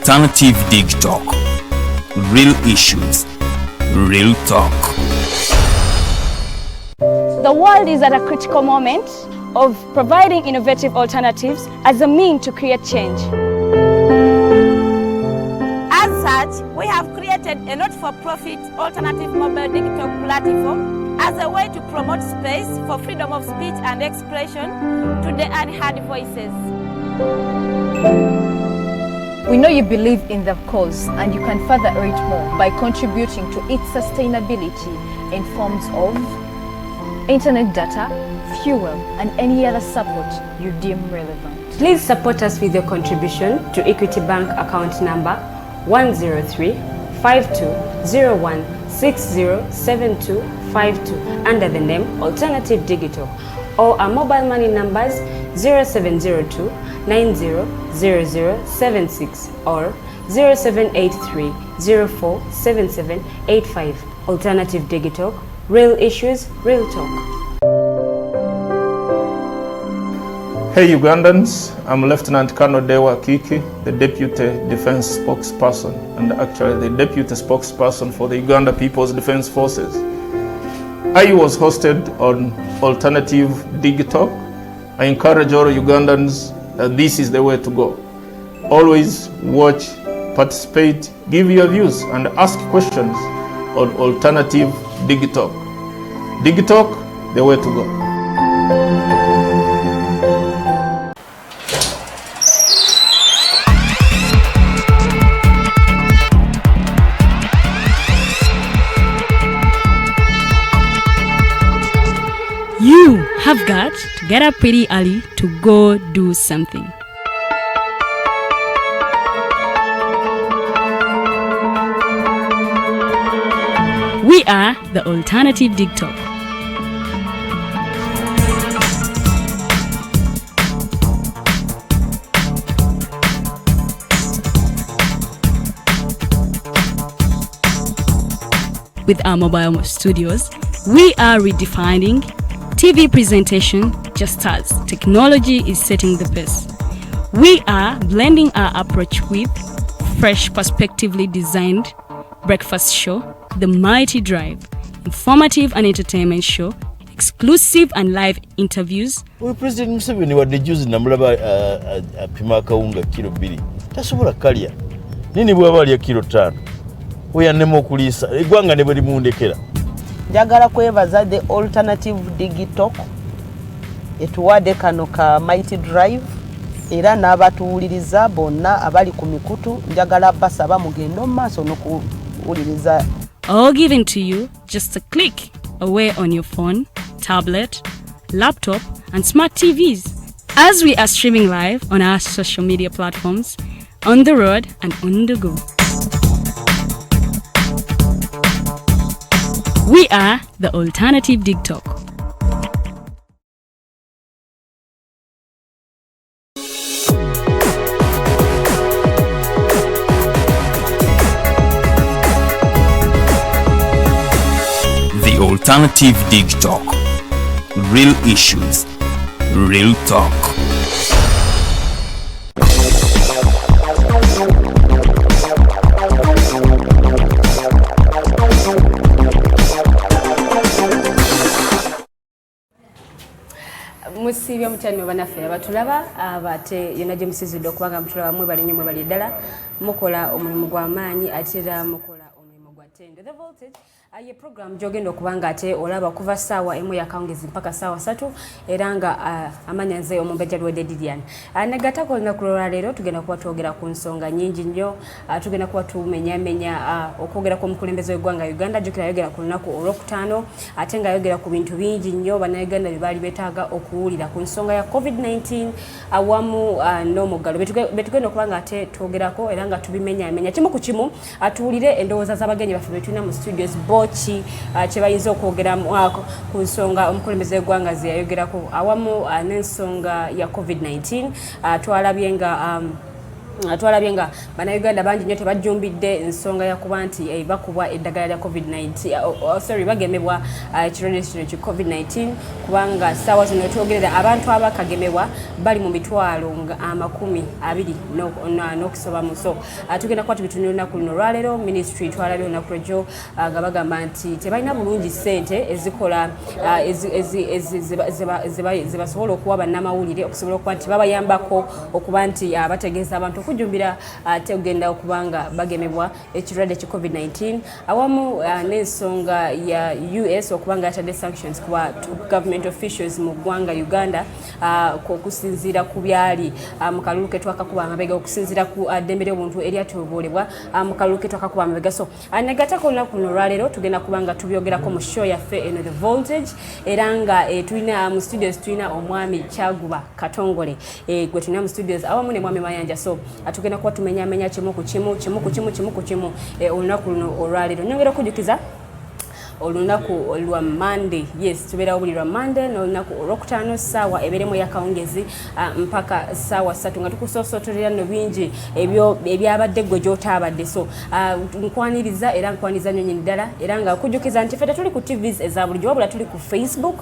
Alternative Dig Talk. Real issues, real talk. The world is at a critical moment of providing innovative alternatives as a means to create change. As such, we have created a not-for-profit alternative mobile digital platform as a way to promote space for freedom of speech and expression to the unheard voices. We know you believe in the cause and you can further it more by contributing to its sustainability in forms of internet data, fuel, and any other support you deem relevant. Please support us with your contribution to Equity Bank account number 103-5201-607252 under the name Alternative Digital, or our mobile money numbers 0702 900076 or 0783 047785. Alternative Digital, real issues, real talk. Hey Ugandans, I'm Lieutenant Colonel Dewa Kiki, the Deputy Defense Spokesperson and actually the Deputy Spokesperson for the Uganda People's Defense Forces. I was hosted on Alternative Digital. I encourage all Ugandans that this is the way to go. Always watch, participate, give your views and ask questions on Alternative Digital. Digital, the way to go. You have got to get up pretty early to go do something. We are the Alternative Dig Talk. With our mobile studios, we are redefining TV presentation just as technology is setting the pace. We are blending our approach with fresh, perspectively designed breakfast show, The Mighty Drive, informative and entertainment show, exclusive and live interviews. We President Museveni wadde juzi namulaba apima akawunga kilo 2 tasobola kalya nini bwaba alya kilo 5 oyannema okuliisa eggwanga ne bwe limundekera. Njagala kwebaza the Alternative Digital etuwadde kano ka Mighty Drive era n'abatuwuliriza bonna abali ku mikutu njagala basaba mugendo maaso n'okuwuliriza. All given to you just a click away on your phone, tablet, laptop and smart TVs as we are streaming live on our social media platforms, on the road and on the go. We are the Alternative Dig Talk. The Alternative Dig Talk. Real issues, real talk. Musibya mutani banaffe abatulaba abate yona gye musizidde okubanga mutulaba mwe bali nnyo mwe bali ddala mukola omulimu gw'amaanyi ate era mukola omulimu gwa ttendo. The Voltage ye program gy'ogenda okubanga ate olaba kuva ssaawa emu yakawungezi mpaka ssaawa 3 era nga amanya nze omumbejja Lwedde Didian. Negatako olunaku lwaleero tugenda kuba twogera ku nsonga nnyingi nnyo, tugenda kuba tumenyamenya okwogera kw'omukulembeze w'eggwanga Uganda. Jjukira yayogera ku lunaku olwokutaano ate nga yayogera ku bintu bingi nnyo bannayuganda bye baali beetaaga okuwulira ku nsonga ya COVID-19 awamu n'omuggalo betugenda okuba nga ate twogerako era nga tubimenyamenya kimu ku kimu atuwulire endowooza z'abagenyi baffe be tulina mu studios boki kye bayinza okwogeramu ku nsonga omukulembeze w'eggwanga ze yayogerako awamu n'ensonga ya COVID-19. Twalabye nga twalabye nga bannayuganda bangi nnyo tebajjumbidde ensonga yakuba nti bakubwa eddagala lya covid-19 bagemebwa ekirwadde kino ki covid-19 kubanga ssaawa zino twogerera abantu abakagemebwa bali mu mitwalo nga 20 n'okusobamu. So tugenda kuba tubitunira olunaku luno olwaleero. Ministry twalabye olunaku lwejjo nga bagamba nti tebalina bulungi ssente ezikola ze basobola okuwa bannamawulire okusobola okuba nti babayambako okuba nti bategeeza abantu okujumbira ate ogenda okubanga bagemebwa ekirwadde ki covid-19 awamu n'ensonga ya US okubanga yatadde sanctions kuba government officials mu ggwanga Uganda okusinziira ku byali mu kalulu ke twakakuba amabega okusinziira ku ddembe ly'obuntu eryatuboolebwa mu kalulu ke twakakuba amabega. So negatako olunaku luno olwaleero tugenda kubanga tubyogerako mu show yaffe eno The Voltage era nga tulina mu studios tulina omwami Kyaguba Katongole gwe tulina mu studios awamu ne mwami Mayanja. So tugenda kuba tumenyamenya kimu ku kimu olunaku luno olwaleero. Nyongera okujukiza olunaku lwa Monday, yes tubeerawo buli lwa Monday n'olunaku olwokutaano ssaawa eberemu yakawungezi mpaka ssaawa 3 nga tukusoosootolera no bingi ebyabadde gwe gy'otaabadde. So nkwaniriza era nkwaniriza nnyo nnyini ddala era nga okujukiza nti ffe tetuli ku TVs eza bulijjo wabula tuli ku Facebook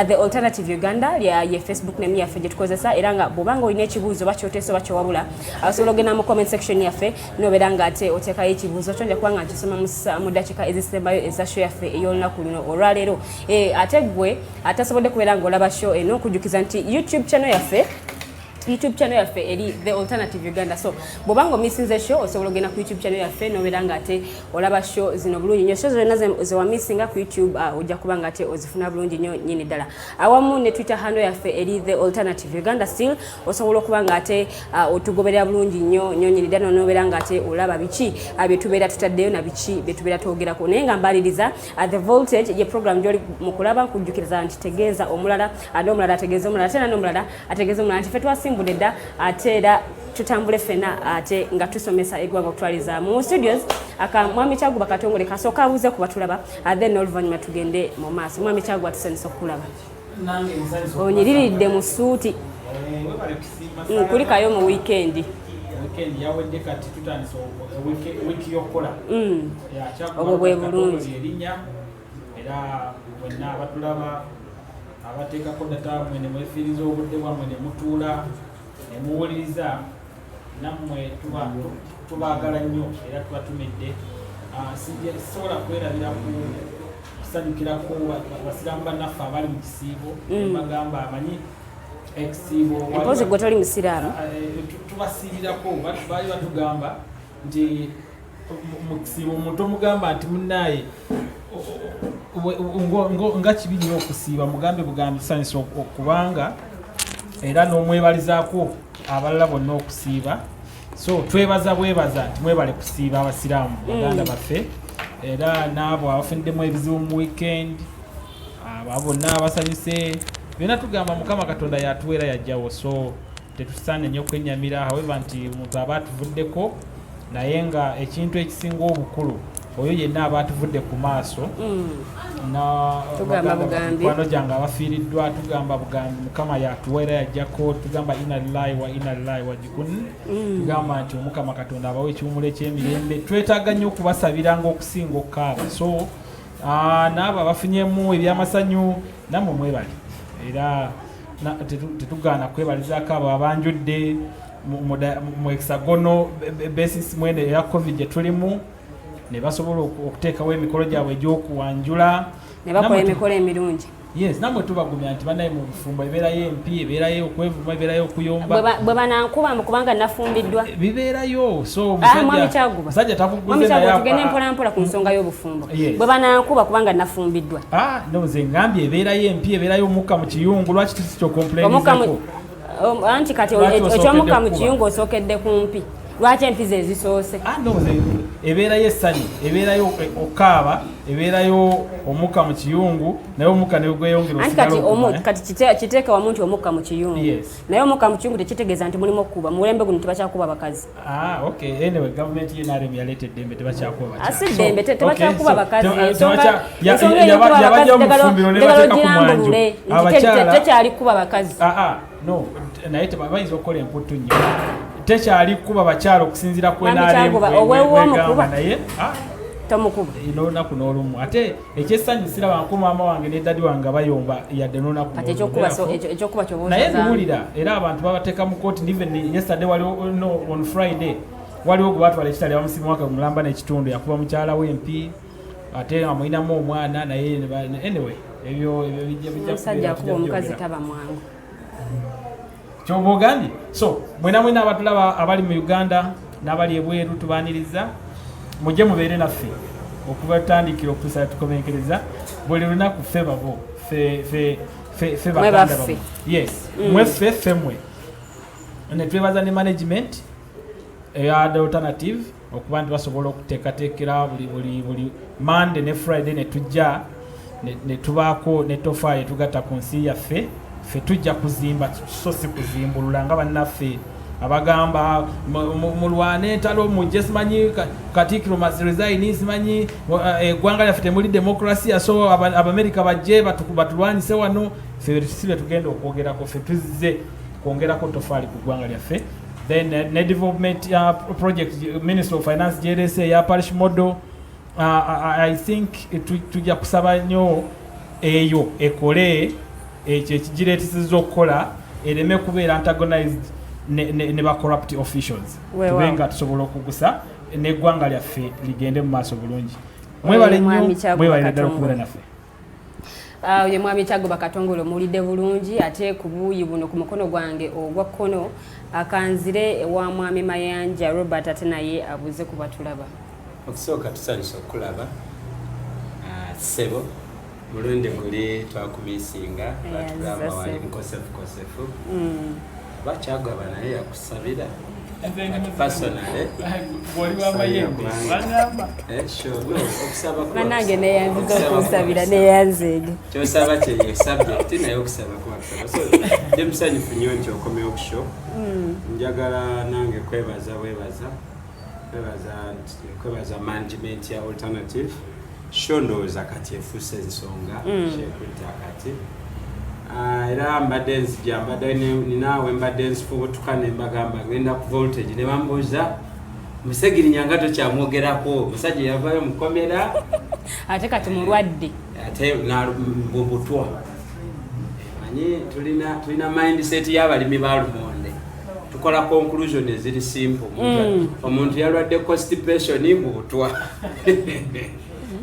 The Alternative Uganda ye Facebook name yaffe gye tukozesa era nga bw'obanga olina ekibuuzo bakyoteesa oba kyowabula osobola ogenda mu comment section yaffe n'obeera nga ate oteekayo ekibuuzo kyo nja kubanga nkisoma mu ddakiika ezisembayo eza show yaffe ey'olunaku luno olwaleero. Ate gwe atasobodde kubeera ng'olaba show eno okujukiza nti YouTube channel yaffe eri The Alternative Uganda. So bw'obanga omissinze show osobola ogenda ku YouTube channel yaffe n'obeera nga ate olaba show zino bulungi nnyo. Show zonna ze wamissinga ku YouTube ojja kuba nga ate ozifuna bulungi nnyo nnyini ddala. Awamu ne Twitter handle yaffe eri The Alternative Uganda still osobola okuba nga ate otugoberera bulungi nnyo nnyini ddala n'obeera nga ate olaba biki bye tubeera tutaddeyo na biki bye tubeera twogerako. Naye nga mbaliriza The Voltage ye program gy'oli mu kulaba nkujjukiriza nti tegeeza omulala ate omulala ategeeza omulala ate n'omulala ategeeza omulala nti ffe twasimbudde dda ate era tutambule ffena ate nga tusomesa eggwanga okutwaliza mu studios mwami Kyaguba Katongole kasooka abuuze ku batulaba then oluvannyuma tugende mu maaso. Mwami Kyaguba tusanyusa okulaba onyiriridde mu suuti kulikayo mu weekend yawedde kati tutandise wiiki y'okukola obwo bwe bulungi era bwenna abatulaba abateekako data mwe ne mwefiiriza obudde bwammwe ne mutuula ne muwuliriza nammwe tubaagala nnyo era tubatumidde sisobola kwerabira kusanyukirako basiraamu bannaffe abali mu kisiibo bagamba amanyi ekisiibo mpozi gwe toli musiraamu tubasiirirako baali batugamba nti mu kisiibo omuntu omugamba nti munnaaye nga kibi nnyo okusiiba mugambe bugambi tusanyusa okubanga era n'omwebalizaako abalala bonna okusiiba. So twebaza nti mwebale kusiiba abasiraamu baganda baffe era n'abo abafunidemu ebizibu mu weekend abo bonna abasanyuse byonna tugamba Mukama Katonda yatuweera yajjawo. So tetusaanye nnyo kwenyamira however nti omuntu aba atuvuddeko naye nga ekintu ekisinga obukulu oyo yenna aba atuvudde ku maaso mikwano gyange abafiiriddwa tugamba bugambi Mukama yatuweera yajjako tugamba inna lillahi wa inna ilaihi raji'un. Tugamba nti Omukama Katonda abawe ekiwumulo eky'emirembe twetaaga nnyo okubasabiranga okusinga okukaaba. So n'abo abafunyemu ebyamasanyu nammwe mwebali era tetugaana kwebalizaako abo abanjudde mu hexagonal basis mwene eya covid gye tulimu ne basobola okuteekawo emikolo gyabwe egy'okuwanjula ne bakola emikolo emirungi. Yes, namwe tubagumya nti banaye mu bufumbo ebeerayo empi ebeerayo okwevuma ebeerayo okuyomba bwe banankuba kubanga nafumbiddwa bibeerayo. So musajja takuguze naye tugende mpolampola ku nsonga y'obufumbo bwe banankuba kubanga nafumbiddwa no nze ngambye ebeerayo empi ebeerayo omukka mu kiyungu lwaki tukikyokomplainizako anti kati ekyomukka mu kiyungu osookedde kumpi lwaki empiza ezisoose ebeerayo essanyu ebeerayo okaaba ebeerayo omukka mu kiyungu naye omukka ne gweyongera kati kiteeka wamu nti omukka mu kiyungu naye omukka mu kiyungu tekitegeeza nti mulimu okukuba mu mulembe guno tebakyakuba bakazi. Anyway gavumenti ye NRM yaleeta eddembe tebakyakuba bakazi ddembe tebakyakuba bakazi yabajja omufumbiro ne bateeka ku mwanjo tekyali kuba bakazi no naye bayinza okukola emputtu nnyo tekyali kuba bakyalo okusinziira ku NRM naye tamukuba olunaku n'olumu ate ekyesanyu siraba nko maama wange ne dadi wange bayomba yadde n'olunaku ekyokuba naye nduwulira era abantu babateeka mu kooti even yesterday waliwo on Friday waliwo gwe batwala ekitali bamusimu waka mulamba n'ekitundu yakuba mukyala w'empi ate amuyinamu omwana naye anyway ebyo bijja kuba omukazi taba mwangu kyoba ogambye so mwena abatulaba abali mu Uganda n'abali ebweru tubaaniriza mujje mubeere naffe okuva tutandikira okutuusa tukomenkereza buli lunaku ffe babo ffe baganda babo yes mweffe ffemmwe ne twebaza ne management eya The Alternative okuba nti basobola okuteekateekera buli Monday ne Friday ne tujja ne tubaako ne tofaayo tugatta ku nsi yaffe ffe tujja kuzimba so si kuzimbulula nga bannaffe abagamba mulwane entalo mujje simanyi Katikkiro must resign simanyi eggwanga lyaffe temuli demokrasia so Abamerika bajje batulwanise wano ffe sibe tugenda okwogerako ffe tuzze kwongerako tofaali ku ggwanga lyaffe then ne development project Ministry of Finance JRSA ya parish model I think tujja kusaba nnyo eyo ekole ekyo ekigireetesezza okukola ereme kubeera antagonized ne ba corrupt officials tubenga tusobola okugusa n'eggwanga lyaffe ligende mu maaso bulungi mwebale nnyo mwebale ddala okubeera naffe ye mwami Kyago Bakatongole mulidde bulungi ate ku buuyi buno ku mukono gwange ogwa kkono akanzire wa mwami Mayanja Robert ate naye abuze ku batulaba okusooka tusanyusa okulaba sebo mulundi guli twakumisinga batulaba wali mukosefu bakyagaba naye yakusabira personally banange neyanziza okusabira neyanzeege kyosaba kye subject naye okusaba kubakusaba so nje musanyufu nnyo nti okomyewo ku show njagala nange kwebaza management ya Alternative show ndowooza kati efuuse ensonga kyekutte akati era mbadde nzija ninaawe mbadde nzifubutuka ne mbagamba ngenda ku voltage ne bambuuza Musegirinya tokyamwogerako musajja yavayo mukomera ate kati mulwadde ate mbubutwa manyi tulina mindset y'abalimi ba lumonde tukola conclusion eziri simple omuntu yalwadde constipation mbubutwa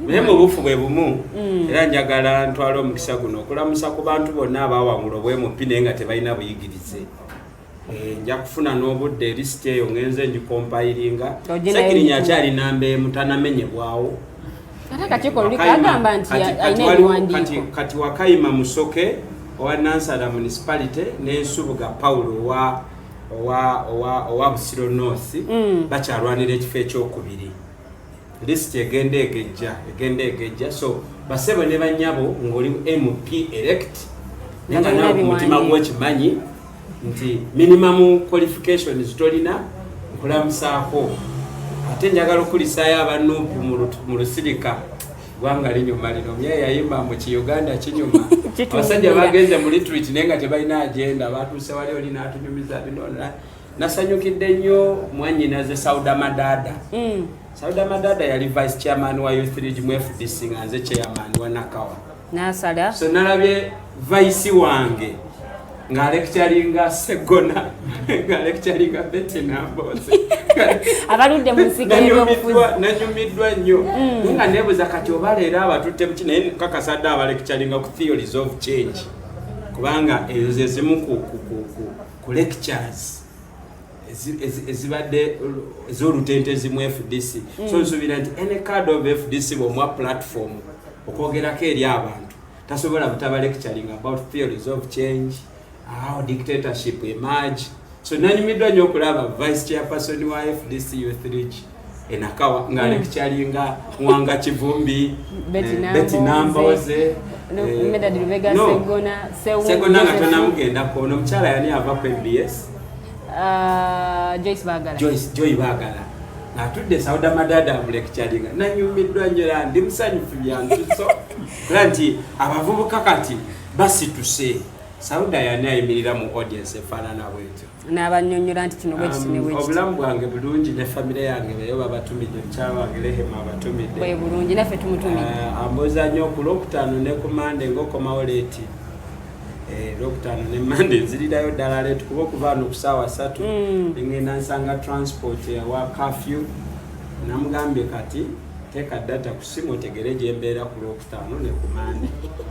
naye mu bufu bwe bumu era njagala ntwala omukisa guno okulamusa ku bantu bonna abawangula obwemupi naye nga tebalina buyigirize nja kufuna n'obudde list eyo ngenze ngikompiringa Sekirinya akyali namba emu tanamenyebwawo kati Wakayima Musoke owa Nansana municipality n'Ensubuga Paulo owa Busiro North bakyalwanira ekifo ekyokubiri list egenda egejja so basebo ne banyabo ng'oli MP elect nenga nawe ku mutima gw'ekimanyi nti minimum qualifications tolina nkulamusaako ate njagala okulisaayo abanuupu mu lusirika gwanga linyuma lino mye yayimba mu Uganda kinyuma abasajja bagenze mu retreat naye nga tebalina agenda batuuse wali oli n'atunyumiza binona nasanyukidde nnyo mwannyinaze Sauda Madada Sauda Madada yali vice chairman wa Youth League mu FDC nga nze chairman wa Nakawa nasala so nalabye vice wange nga lecturinga Segona nga lecturinga Betty Nambose abaludde mu nsiga y'obufuzi nanyumiddwa nnyo nga nebuza kati obaleera abatutte mu kino naye kakasadde aba lecturinga ku theories of change kubanga ezo ezimu ku lectures ezibadde ez'olutente ezimu FDC so nsubira nti any card of FDC bw'omuwa platform okwogerako eri abantu tasobola butaba lecturing about theories of change how dictatorship emerge so nanyumiddwa nnyo okulaba vice chairperson wa FDC Youth League enakawa nga lecturinga Mwanga Kivumbi Betty Nambose Segona nga tonamugendako ono mukyala yani ava ku MBS Joyce Bagala natudde Sauda Madada mu lecturinga nanyumiddwa nnyo ndi musanyufu byantu so nti abavubuka kati basituse Sauda yani ayimirira mu audience efaanana bwetyo n'abannyonnyola nti kino bwe kitine bwe obulamu bwange bulungi ne famire yange beyo babatumidde mukyala wange Rehema abatumidde bwe bulungi naffe tumutumidde ambuuza nnyo ku Lwokutaano ne ku Mande ng'okomawo leeti Lwokutaano ne Mande nzirirayo ddala leeti kuba okuva wano ku ssaawa 3 ngenda nsanga transport wa curfew namugambye kati teeka data ku simu otegere gye mbeera ku Lwokutaano ne ku Mande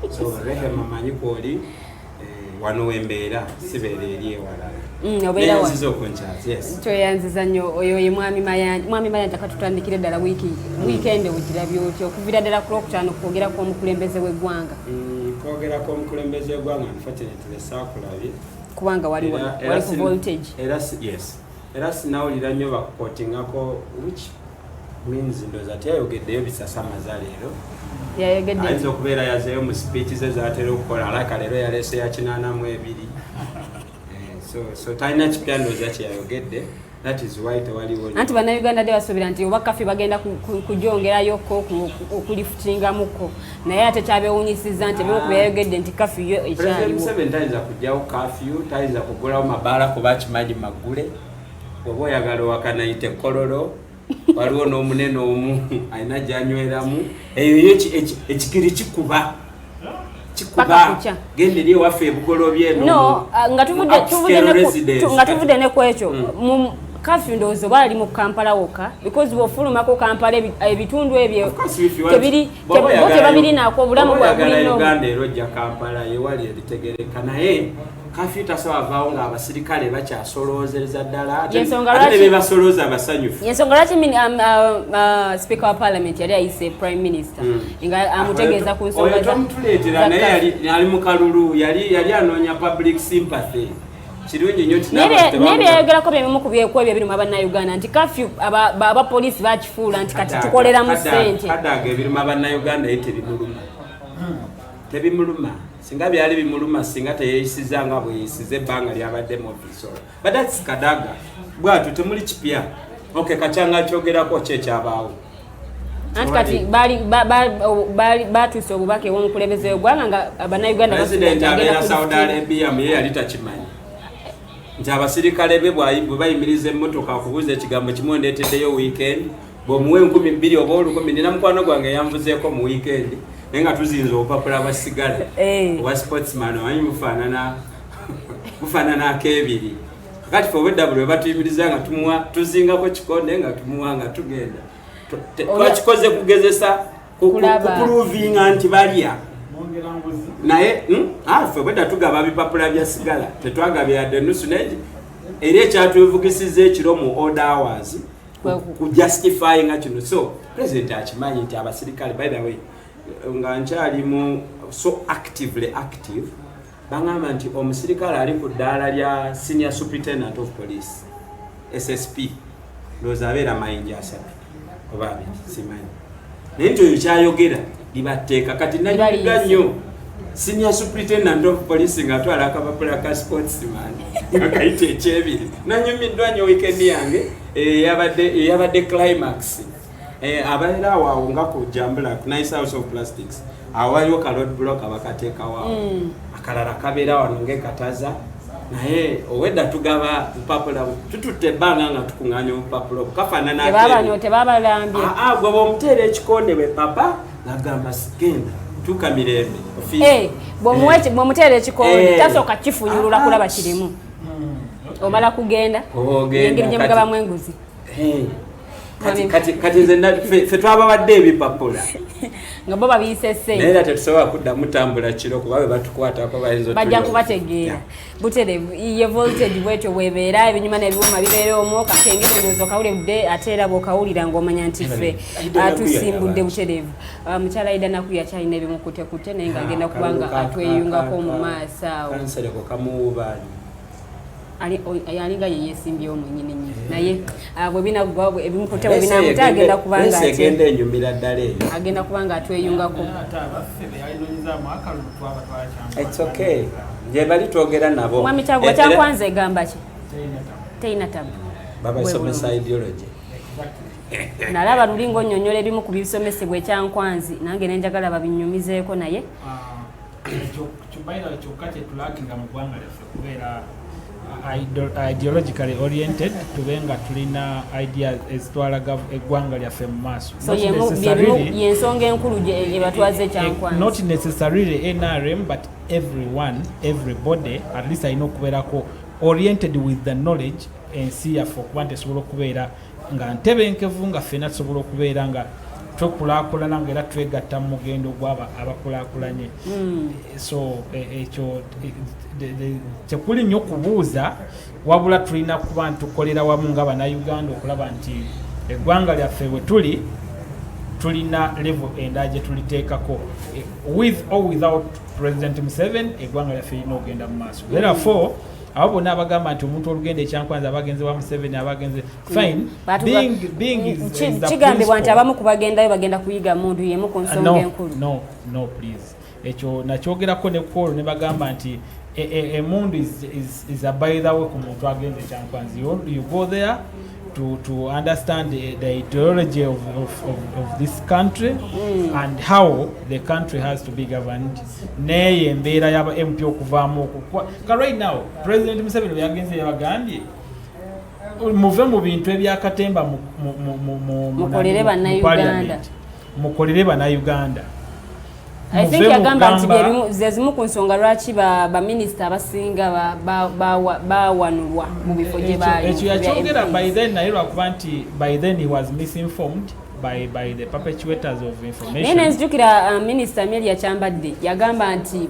so Rehema manyi kwoli wano wembeera sibeera eri ewalala nenziza okunchaza yes kyoyanziza nnyo oyo ye mwami Mayanja katutandikire ddala wiikendi ogirabye otyo okuvira ddala ku Lwokutaano kwogera kw'omukulembeze w'eggwanga kwogera kw'omukulembeze w'eggwanga unfortunately saakulabye kubanga wali ku voltage era sinawulira nnyo bakukotingako which means ndoza teyayogeddeyo bisasamaza leero ayinza okubeera yazeeyo mu speech ze zatera okukola alaka leero yaleese ya 82 so talina kipya ndooza kyeyayogedde that is why tewaliwo anti bannayuganda de basuubira nti oba kafi bagenda kugyongerayoko okulifutingamuko naye ate kyabeewunyisizza nti ebimu ku byayogedde nti kafi yo ekyaliwo Museveni tayinza kugyawo kafyu tayinza kugulawo mabaala kuba kimanyi maggule oba oyagala owakanayite kololo waliwo n'omunene omu alina gyanyweramu eyo ekigiri kikuba genda eri ewaffe ebugolobye nga tuvudde ne ku ekyo kafyu ndowooza oba ali mu Kampala wokka because bw'ofulumako Kampala ebitundu ebyo tebabirinaako obulamu bwabulina Uganda era ojja Kampala yewali eritegereka naye kafyu tasobola vaawo ng'abasirikale bakyasoloozereza ddala ate ne bebasolooza abasanyufu yensonga lwaki speaker wa parliament yali ayise prime minister nga amutegeeza ku nsonga oyo tomutuleetera naye ali mu kalulu yali anoonya public sympathy kirungi nnyo nebyeyogerako byebimu ku byekubyo ebirimu abannayuganda nti kafyu abapoliisi bakifuula nti kati tukoleramu ssente kadaaga ebirimu abannayuganda ye tebimuluma singa byali bimuluma singa teyeyisiza nga bweyisiza ebbanga lyabadde mofiso but that's kadaga bwatu temuli kipya kakyanga kyogerako kyekyabaawo anti kati batuuse obubaka ew'omukulembeze w'eggwanga nga bannayuganda president abeera Saudi Arabia ye yali takimanyi nti abasirikale be bwe bayimiriza emmotoka okubuuza ekigambo kimu ondeeteddeyo weekend bw'omuwa 2,000 oba 10,000 nina mukwano gwange yanvuzeeko mu weekend naye nga tuzinza obupapula basigala owa sportsman omanyi bufaanana ak'ebiri kakati fe obwedda buli we batuyimiriza nga tuzingako kikonde nga tumuwa nga tugenda twakikoze kugezesa kupuluvinga nti balya naye ffe bwedda tugaba bipapula byasigala tetwagabya yadde nusu naye era ekyatwevugisiza ekiro mu order hours kujustifyinga kino so president akimanyi nti abasirikale by the way nga nkyalimu so active bangamba nti omusirikale ali ku ddaala lya senior superintendent of police SSP ndowooza abeera mayinja 3 oba 2 simanyi naye nti oyo kyayogera libateeka kati nanyumiddwa nnyo senior superintendent of police ng'atwala akapapula ka sportsman nga kayita ekyebiri nanyumiddwa nnyo weekend yange eyabadde climax abaera awo nga ku Jambula ku Nice House of Plastics awo waliwo ka road block abakateekawo akalala kabeera wano ng'ekataza naye owedda tugaba bupapula tututte ebbanga nga tukuŋŋaanya obupapula kafaanana tebabalambye gwe bw'omuteera ekikonde bwe papa nagamba genda tuuka mirembe bw'omuteera ekikonde tasooka kifunyulula kulaba kirimu omala kugenda engeri gye mugabamu enguzi kati nze ffe twabawadde ebipapula nga bo babiyise ssente naye era tetusobola kuddamu tambula kiro kuba bwe batukwatako bajja kubategeera buterevu ye voltage bwetyo bwebeera ebinyuma n'ebiwuma bibeera omwo kakengeri ndowooza okawulidde ate era bw'okawulira ng'omanya nti ffe tusimbudde buterevu mukyala Aida Nakuya kyalina ebimukutekute naye ng'agenda kubanga atweyungako mu maaso awo kansereko kamuwubaani alinga yeyesimbyewo mwenyini naye bwe binagwa ebimukute bwe binamuta agenda kubanga agenda enyumira ddala eyo agenda kubanga atweyungako it's okay nje bali twogera nabo mwami Kyagulanyi kyakwanza egamba ki teyina tabu babasomesa ideology nalaba lulingo nnyonnyola ebimu ku bisomesebwa ekyankwanzi nange nenjagala babinyumizeeko naye Chubaina kyokka kyetulakinga mu ggwanga lyaffe kubeera ideologically oriented tubenga tulina ideas ezitwala eggwanga lyaffe mu maaso. So yensonga enkulu gye batwaze ekyankwanzi. Not necessarily NRM but everybody at least alina okubeerako oriented with the knowledge ensi yaffe okuba nti esobola okubeera nga ntebenkevu nga ffenna tusobola okubeera nga twekulaakulana nga era twegatta mu mugendo gw'aba abakulaakulanye. So ekyo tekuli nnyo kubuuza wabula tulina kuba ntukolera wamu nga bannayuganda okulaba nti eggwanga lyaffe bwe tuli tulina level enda gye tuliteekako with or without President Museveni eggwanga lyaffe lirina okugenda mu maaso. Therefore abo bonna abagamba nti omuntu olugenda ekyankwanzi abagenze wa Museveni abagenze fine being is kigambibwa nti abamu kubagendayo bagenda kuyiga mundu yemu ku nsonga enkulu. No please ekyo nakyogerako ne Paul ne bagamba nti emundu is a by the way ku muntu agenze ekyankwanzi. You go there to understand the ideology of this country and how the country has to be governed. Neye embeera yaba MP okuvaamu right now President Museveni yagenze yabagambye muve mu bintu ebyakatemba mukolere bannayuganda. I think yagamba nti zezimu ku nsonga lwaki baminisita abasinga bawanulwa mu bifo gye baali. Ekyo yakyogera by then naye lwakuba nti by then he was misinformed by the perpetuators of information. Naye nenzijukira minisita Amelia Kyambadde yagamba nti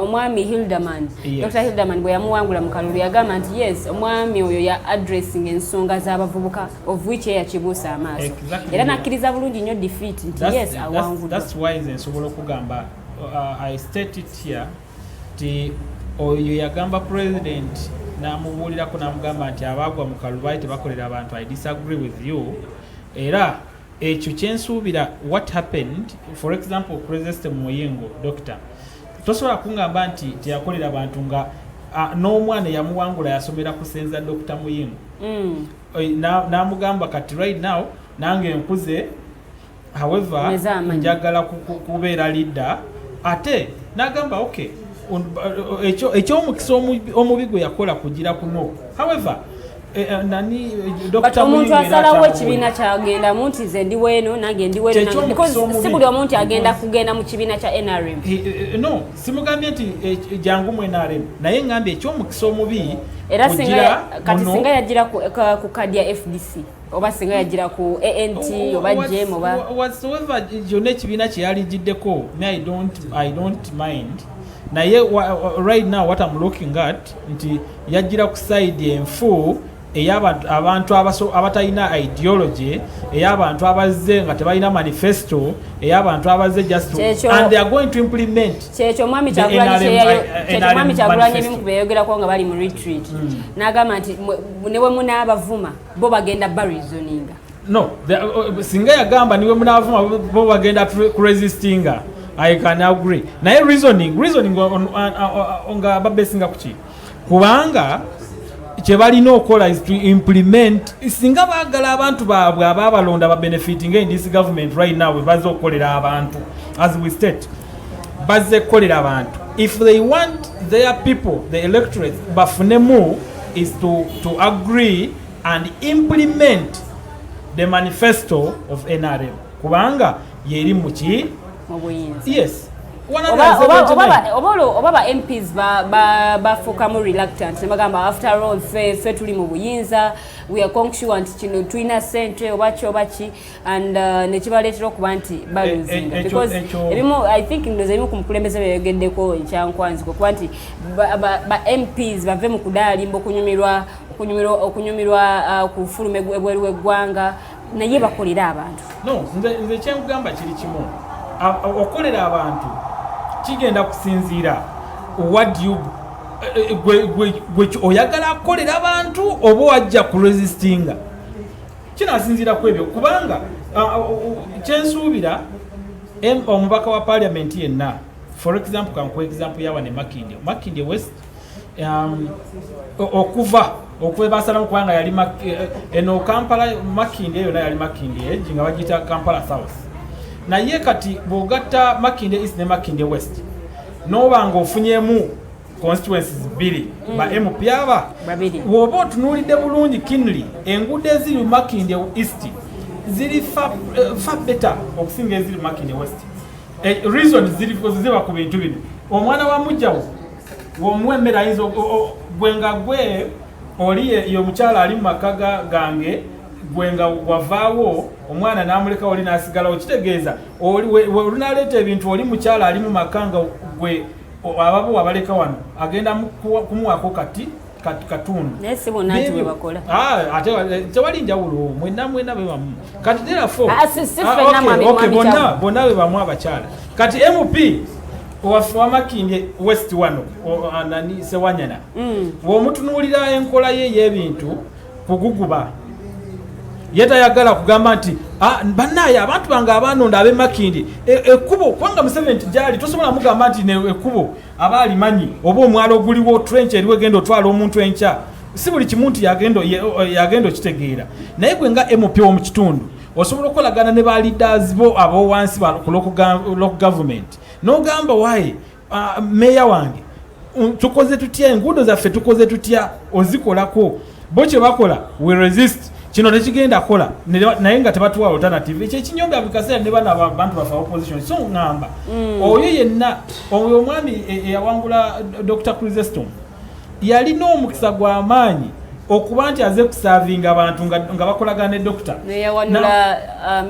omwami Hilderman, Dr. Hilderman bwe yamuwangula mu kalulu yagamba nti yes omwami oyo ya addressing ensonga z'abavubuka of which yakibuusa amaaso. Era nakkiriza bulungi nnyo defeat nti yes awangudde. That's why nsobola okugamba I state it here ti oyo yagamba president namubuulirako namugamba nti abagwa mu kalulu baali tebakolera abantu. I disagree with you. Era ekyo kyensuubira what happened for example President Muyingo doctor tosobola kungamba nti teyakolera abantu nga n'omwana yamuwangula yasomera kusenza Dr. Muyingo namugamba kati right now nange nkuze however njagala kubeera leader ate nagamba okay ekyomukisa omubi gwe yakola kugira kuno however nani Dr. Muyingo asalawo ekibiina kyagenda mu nti ze ndi weno nange ndi weno because si buli omuntu agenda kugenda mu kibiina kya NRM. No simugambye nti jangu mu NRM naye ngambye ekyomukisa omubi era singa yagira ku kadi ya FDC oba singa yagira ku ANT oba JM oba whatsoever yonna ekibiina kyeyaligiddeko I don't mind. Naye right now what I'm looking at nti yagira ku side enfu abantu abatalina ideology ey'abantu abazze nga tebalina manifesto ey'abantu abazze just to, and they are going to implement kyekyo mwami Kyagulanyi ebimu kubeeyogerako nga bali mu retreat n'agamba nti newe munaabavuma bo bagenda barizoninga. No singa yagamba niwe munaabavuma bo bagenda kuresistinga I can agree. Naye reasoning nga babesinga kuki kubanga kyebalina okola is to implement singa baagala abantu baabwe ababalonda ba benefiting in this government right now baze okukolera abantu as we state baze kukolera abantu if they want their people the electorate bafunemu is to agree and implement the manifesto of NRM kubanga yeri muki yes oba MPs bafuukamu reluctant ne bagamba after all ffe tuli mu buyinza we are constituent kino tulina ssente oba ki and nekibaleetera okuba nti baluzinga because ebimu I think ndoza ebimu ku mukulembeze beyogeddeko ekyankwanzi kuba nti ba MPs bave mu kudaalimba okunyumirwa ku fulume ebweru w'eggwanga naye bakolera abantu. No nze kyengamba kiri kimu okolera abantu kigenda kusinziira what you oyagala akolera abantu oba wajja kuresistinga kinasinziira ku ebyo kubanga kyensuubira omubaka wa parliament yenna for example kanku example yawa ne Makindye West okuva basalamu kubanga yali eno Kampala Makindye yona yali Makindye nga bagita Kampala South naye kati bw'ogatta Makindye East ne Makindye West noba ng'ofunyemu constituencies 2 ba MP aba woba otunuulidde bulungi Kinley enguudo eziri mu Makindye East ziri far better okusinga eziri mu Makindye West. Reason ziba ku bintu bino omwana wa mujjawo w'omuwa emmere ayinza gwenga gwe oli ye omukyala ali mu maka gange gwenga wavaawo omwana n'amuleka oli n'asigalawo kitegeeza olunaleeta ebintu oli mukyala ali mu maka nga gwe ababo abaleka wano agenda kumuwako katundu ate tewali njawulo mwena be bamu kati therefore bonna be bamu abakyala kati MP wa Makindye West wano nani Sewanyana w'omutunuulira enkola ye y'ebintu kuguguba yetayagala kugamba nti bannaye abantu bange abanonda ab'e Makindye ekkubo kubanga Museveni gyali tosobola mugamba nti ekkubo aba alimanyi oba omwalo oguliwo trench eriwo egenda otwala omuntu enkya si buli kimu nti yagenda okitegeera naye gwe nga MP w'omu kitundu osobola okukolagana ne ba leaders bo ab'owansi ku local government n'ogamba waaye meya wange tukoze tutya enguudo zaffe tukoze tutya ozikolako bo kye bakola we resist kino tekigenda kola naye nga tebatuwa alternative ekyo ekinyonga bikaseera ne bana abantu bafa opposition so ngamba oyo yenna oyo omwami eyawangula Dr. Chrysostom yalina omukisa gw'amaanyi okuba nti aze kusavinga abantu nga bakolagana ne dokita neyawanula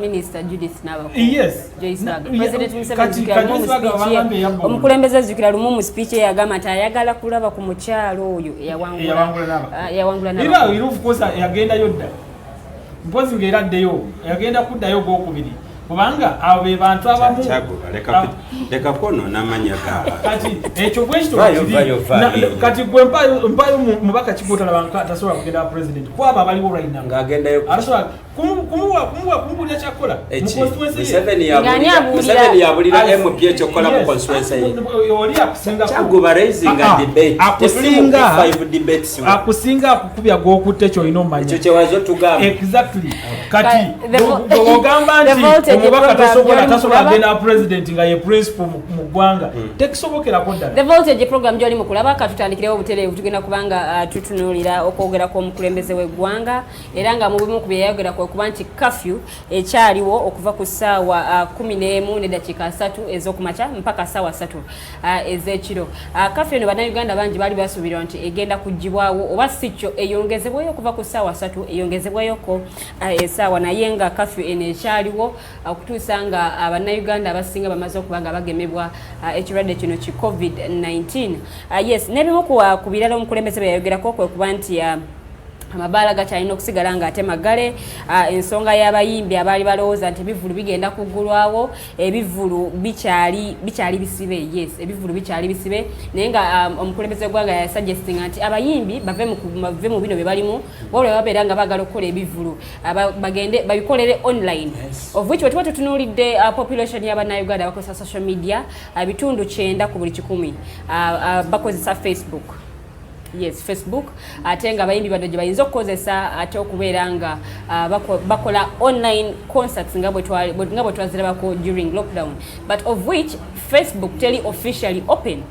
Minister Judith Nabako yes President Museveni omukulembeze azukira lumu mu speech yagamba nti ayagala kulaba ku mukyalo oyo eyawangula Nabako irufu kosa yagenda yodda mpozi ng'eraddeyo yagenda kuddayo gwokubiri kubanga abo be bantu abamu leka kwonoona amanya gaaba kati ekyo bwekito kati gwe mpayo mubaka Kigota labanka tasobola kugenda president kwabo abaliwo right now ng'agendayo arasobola kumubulira kyakola Museveni yabulira MP ekyokola mu constituency oli akusinga kyaguba raising a debate akusinga akukubya gw'okutte kyolina omanya ekyo kyewazo tugamba exactly kati ogamba nti omubaka tasobola agenda president nga ye principal mu ggwanga tekisobokerako ddala The Voltage program gy'oli mu kulaba katutandikirawo obutereevu tugenda kubanga tutunuulira okwogera kw'omukulembeze w'eggwanga era nga mu bimu ku bye yayogera kuba nti curfew ekyaliwo okuva ku ssaawa 11 n'eddakiika 3 ez'okumakya mpaka ssaawa 3 ez'ekiro. Curfew eno bannayuganda bangi baali basuubirwa nti egenda kuggyibwawo oba si kyo eyongezebweyo okuva ku ssaawa 3 eyongezebweyoko essaawa naye nga curfew eno ekyaliwo okutuusa nga bannayuganda abasinga bamaze okuba nga bagemebwa ekirwadde kino ki COVID-19. Yes, n'ebimu ku birala omukulembeze bye yayogerako kwe kuba nti amabaala gakyalina okusigala nga ate magale ensonga y'abayimbi abaali balowooza nti ebivulu bigenda kuggulwawo ebivulu bikyali bisibe yes ebivulu bikyali bisibe naye nga omukulembeze gwanga yasuggestinga nti abayimbi bave mu bino bye balimu wabula babeera nga baagala okukola ebivulu bagende babikolere online of which wetuba tutunuulidde population y'abannayuganda bakozesa social media bitundu 9 ku buli 100 bakozesa Facebook. Yes, Facebook ate nga bayimbi bano gye bayinza okukozesa ate okubeera nga bakola online concerts nga bwe twazirabako during lockdown but of which Facebook teli officially open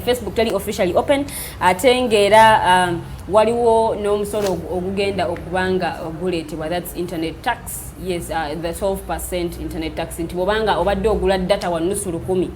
Facebook teli officially open ate ng'era waliwo n'omusolo ogugenda okubanga oguleetebwa that's internet tax yes the 12% internet tax nti bwobanga obadde ogula data wa nusu 10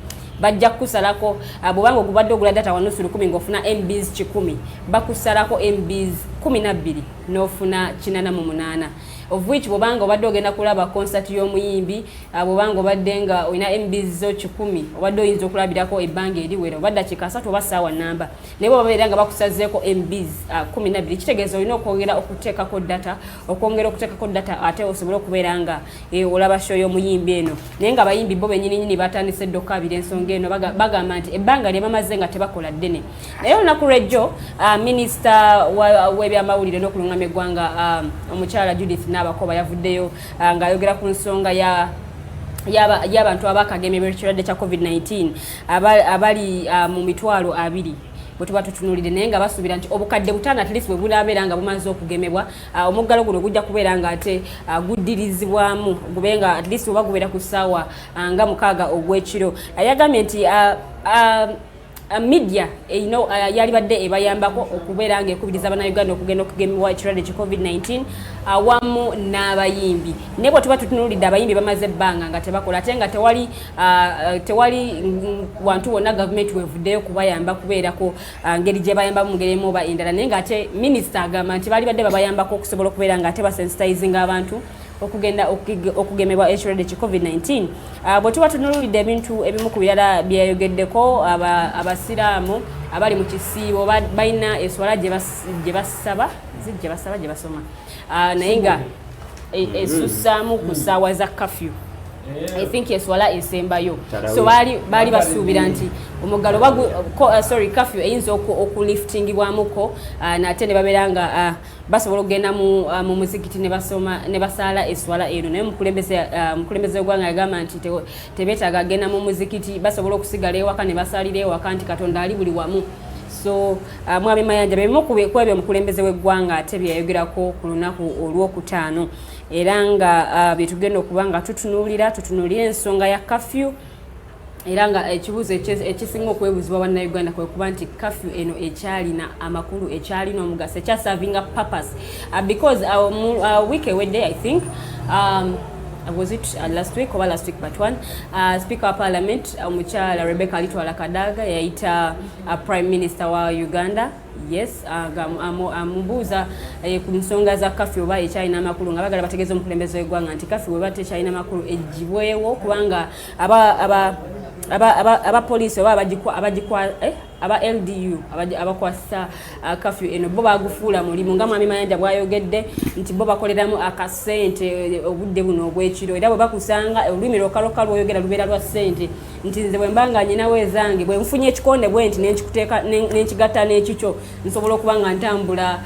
bajja kusalako bwobanga ogubadde ogula data wa nusu 10 ng'ofuna MBs 10 bakusalako MBs 12 n'ofuna 88 of which bwobanga obadde ogenda kulaba concert y'omuyimbi bwobanga obadde nga olina MBs zo 10 obadde oyinza okulabirako ebbanga eriwera obadde dakika 3 oba ssaawa namba naye babeera nga bakusazeeko MBs 12 kitegeeza olina okwongera okuteekako data ate osobole okubeera nga olaba show y'omuyimbi eno naye nga abayimbi bo bennyini batandise dde okukabira ensonga eno bagamba nti ebbanga lye bamaze nga tebakola ddene naye olunaku lwejjo minisita w'ebyamawulire n'okulungamya eggwanga omukyala Judith Nabako yavuddeyo ng'ayogera ku nsonga y'abantu abakagemebwa ekirwadde kya COVID-19 abali mu mitwalo 2 bwe tuba tutunulire naye nga basuubira nti obukadde butaano at least bwe bunabeera nga bumaze okugemebwa omuggalo guno gujja kubeera nga ate guddirizibwamu gube nga at least oba gubeera ku ssaawa nga 6 ogw'ekiro. Yagambye nti media yali badde ebayambako okubeera nga ekubiriza Bannayuganda okugenda okugemebwa ekirwadde ki COVID-19 awamu n'abayimbi. Naye bwe tuba tutunulidde abayimbi bamaze ebbanga nga tebakola ate nga tewali wantu wonna gavumenti wevuddeyo kubayamba kubeerako ngeri gye bayambamu mu ngeri emu oba endala, naye nga ate minisita agamba nti baali badde babayambako okusobola okubeera nga ate basensitizinga abantu okugenda okugemebwa ekirwadde ki COVID-19. Bwe tuba tunulidde ebintu ebimu ku birala byayogeddeko abasiraamu abali mu kisiibo balina eswala gye basaba gye basoma naye nga esussaamu ku ssaawa za kafyu. I think eswala esembayo, so bali basuubira nti omuggalo kafyu eyinza okuliftingibwamuko nate ne babeera nga basobola okugenda mu muzikiti ne basaala eswala eno. Naye omukulembeze w'eggwanga yagamba nti tebeetaaga agenda mu muzikiti, basobola okusigala ewaka ne basaalira ewaka nti Katonda ali buli wamu. So Mwami Mayanja bebimu ku ebyo omukulembeze w'eggwanga ate byayogerako ku lunaku olw'okutaano era nga byetugenda okuba nga tutunuulira ensonga ya kafyu era nga ekibuuzo ekisinga okwebuuzibwa Bannayuganda kwe kuba nti kafyu eno ekyalina amakulu ekyalina omugaso ekyaservinga purpose because week ewedde I think was it last week but one Speaker of Parliament omukyala Rebecca Alitwala Kadaga yayita Prime Minister wa Uganda yes amubuuza ku nsonga za kafyu oba ekyalina amakulu nga bagala bategeeza omukulembeze w'eggwanga nti kafyu bwe bate ekyalina amakulu ejjibwewo kubanga aba police oba aba LDU abakwasa kafyu eno bo bagufuula mulimu nga Mwami Mayanja bwayogedde nti bo bakoleramu akasente obudde buno obw'ekiro era bwe bakusanga olulimi lokaloka lwoyogera lubeera lwa ssente nti nze bwe mbanga nyinawo ezange bwe nfunye ekikonde bwe nti nenkikuteeka nenkigatta n'ekikyo nsobola okuba nga ntambula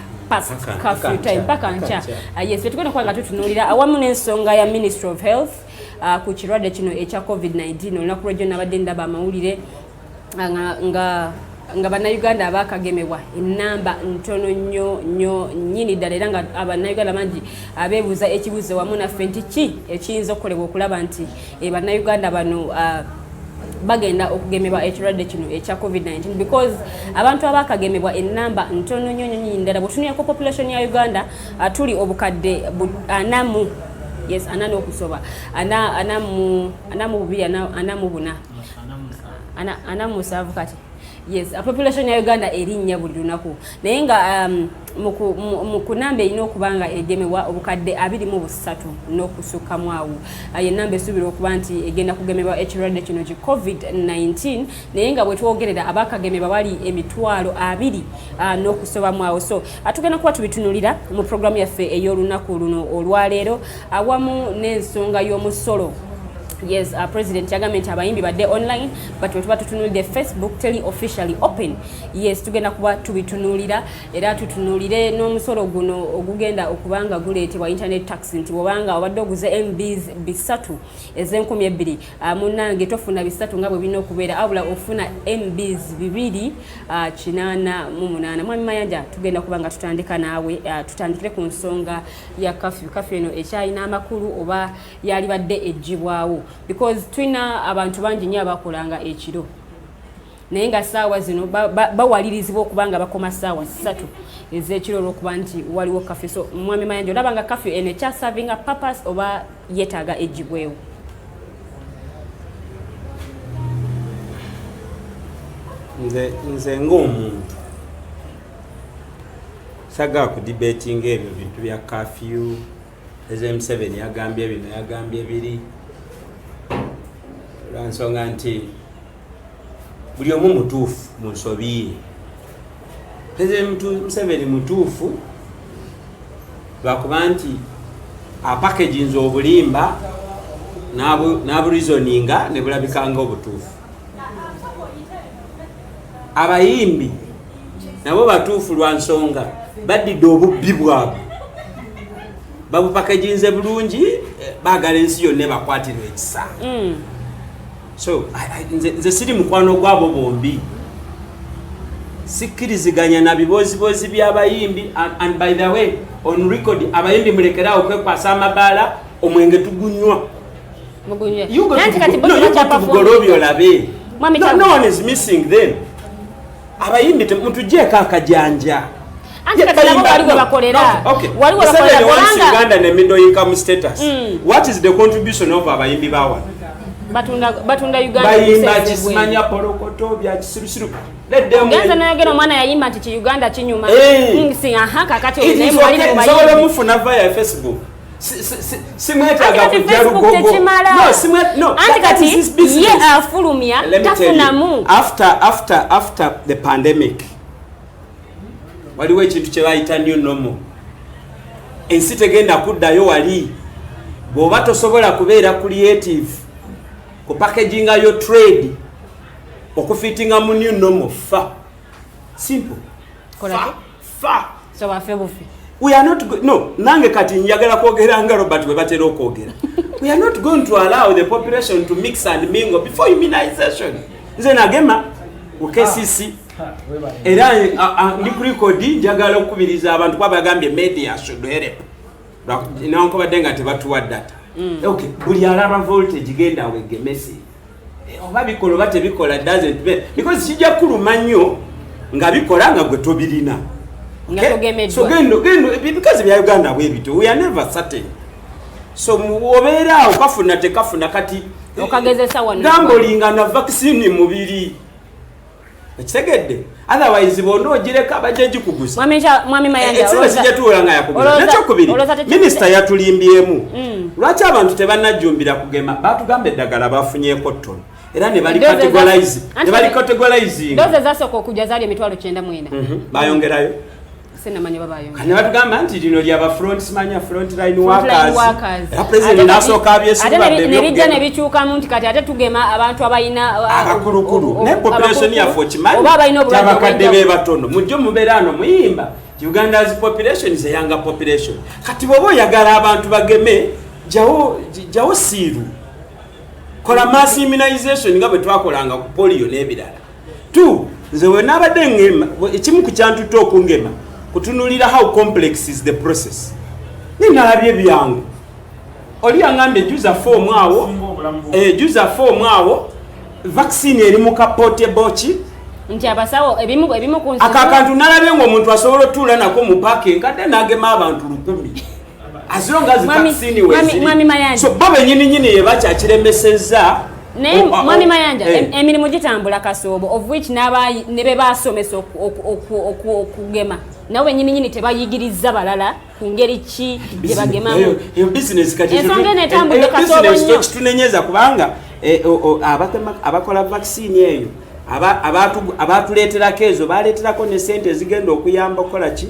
kafyu time paka nca. Yes, tugenda kuba nga tutunuulira awamu n'ensonga ya Ministry of Health ku kirwadde kino ekya COVID-19 olunaku lw'ejjo nabadde ndaba amawulire nga Bannayuganda abakagemebwa enamba ntono nnyo nnyini ddala era nga Bannayuganda bangi abeebuuza ekibuuzo wamu naffe nti ki ekiyinza okukolebwa okulaba nti Bannayuganda bano bagenda okugemebwa ekirwadde kino ekya COVID-19 because abantu abakagemebwa enamba ntono nnyo nnyini ddala bwetunulira ku population ya Uganda tuli obukadde 4 yes anana okusoba anamu 4 anamu 7 kati yes a population ya Uganda erinnya buli lunaku naye nga mu kunamba erina okubanga egemebwa obukadde 23 n'okusukkamu awo yenamba esuubira okuba nti egenda kugemebwa ekirwadde kino ki COVID-19 naye nga bwe twogerera abakagemebwa bali 20,000 n'okusobamu awo. So atugenda kuba tubitunulira mu programu yaffe ey'olunaku luno olwaleero awamu n'ensonga y'omusolo. Yes, President yagambye nti abayimbi badde online but tuba tutunulide Facebook teli officially open. Yes, tugenda kuba tubitunulira era tutunulire n'omusolo guno ogugenda okubanga guleetebwa internet tax nti bwobanga obadde oguze MBs 3 ez'enkumi 2 munnange tofuna 3 nga bwe birina okubeera abula ofuna MBs 288. Mwami Mayanja tugenda kubanga tutandika naawe tutandikire ku nsonga ya kafyu eno ekyalina amakulu oba yali badde ejjibwawo because twina abantu bangi nnyo abakolanga ekiro naye nga ssaawa zino bawalirizibwa okubanga bakoma ssaawa 3 ez'ekiro olw'okuba nti waliwo kafyu. So Mwami Mayanja olaba nga kafyu eno ekyaservinga purpose oba yeetaaga ejjibwewo? nze ng'omuntu saga kudibetinga ebyo bintu bya kafyu ez'M7 yagambye bino yagambye biri lwansonga nti buli omu mutuufu mu nsobi ye. President Museveni mutuufu lwakuba nti apackaginze obulimba n'aburizoninga ne bulabikanga obutuufu. Abayimbi nabo batuufu lwa nsonga baddidde obubbi bwabwe babupackaginze bulungi baagala ensi yonna bakwatirwa ekisa. So nze siri mukwano gwabo bombi sikkiriziganya na bibozibozi by'abayimbi and by the way on record abayimbi mulekerawo kwekwasa amabaala omwenge tugunywa tugolobyo olabe no one is missing them abayimbi mutujjeeko akajanja Uganda ne middle income status what is the contribution of abayimbi bawa batunda Uganda bayimba kisimanya polokoto bya kisirusiru Ganza nayagera omwana yayimba nti ki Uganda kinyuma nsi aha kakati ne mwali mu bayimbi mufuna via Facebook simwetaga kujja lugogo no anti kati ye afulumya tafunamu after the pandemic waliwo ekintu kye bayita new normal ensi tegenda kuddayo wali bw'oba tosobola kubeera creative ku packaginga yo trade okufitinga mu new normal simple so wafe we are not no nange kati njagala kwogera nga Robert we batera okwogera we are not going to allow the population to mix and mingle before immunization nze nagema ukesisi era ndi kurikodi njagala okubiriza abantu kwabagambye media should help nanko badenga tebatuwa data okay buli alaba voltage genda wegemesi oba bikolo bate bikola doesn't matter because kijja kuluma nnyo nga bikola nga gwe tobirina so gendo because bya Uganda bwe bito we are never certain so muobeera okafuna tekafuna kati okagezesa wano gambolinga na vaccine mubiri ekitegedde otherwise bono ogireka bajeji kugusa mwami Mayanja sijatuulanga yakugusa nekyokubiri minisita yatulimbyemu lwaki abantu tebanajjumbira kugema batugambe eddagala bafunyeeko ttono era ne bali categorizing doze zasooka okujja zaali emitwalo 9 bayongerayo senamanya babayongera kane batugamba nti lino lyaba frontline workers era president nasooka abyesibadde nebijja ne bikyukamu nti kati ate tugema abantu abayina abakulukulu ne population yaffe okimanyi abakadde be batono mujjo mubeera ano muyimba Uganda's population is a younger population kati bwoba oyagala abantu bageme jawo siiru kola mass immunization nga bwe twakolanga ku polio n'ebirala nze we nabadde ngema ekimu ku kyantuta okungema kutunulira how complex is the process ninalabye byangu oli yangambye juza form awo vaccine eri mu portable ki nti abasawo ebimu ku nsi akakantu nalabye ng'omuntu asobola otuula nako mu parking kadde n'agema abantu 100 as long as vaccine weziri so bo bennyini ye bakyakiremesezza mwami Mayanja emirimu gitambula kasoobo of which ne be basomesa okugema nawe nyini tebayigiriza balala ku ngeri ki gye bagemamu yo business kati ensonga netambula kasoobo nnyo kitunenyeza kubanga abakola vaccine eyo abatuleeterako ezo baleeterako ne sente ezigenda okuyamba okukola ki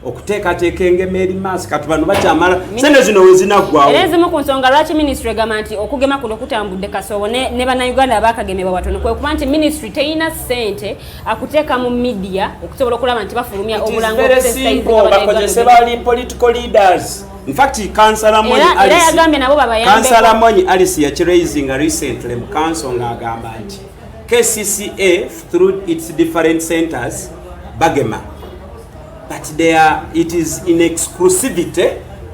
okuteekateeka engema eri maaso kati bano bakyamala sente zino we zinaggwawo era ezimu ku nsonga lwaki ministry egamba nti okugema kuno kutambudde kasoobo ne bannayuganda abakagemebwa batono kwe kuba nti ministry terina ssente akuteeka mu media okusobola okulaba nti bafulumya obulango bakozese bali political leaders in fact Councillor Monyi Alice yakiraising recently mu council ng'agamba nti KCCA through its different centers bagema but it is in exclusivity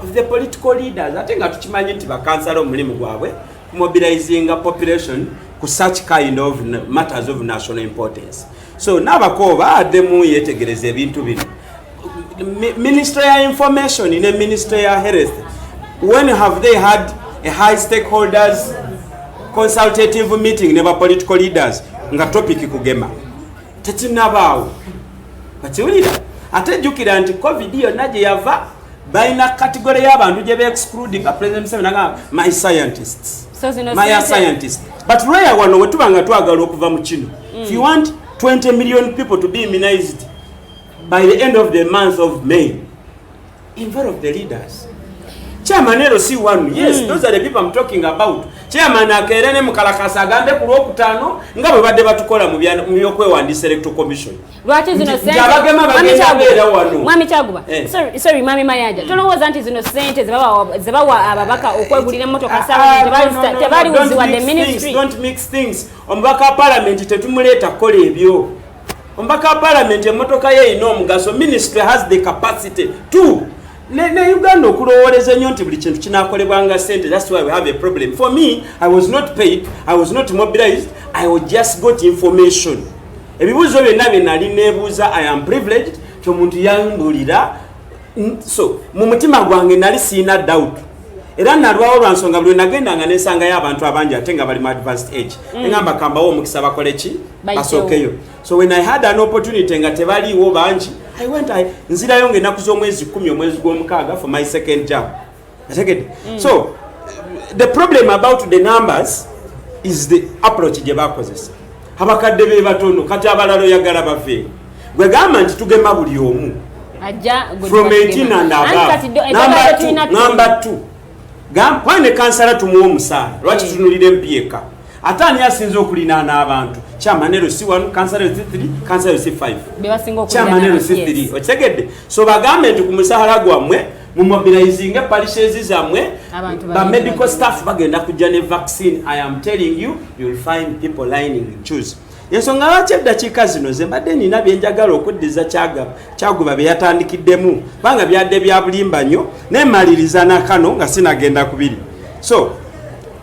of the political leaders. I think atukimanyi nti bakansala omulimu gwabwe mobilizing a population ku such kind of matters of national importance. So nabakoba ademu yetegereza ebintu bino. Ministry of Information in a Ministry of Health, when have they had a high stakeholders consultative meeting neba political leaders nga topic kugema tetinabaawo bakiwulira ate jukira nti covid yonna gye yava balina category y'abantu gye be-excluding nga president Museveni agamba my scientists but lweya wano we tuba nga twagala okuva mu kino if you want 20 million people to be immunized by the end of the month of May, involve the leaders. Chairman LC1, yes, those are the people I'm talking about. Chairman akerene mukalakasa agambe ku lwokutaano nga bwe badde batukola mu byokwewandiisa electoral commission. Lwaki zino sente Mwami Kyaguba, sorry Mami Mayanja, tolowooza nti zino sente zebawa ababaka okwegulira emmotoka tebaliwuziwa the ministry. Don't mix things. Omubaka parliament tetumuleeta kukola ebyo. Ombaka parliament emotoka ye ino omugaso, ministry has the capacity to ne Uganda okulowoleza nnyo nti buli kintu kinakolebwanga sente. That's why we have a problem. For me, I was not paid, I was not mobilized, I just got information. Ebibuzo byonna bye nali neebuuza, I am privileged to omuntu yambulira. So mu mutima gwange nali siina doubt. Era nalwawo lwa nsonga buli nagendanga nensangayo abantu abangi ate nga bali mu advanced age. Engamba kambawo omukisa bakole ki? Basookeyo. So when I had an opportunity nga tebaliiwo bangi, I went, nzirayo ng'ennaku z'omwezi 10 omwezi gw'omukaaga for my second job. So the problem about the numbers is the approach gye bakozesa. Abakadde be batono kati abalala oyagala bave. Gwe gamba nti tugema buli omu. From 18 and above. Number 2. Wane kansala tumuwa omusaala lwaki tunulira empieka ate ani asinze okulinaana abantu kyamanero si 1 kansala si 3 kansala si 5 kyamanero si 3 okitegedde so bagambe nti ku musaala gwammwe mu mobilizinge parishes zammwe ba medical staff bagenda kujja ne vaccine. I am telling you, you will find people lining choose. Ensonga lwaki eddakiika zino ze mbadde nina byenjagala okuddiza kyaguba bye yatandikiddemu kubanga byadde bya bulimba nnyo nemaliriza nakano nga sinagenda kubiri. So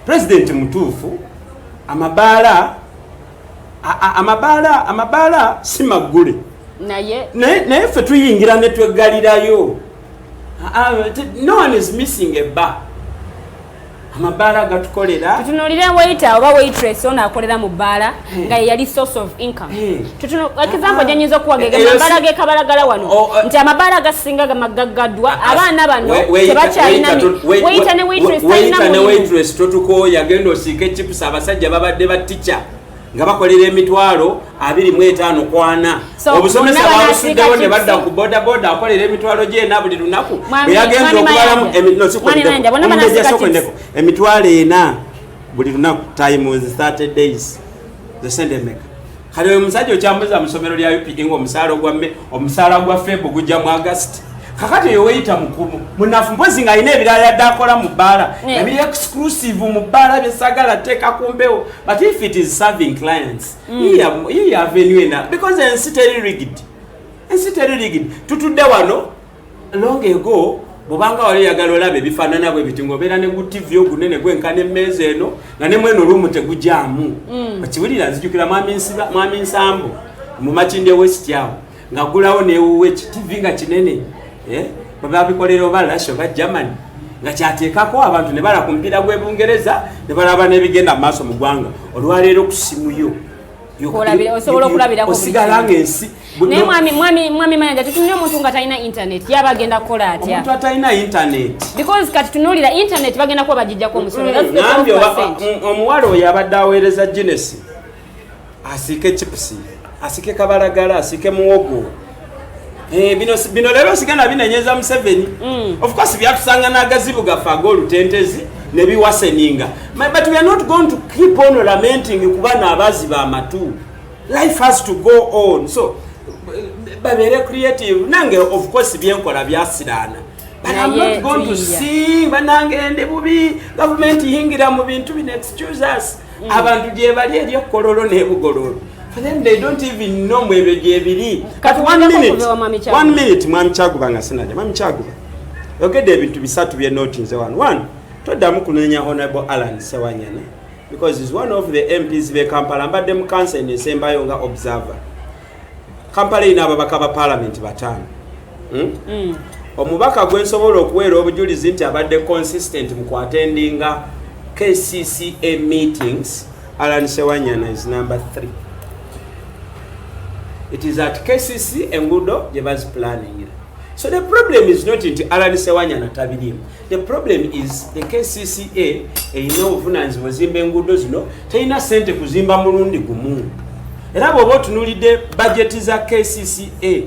president mutuufu amabaala si maggule naye ffe tuyingira ne tweggalirayo. No one is missing a bar. Amabaala gatukolera tutunulira waiter oba waitress ona akolera mu baala nga yali source of income. Example janyizo kuwagega amabaala ge kabalagala wano nti amabaala gasinga gamagaggadwa abaana bano tebakyalina waiter ne waitress totuko yagenda osiika chips abasajja babadde ba teacher nga bakolera emitwalo 25 kwana obusomesa babusuddewo ne badda ku boda akolera emitwalo gyena buli lunaku bweyagenza okubalamu emitwalo 4 buli lunaku time is 30 days the sende meka kale omusajja okyambuza mu ssomero lya UPD ngo omusaala gwa Feb gujja mu August kakati eyo weyita mukumu munafu mpozi nga alina ebirala yadde akola mu bbaala ebiri exclusive mu bbaala byesagala teeka kumbewo. But if it is serving clients ye avenue ena because ensi teri rigged tutudde wano long ago bobanga wali yagala olabe bifaanana bwe biti ng'obeera ne ku TV ogunene gwenkana emmeeza eno nga ne mweno olumu tegujaamu bakiwulira nzijukira mwami Nsambo mu Makindye West yawo ng'agulawo neewuwa ekitivi nga kinene babikolera oba Russia oba Germany nga kyateekako abantu ne bala ku mupiira gw'e Bungereza ne balaba n'ebigenda mu maaso mu ggwanga olwaleero ku simu yo osobola okulabira osigala ng'ensi naye mwami manager tutunire omuntu nga talina internet yaba agenda kukola atya omuntu atalina internet because kati tunuulira internet bagenda kuba bagijjako omusolo nambye omuwala oyo abadde aweereza Guinness asiike chips asiike kabalagala asiike muwogo bino lero sigenda binenyeza Museveni. Of course byatusanga n'agazibu gaffe ag'olutentezi ne biwaseninga, but we are not going to keep on lamenting kubana abaziba amatu. Life has to go on. So babere creative nange of course byenkola byasirana, but I'm not going to sing banangende bubi government hingira mu bintu bine excuse us abantu gye bali eri okololo ne bugololo. For them, they don't even know where they believe. But 1 minute, Mami Kyaguba nga sinaja. Mami Kyaguba. Okay, David, to be sad to be a note in the one. To Damukunenya Honorable Alan Sewanyana, because he's one of the MPs of Kampala, but them cancer in the same Bayonga observer. Kampala in Ababakaba Parliament batano. Omubaka gwensobola okuweera obujulizi nti abadde consistent mu attendinga KCCA meetings. Alan Sewanyana is number 3. It is at KCC Engudo Jebas planning. So the problem is not in Alan Sewanyana Tabidim. The problem is the KCCA, Vunanzi Wazimba Engudo, Taina Sente Kuzimba Murundi Gumu. Era bw'oba otunuulidde budget za KCCA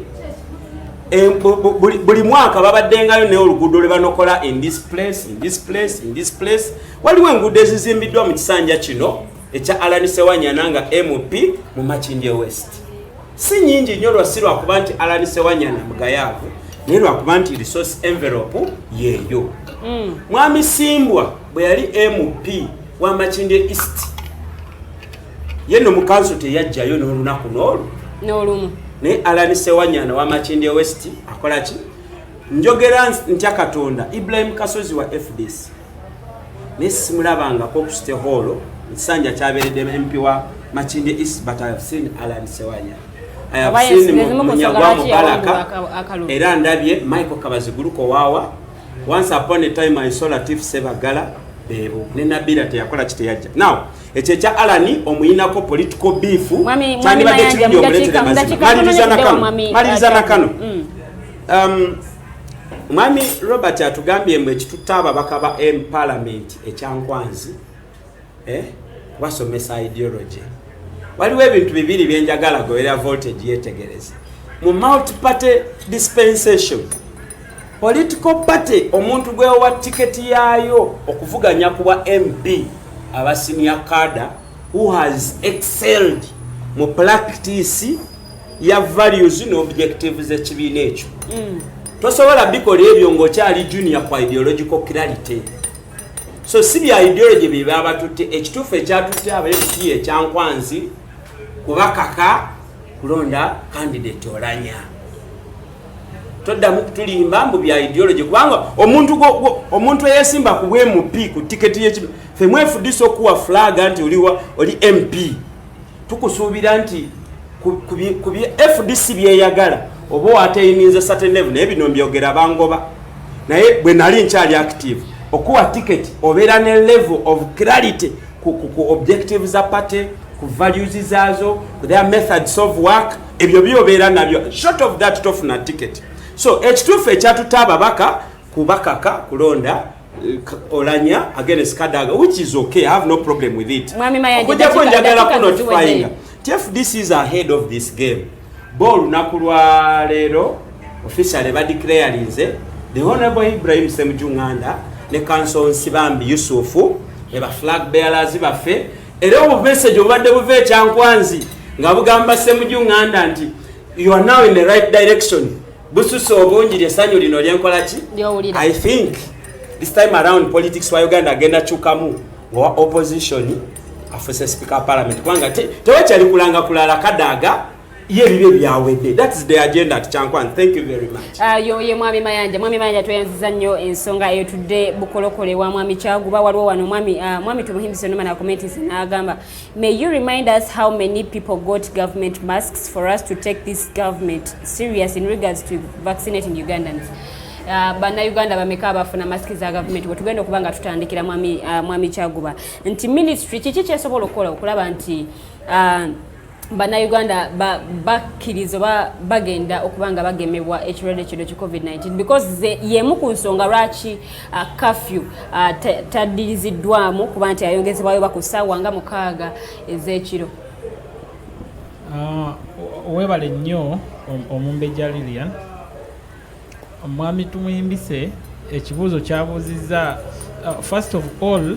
buli mwaka babaddengayo ne oluguudo lwe banokola in this place. Waliwo enguudo ezizimbiddwa mu kisanja kino ekya Alan Sewanyana nga MP mu Makindye West. Si nyingi nnyo lwasi lwakuba nti Alan Sewanyana mugayaavu naye lwakuba nti resource envelope yeeyo. Mwami Simbwa bwe yali MP wa Makindye East, ye no mu council teyajjayo n'olunaku n'olwo n'olumu naye Alan Sewanyana wa Makindye West akola ki njogera ntya Katonda Ibrahim Kasozi wa FDC naye simulabangako ku City Hall Nsanja kyaberedde MP wa Makindye East, but I have seen Alan Sewanyana. I have seen Munyagwa Mubaraka era ndabye Michael Kabaziguruko wawa. Once upon a time I saw Latif Sebagala bebo ne Nabila teyakola kiteyajja. Now ekyecha Alani omuyinako political beef mwami malizana kano mwami Robert atugambye mwe kitutaba bakaba parliament ekyankwanzi wasomesa ideology waliwo ebintu bibiri byenjagala goera voltage yetegereza mu multi party dispensation political party omuntu gwe wa ticket yayo okuvuganya kuba MP aba senior cadre who has excelled mu practice ya values no objectives ekibiina ekyo tosobola bikola ebyo ng'okyali junior kwa ideological clarity. So si bya ideology biba abatutte ekituufu ekyatutte abalebiki ekyankwanzi kubakaka kulonda candidate olanya toddamu kutulimba mbu bya ideology kubanga omuntu eyesimba ku MP ku tiketi y'ekibiina ffe mwefudisa okuwa flag nti oli MP tukusuubira nti ku FDC byeyagala oba wateyimiza certain level naye bino mbyogera bangoba naye bwe nali nkyali active okuwa ticket obeera ne level of clarity ku objectives za party ku values zazo ku their methods of work ebyo byobeera nabyo short of that tofuna ticket. So ekituufu ekyatutaba baka kubakaka kulonda olanya against Kadaga, which is okay. I have no problem with it. FDC is ahead of this game. Ball nakulwa lero officially ba declarinze the Honorable Ibrahim Semujunganda ne Council Sibambi Yusufu eba flag bearers bafe era obu message obadde buve kyankwanzi nga bugamba Semujunganda nti you are now in the right direction. Bususo obungi lyesanyu lino lyenkola ki? I think this time around politics wa Uganda agenda chukamu wa opposition afuse speaker parliament kwanga tewakyali kulanga kulala Kadaga ye bibe byawedde. That is the agenda at Chankwan. Thank you very much. Ye mwami Mayanja tweyanziza nnyo ensonga eyo tudde bukolokole wa mwami Kyaguba waliwo wano mwami tumuhimbise noma na comments n'agamba may you remind us how many people got government masks for us to take this government serious in regards to vaccinating Ugandans. Bana Uganda bameka bafuna maski za government wetugenda okubanga tutandikira mwami Kyaguba nti ministry kiki kyesobola okukola okulaba nti bana Uganda bakkirizo bagenda okubanga bagemebwa ekirwadde kino ki COVID-19 because yemu ku nsonga lwaki curfew tadiriziddwamu kuba nti ayongezebwayo bakusaawa nga 6 ez'ekiro. Webale nnyo Omumbejja Lilian. Mwami tumuyimbise ekibuuzo kyabuuzizza first of all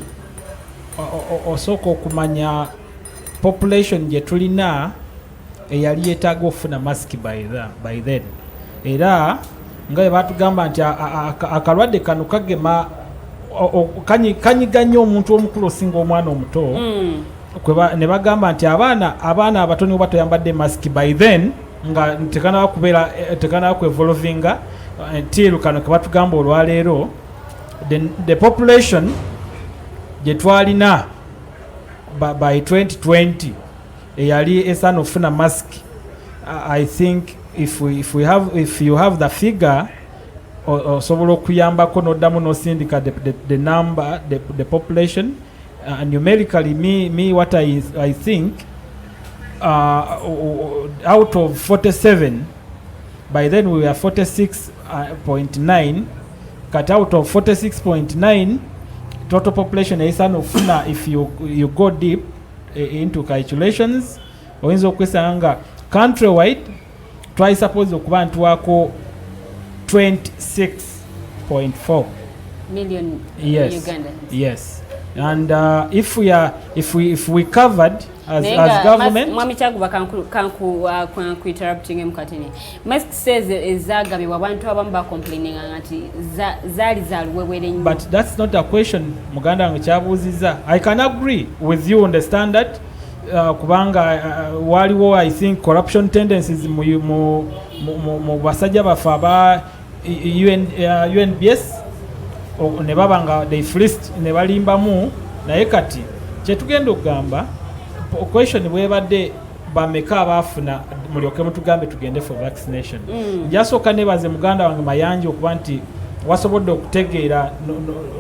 osooka okumanya population gye tulina eyali yeetaaga okufuna mask by then era nga bwe batugamba nti akalwadde kano kagema kanyiga nnyo omuntu omukulu osinga omwana omuto ne bagamba nti abaana abatono oba toyambadde mask by then nga tekanaba kwevolvinga until kano ke batugamba olwaleero the population gye twalina by 2020 eyali esaana ofuna mask. I think if you have the figure osobola okuyambako n'oddamu n'osindika the number the population numerically me what I think out of 47 by then we were 46.9 cut out of 46.9 total population eisana ofuna if you go deep into calculations oyinza okwesanga countrywide twice okuba ntwako 26.4 million Ugandans. Yes. And if we covered as government, mwami Kyaguba kanku interrupting mukatini. Mask says ezagabibwa abantu abamu ba complaining ngati zali zaluwewere nnyo. But that's not a question Muganda wange kyabuuzizza. I can agree with you on the standard kubanga waliwo I think corruption tendencies mu basajja bafa aba UNBS ne babanga they fleeced ne balimbamu naye kati kyetugenda okugamba question bwebadde bameka abafuna mulyoke mutugambe tugende for vaccination jasooka nebaze muganda wange mayanje okuba nti wasobodde okutegeera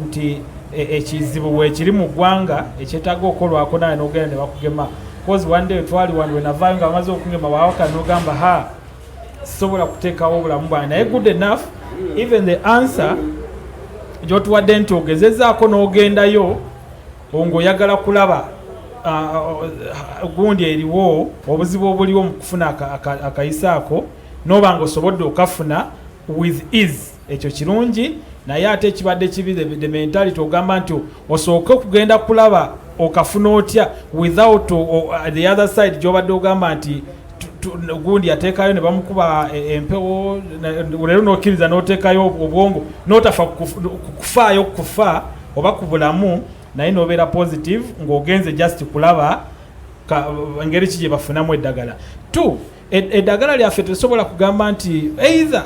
nti ekizibu bwekiri mu ggwanga ekyetaaga okolwako naye n'ogenda ne bakugema cause one day twali wano wenavaayo nga bamaze okungema wawaka n'ogamba sobola kuteekawo obulamu bwange naye good enough even the answer gyotuwadde nti ogezezaako n'ogendayo ng'oyagala kulaba gundi eriwo obuzibu obuliwo mu kufuna akayisaako n'oba nga osobodde okafuna with ease ekyo kirungi naye ate ekibadde kibi the mentality ogamba nti osooke okugenda kulaba okafuna otya without the other side gyobadde ogamba nti gundi ateekayo ne bamukuba empewo leero n'okkiriza n'oteekayo obwongo n'otafa kufaayo kufa oba ku bulamu naye n'obeera positive ng'ogenze just kulaba engeri ki gye bafunamu eddagala eddagala lyaffe tesobola kugamba nti either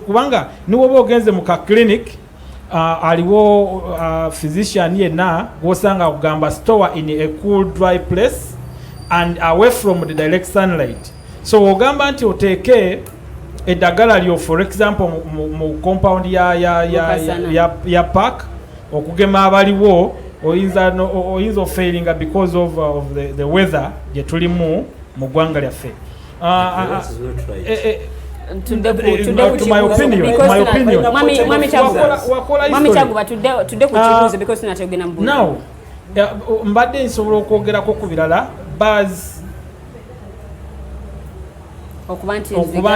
kubanga niwoba ogenze mu ka clinic aliwo physician yenna gwosanga kugamba store in a cool dry place and away from the direct sunlight so ogamba nti oteeke eddagala lyo for example mu compound ya park okugema abaliwo oyinza ofailinga because of the weather gye tulimu mu ggwanga lyaffe to my opinion now mbadde nsobola okwogerako ku birala buzz okuba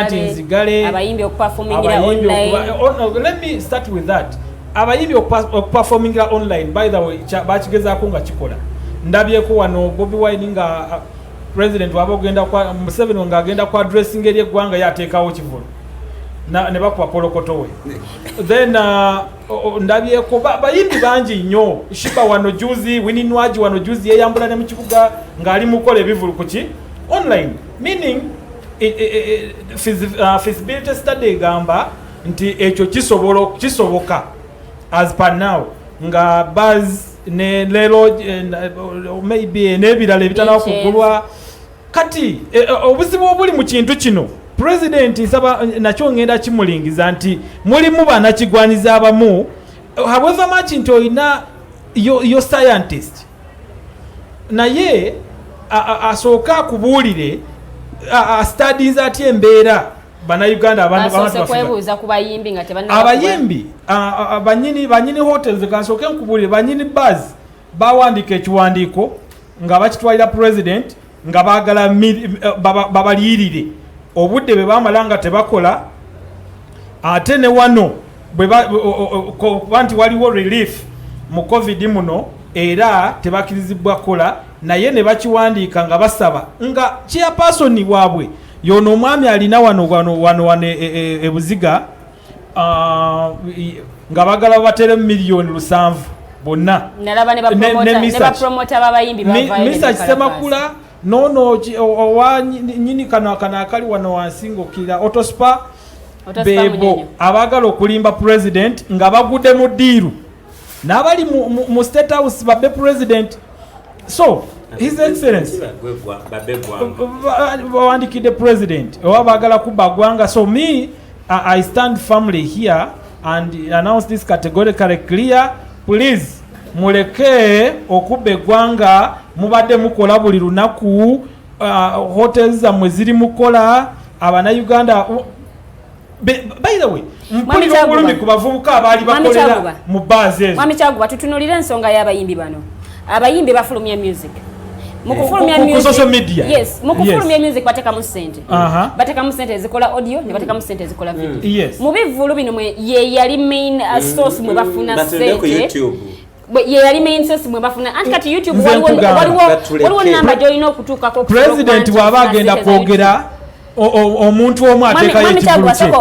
nti nzigale abayimbi okuperformingira online let me start with that abayimbi okuperformingira online by the way bakigezaako nga kikola ndabyeko wano Bobi Wine nga president waba ogenda kwa Museveni nga agenda kwa dressing eri eggwanga yateekawo kivulu ne bakuba polokoto we then ndabyeko bayimbi bangi nnyo Shiba wano juzi Wininwaji wano juzi yeyambula ne mu kibuga ng'ali mukola ebivulu kuki online meaning feasibility study egamba nti ekyo kisoboka as per now nga buzz ne lero maybe nebirala ebitanawo kugulwa kati obuzibu obuli mu kintu kino president nsaba nakyo ngenda kimulingiza nti mulimu banakigwanyiza abamu however much nti olina yo scientist naye asooka akubuulire studies ati embeera bannayuganda abayimbi banyini hotels kansooke nkubuulire banyini buzz bawandiika ekiwandiiko nga bakitwalira president nga baagala babaliyirire obudde bwe bamala nga tebakola ate ne wano kuba nti waliwo relief mu covid muno era tebakirizibwa kola naye ne bakiwandiika nga basaba nga chairperson waabwe yono omwami alina wano ebuziga nga bagala batere milioni 7 bonna Mr. Kisemakula nono owa nyini kana akali wano wansingokira Autospa bebo abagala okulimba president nga bagudde mu diiru n'abali mu state house babbe president so his excellency wandikidde president owa bagala kuba gwanga so me I stand firmly here and announce this categorically clear please muleke okubba eggwanga mubadde mukola buli lunaku hotels zammwe ziri mukola abannayuganda by the way mpulira obulumi ku bavubuka abaali bakolera mu baazi ezo mwami Kyaguba batutunulire ensonga y'abayimbi bano abayimbi bafulumya music mukufulumya music social media yes mukufulumya music batekamu sente batekamu sente ezikola audio ne batekamu sente ezikola video yes mubivulu bino mwe ye yali main source mwe bafuna sente ye yali main source mwe bafuna anti kati YouTube waliwo namba joyina okutuuka ko president waba agenda kwogera omuntu omu ateekayo ekivulu kye.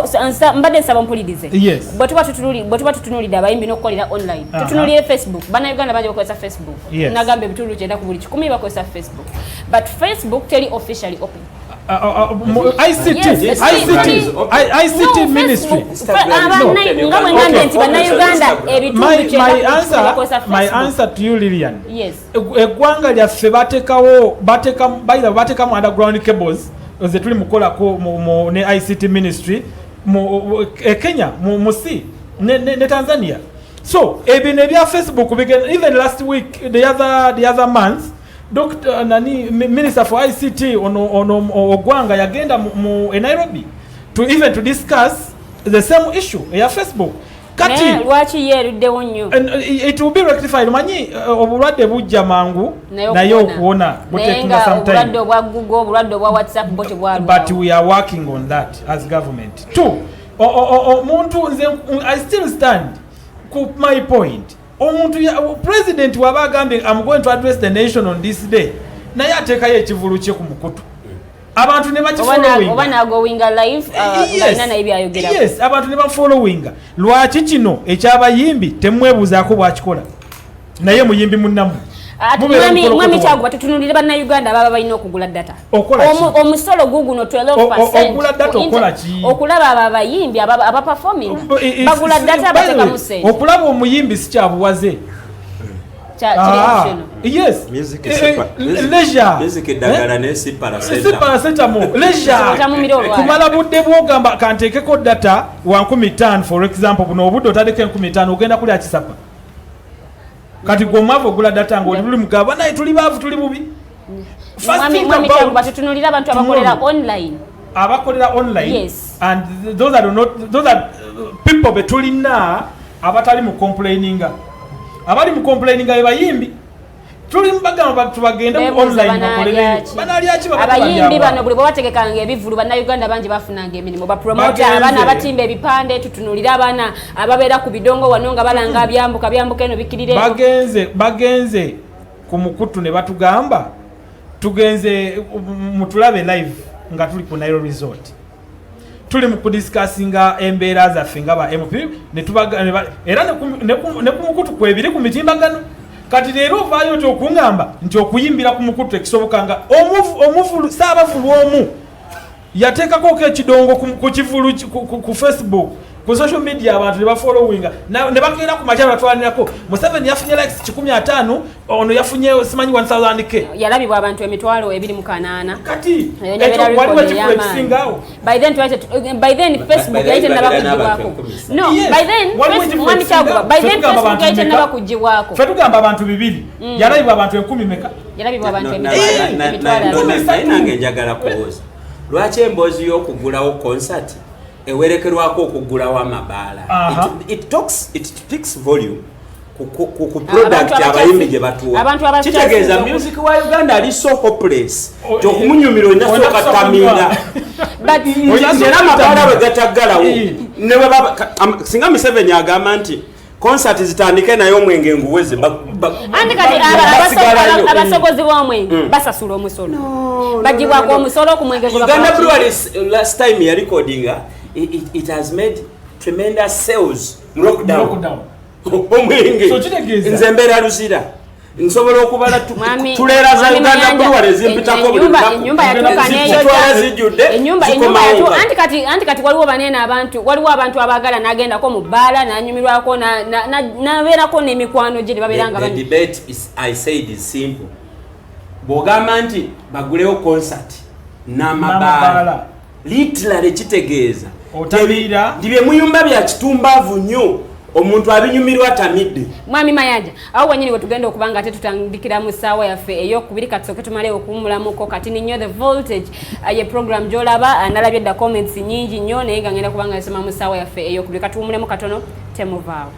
Mbadde nsaba mpulirize. Yes. Bwe tuba tutunuulidde abayimbi n'okukolera online. Tutunuulire Facebook. Bannayuganda bangi bakozesa Facebook. Nagamba ebitundu 90 ku buli 100 bakozesa Facebook. But Facebook teri officially open. ICT ministry. My answer to you, Lillian. Yes. Eggwanga lyaffe batekamu underground cables ze tuli mukolako ne ICT ministry Kenya musi ne Tanzania. So ebyo ebya Facebook even last week the other month Dr. Minister for ICT ono Ogwanga yagenda mu Nairobi to discuss the same issue ya Facebook. Kati lwachi yeruddewo nnyo. It will be rectified. Manyi obulwadde bujja mangu naye okuwona butekinga sometime. Obulwadde obwa Google, obulwadde obwa WhatsApp bote bwalwa. But we are working on that as government. Two, muntu nze I still stand ku my point. Omuntu president waba agambye I'm going to address the nation on this day. Naye ateekayo ekivulu kye ku mukutu. Abantu ne bakifollowing. Obana going live balina naye byayogera. Yes, abantu ne bafollowing. Lwaki kino ekyabayimbi temwebuzaako bwakikola. Naye muyimbi munnamu. Mwami Kyaguba tutunulire bannayuganda baba balina okugula data. Omusolo guguno 12%. Okugula data okola ki? Okulaba abayimbi aba performing. Bagula data bateka mu sente. Okulaba omuyimbi si kyabuwaze. Yes. Music leisure. Music dagala ne si paracetamol. Leisure. Kumala budde bwogamba kanteekeko data wa 15 for example buno obudde otadeko 15 ogenda kuli akisapa. Kati gomavo gula data ngo oli mugaba naye tuli bavu tuli bubi. Mwami Kyaguba tutunulira abantu abakolera online. Abakolera online. Yes. And those are people betulina abatali mu complaininga. Abali mu complaininga ebayimbi tuli mbagamba bantu bagenda mu online bakolere banali akiba abayimbi bano buli bategekanga ebivulu bannayuganda bangi bafunanga emirimu ba promoter abana abatimba ebipande tutunulira abana ababeera ku bidongo wano nga balanga byambuka eno bikirire bagenze ku mukutu ne batugamba tugenze mutulabe live nga tuli ku Nairobi Resort tuli mu kudiscussinga embeera zaffe nga ba MP ne tubaga era ne ku mukutu kwebiri ku mitimbagano kati leero vaayo kyokungamba nti okuyimbira ku mukutu ekisobokanga omuvulu saabavulu omu yateekako ekidongo ku kivulu ku Facebook ku social media abantu ne bafollowinga ne bakeera ku makyalo batwalanirako Museveni yafunye likes 15 ono yafunye simanyi 1000k yalabibwa abantu emitwalo 28 kati waliwo ekifulu ekisingawo by then Facebook yaite nabakujibwako no by then mwami Kyaguba by then Facebook yaite nabakujibwako fe tugamba abantu 2 yalabibwa abantu 10 meka yalabibwa abantu emitwalo nange njagala kubuuza lwaki emboozi y'okugulawo concert ewerekerwako okugulawo amabaala it speaks volume ku product abayimbi gye batuwa kitegeeza music wa Uganda ali so hopeless kyokumunyumira onasooka taminda era amabaala bwe gataggalawo singa Museveni agamba nti concert zitandike naye omwenge nguweze andi kati abasogozi b'omwenge basasula omusolo bagibwako omusolo ku mwenge Uganda Breweries last time ya recordinga it has made tremendous sales lockdown omwenge nze mbeera Luzira nsobola okubala tuleera za Uganda Breweries zimpitako buli ennyumba yatuuka anti kati waliwo banene waliwo abantu abaagala n'agendako mu bbaala n'anyumirwako n'abeerako n'emikwano gye babeeranga the debate I said is simple bw'ogamba nti bagulewo concert n'amabaala literally kitegeeza ndibye muyumba bya kitumbaavu nnyo omuntu abinyumirwa tamidde mwami Mayanja awo wanyini bwe tugenda okubanga ate tutandikira mu ssaawa yaffe ey'okubiri kati soke tumale okuwumulamuko kati ninyo the voltage ye program gy'olaba nalabye dda comments nyingi nnyo naye nga ngenda kubanga nsoma mu ssaawa yaffe ey'okubiri katuwumulemu katono temuvaawo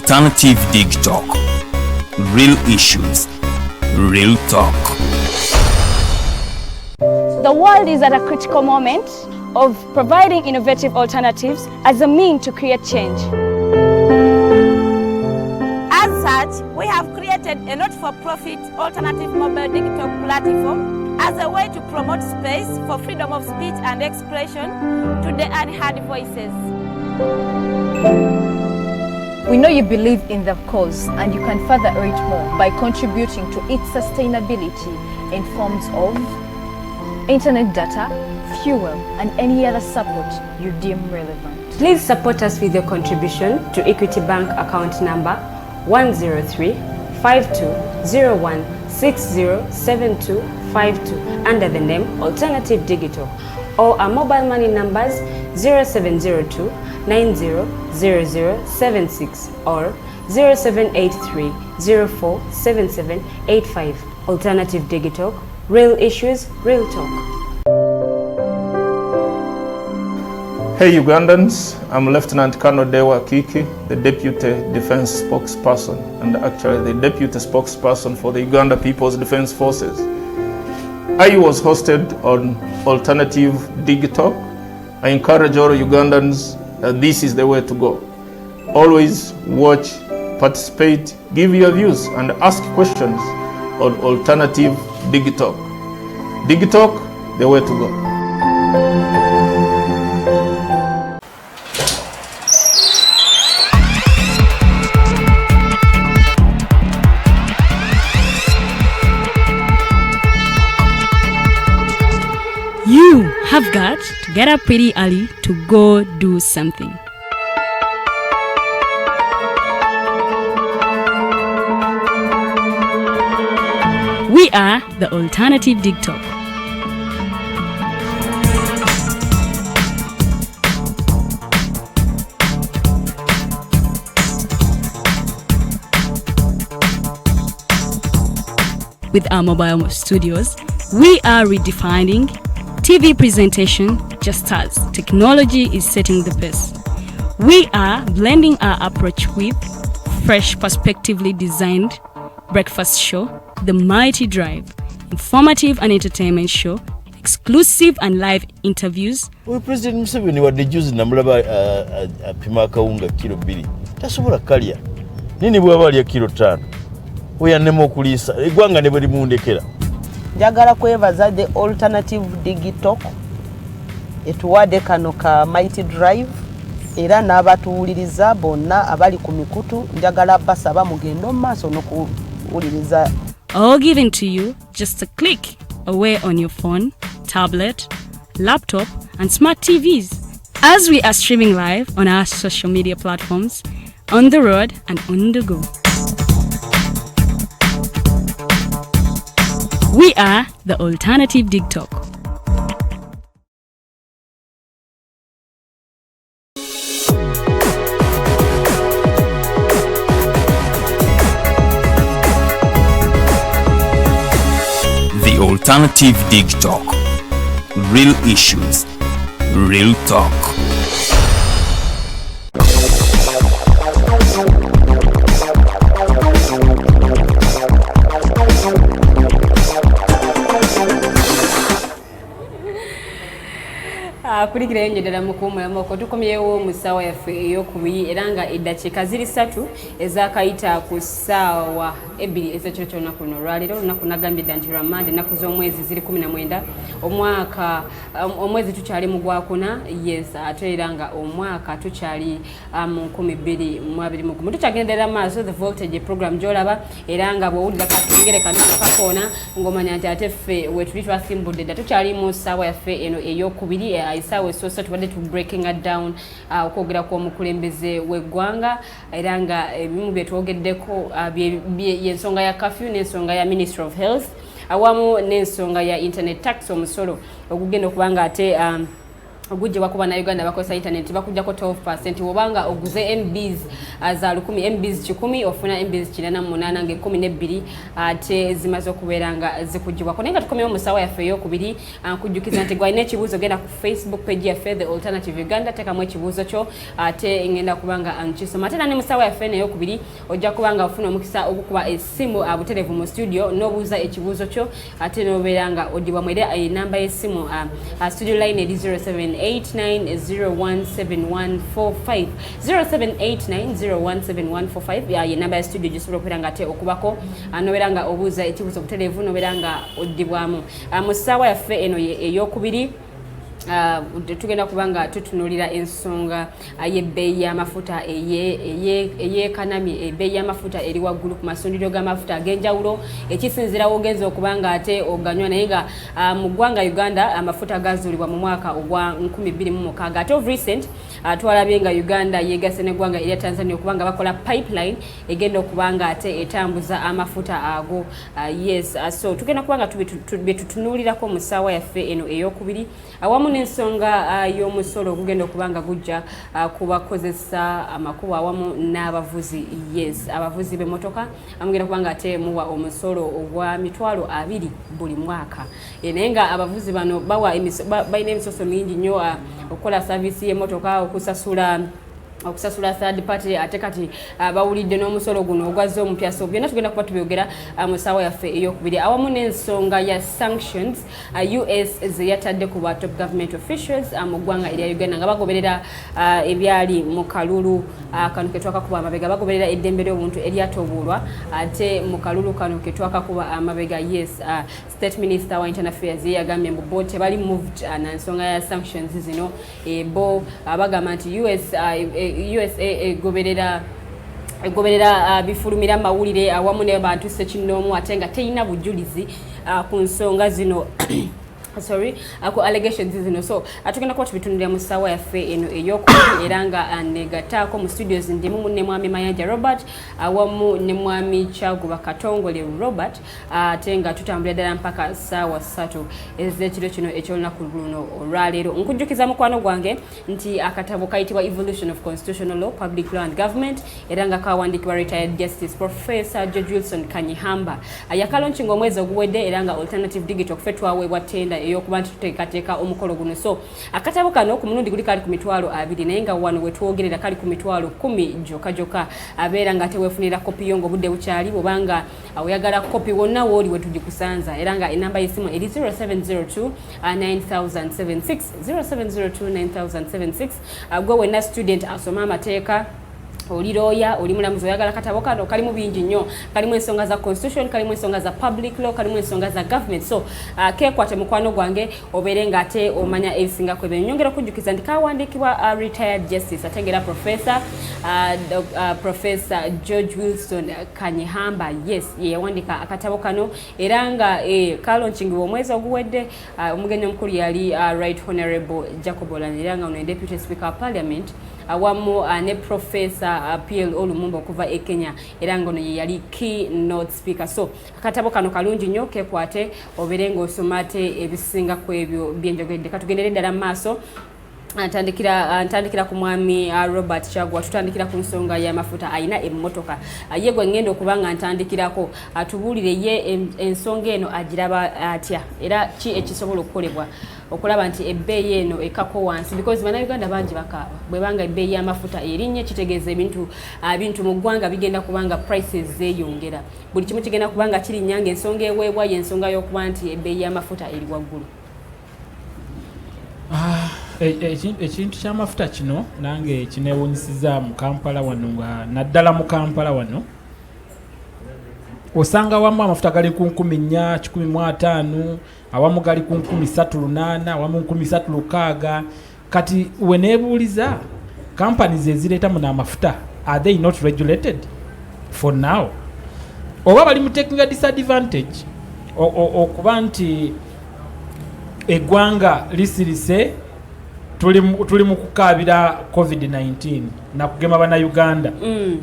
Alternative Dig Talk. Real issues, real talk. The world is at a critical moment of providing innovative alternatives as a means to create change. As such, we have created a not-for-profit alternative mobile digital platform as a way to promote space for freedom of speech and expression to the unheard voices. We know you believe in the cause and you can further it more by contributing to its sustainability in forms of internet data, fuel, and any other support you deem relevant. Please support us with your contribution to Equity Bank account number 103-5201-607252 under the name Alternative Digital, or our mobile money numbers 0702-900076 or 0783-047785. Alternative Digital, real issues, real talk. Hey Ugandans, I'm Lieutenant Colonel Dewa Kiki, the Deputy Defense Spokesperson and actually the Deputy Spokesperson for the Uganda People's Defense Forces. I was hosted on Alternative Digital. I encourage all Ugandans that this is the way to go. Always watch, participate, give your views and ask questions on Alternative Digital. Digital, the way to go. You have got to get up pretty early to go do something. We are the Alternative Dig Talk. With our mobile studios, we are redefining TV presentation just as technology is setting the pace. We are blending our approach with fresh, perspectively designed breakfast show, The Mighty Drive, informative and entertainment show, exclusive and live interviews. We President Museveni wadde juzi namulaba apima akawunga kilo 2 tasobola kalya nini bwaba alya kilo 5 oyannema okuliisa eggwanga ne bwe limundekera. Njagala kwebaza the Alternative Digital etuwadde kano ka Mighty Drive era n'abatuwuliriza bonna abali ku mikutu njagala basaba mugendo maaso n'okuwuliriza. All given to you just a click away on your phone, tablet, laptop and smart TVs as we are streaming live on our social media platforms, on the road and on the go. We are the Alternative Dig Talk. The Alternative Dig Talk. Real issues, real talk. Kulikira enjedera mukumulamu ko tukomyewo mu ssaawa yaffe ey'okubiri era nga eddakiika ziri 3 ezakayita ku ssaawa 2 ez'ekiro ky'olunaku luno olwaleero. Olunaku nagambye dda nti lwamande ennaku z'omwezi ziri 19 omwaka omwezi tukyali mu Gwakuna, yes, ate era nga omwaka tukyali mu 2021 tukyagendera maaso the voltage program gy'olaba era nga bw'owulira katengere kano kakoona ng'omanya nti ate ffe we tuli twasimbudde dda tukyali mu ssaawa yaffe eno ey'okubiri isaawe sosa tubadde tu breaking it down okwogera kw'omukulembeze w'eggwanga era nga ebimu bye twogeddeko y'ensonga ya curfew n'ensonga ya Ministry of Health awamu n'ensonga ya internet tax omusolo ogugenda okuba nga ate ogujje bakuba na Uganda bakozesa internet bakujjako 12% wobanga oguze MBs za 10 MBs 10 ofuna MBs 98 nge 12 ate zimaze okuberanga zikujjibwako nenga tukomyewo musawa yaffe eyokubiri kujjukiza nti gwalina ekibuuzo genda ku Facebook page yaffe The Alternative Uganda tekamu ekibuuzo kyo ate ngenda kubanga nkisoma ate ne musawa yaffe eyokubiri ojja kubanga ofuna omukisa okukuba essimu abuterevu mu studio n'obuuza ekibuuzo kyo ate n'obeeranga odibwa mwere namba y'essimu studio line eri 0789017145 0789017145 ye namba ya studio gisobola okubeera nga ate okubako nobeera nga obuuza ekibuuzo obutereevu nobeera nga oddibwamu mu ssaawa yaffe eno eyokubiri tugenda kubanga tutunulira ensonga y'ebbeeyi y'amafuta eyeekanamye ebbeeyi y'amafuta eri waggulu ku masundiro g'amafuta ag'enjawulo ekisinziira wogenza okubanga ate oganywa naye nga mu ggwanga Uganda amafuta gazuulibwa mu mwaka ogwa 2026 ate of recent twalabye nga Uganda yeegase n'eggwanga erya Tanzania okubanga bakola pipeline egenda okubanga ate etambuza amafuta ago yes so tugenda kubanga tutunuulirako mu ssaawa yaffe eno eyokubiri awamu n'ensonga y'omusolo ogugenda okubanga gujja kubakozesa amakubo awamu n'abavuzi yes abavuzi b'emmotoka amugenda kubanga ate muwa omusolo ogwa $20 buli mwaka naye nga abavuzi bano balina emisoso mingi nnyo okukola saavisi y'emmotoka okusasula third party ate kati bawulidde n'omusolo guno ogwazze omupya so byonna tugenda kuba tubyogera mu ssaawa yaffe eyokubiri awamu n'ensonga ya sanctions US zeyatadde ku ba top government officials mu ggwanga erya Uganda nga bagoberera ebyali mu kalulu kano ke twakakuba amabega bagoberera eddembe ly'obuntu eryatobuulwa ate mu kalulu kano ke twakakuba amabega yes state minister wa internal affairs yagambye mbu bo tebali moved na nsonga ya sanctions zino bo bagamba nti USA egoberera bifulumira mawulire awamu n'abantu sekinoomu ate nga teyina bujulizi ku nsonga zino ako allegations zino so atugenda kuba tubitunulira mu ssaawa yaffe eno eyokubiri era nga negataako mu studios ndimu munne mwami Mayanja Robert awamu ne mwami Kyaguba Katongole Robert ate nga tutambulira ddala mpaka ssaawa 3 ez'ekiro kino ekyolunaku luno olwaleero nkujjukiza mukwano gwange nti akatabo kayitibwa Evolution of Constitutional Law, Public Law and Government era nga kawandiikibwa retired Justice Professor George Wilson Kanyihamba yakalonkinga omwezi oguwedde era nga Alternative Digital kuffe twaweebwa ttenda eyokuba nti tuteekateeka omukolo guno so akatabo kano ku mulundi guli kali ku $20 naye nga wano wetwogerera kali ku $10 joka abeera nga teweefunira kopi yo ng'obudde bukyali bwobanga oyagala kopi wonna wooli wetugikusanza era nga enamba y'essimu eri 0702-9076 0702-9076 gwe wenna student asoma amateeka oli lawyer oli mulamuzi oyagala katabo kano kalimu bingi nnyo kalimu ensonga za constitution kalimu ensonga za public law kalimu ensonga za government so kekwate mukwano gwange obeere nga ate omanya ebisinga kwebe nyongera okujjukiza nti kawandiikibwa retired justice ategera professor George Wilson Kanyihamba yes yawandiika akatabo kano era nga kalonchingibwa omwezi oguwedde omugenyi omukulu yali right honorable Jacob Oulanyah era nga ono deputy speaker of parliament awamu ne Professor PL Olumumba okuva e Kenya era nga ono ye yali keynote speaker so akatabo kano kalungi nnyo kekwate obeere ng'osoma ate ebisinga ku ebyo byenjogedde katugendere ddala mu maaso ntandikira ku mwami Robert Kyaguba tutandikira ku nsonga y'amafuta ayina emmotoka ye gwe ngenda okubanga ntandikirako atubuulire ye ensonga eno agiraba atya era ki ekisobola okukolebwa okulaba nti ebbeeyi eno ekako wansi because bannayuganda bangi bakaaba bwe banga ebbeeyi y'amafuta erinnya kitegeeza ebintu mu ggwanga bigenda kubanga prices zeeyongera buli kimu kigenda kubanga kirinnya ng'ensonga eweebwa y'ensonga y'okuba nti ebbeeyi y'amafuta eri waggulu. Ekintu ky'amafuta kino nange kineewunyisiza mu Kampala wano nga naddala mu Kampala wano osanga wamu amafuta gali ku 4,150 awamu gali ku 3,800 awamu 3,600 kati weneebuuliza companies ezireetamu n'amafuta are they not regulated for now oba bali mu taking a disadvantage okuba nti eggwanga lisirise tuli mu kukaabira COVID-19 nakugema bannayuganda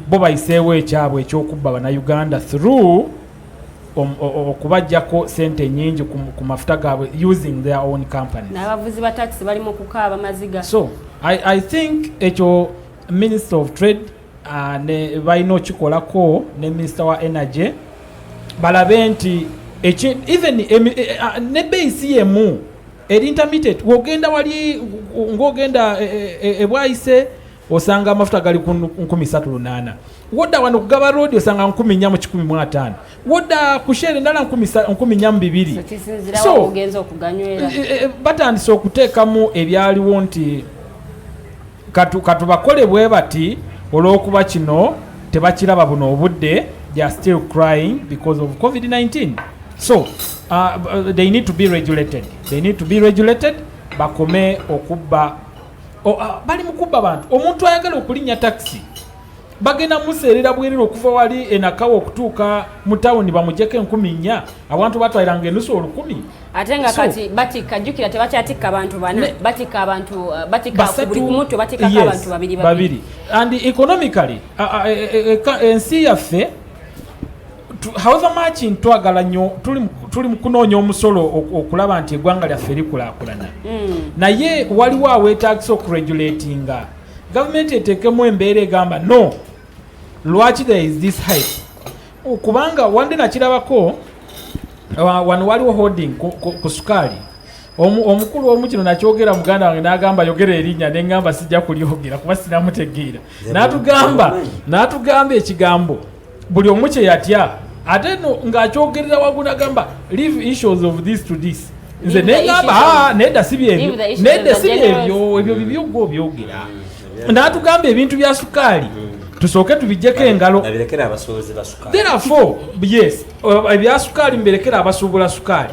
bo bayiseewo ekyabwe ekyokubba bannayuganda through okubajjako sente nyingi ku mafuta gaabwe using their own companies. N'abavuzi ba taxi bali mu kukaaba maziga. So I think ekyo Minister of Trade ne balina okikolako ne Minister wa Energy balabe nti even ne base yemu intermediate wogenda wali ngogenda ebwaise osanga amafuta gali ku 138 woda wano kugaba road osanga 145 woda kushere ndala 142 so ogenza okuganywera batandise okuteekamu ebyaliwo nti katu bakole bwe bati olw'okuba kino tebakiraba buno obudde. They are still crying because of COVID-19. So they need to be regulated. They need to be regulated. Bakome okubba bali mukubba bantu. Omuntu ayagala okulinya taxi bagenda museerera bwerero okuva wali enakawo okutuuka mu tawuni bamujjeko 10,000 abantu batwaliranga enusu 10,000. Ate nga kati batika jjukira tebakyatikka abantu bana batika abantu batika buli kumuntu batika abantu babiri. And economically ensi yaffe however much ntwagala nnyo tuli mu kunoonya omusolo okulaba nti eggwanga lyaffe likulaakulana naye waliwo aweetaagisa okuregulatinga gavumenti eteekemu embeera egamba no lwaki there is this hype kubanga wande nakirabako wano waliwo holding ku sukaali omukulu omu kino nakyogera muganda wange n'agamba yogera erinnya neŋŋamba sijja kulyogera kuba sinamutegeera n'atugamba ekigambo buli omu kye yatya ate no ng'akyogerera waggulu agamba leave issues of this to this nze neŋŋamba nedda si byebyo ebyo bibyogo byogera n'atugamba ebintu bya sukaali tusooke tubijjeko engalo therefore yes ebya sukaali mberekera abasuubula sukaali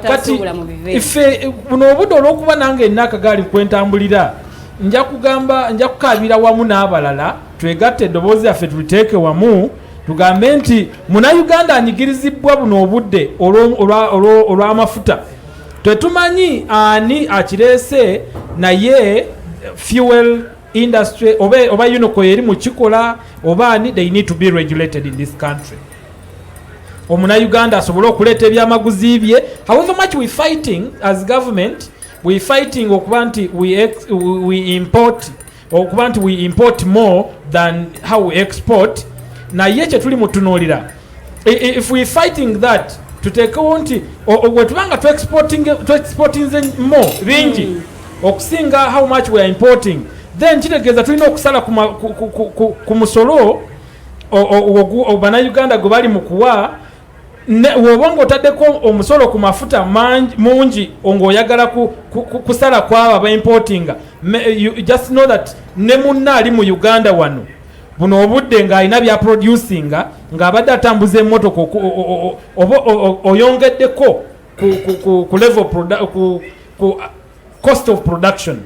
kati ife buno obudde olw'okuba nange ennakagaali kwentambulira nja kukaabira wamu n'abalala twegatte eddoboozi yaffe tuliteeke wamu tugambe nti Munnayuganda anyigirizibwa buno obudde olw'amafuta tetumanyi ani akireese naye fuel industry oba uniko eri mu kikola oba ani they need to be regulated in this country. Omunnayuganda asobole okuleeta ebyamaguzi bye. However much we fighting as government we fighting okuba nti we import more than how we export naye kye tuli mutunuulira if we fighting that tuteekewo nti wetubanga tu exporting more bingi okusinga how much we are importing then kitegeeza tulina okusala ku musolo Bannayuganda gwe bali mu kuwa wobanga otaddeko omusolo ku mafuta mungi ng'oyagala kusala kwabo abaimportinga just know that ne munna ali mu Uganda wano buno obudde ng'alina bya producinga ng'abadde atambuza emmotoka oyongeddeko ku level ku cost of production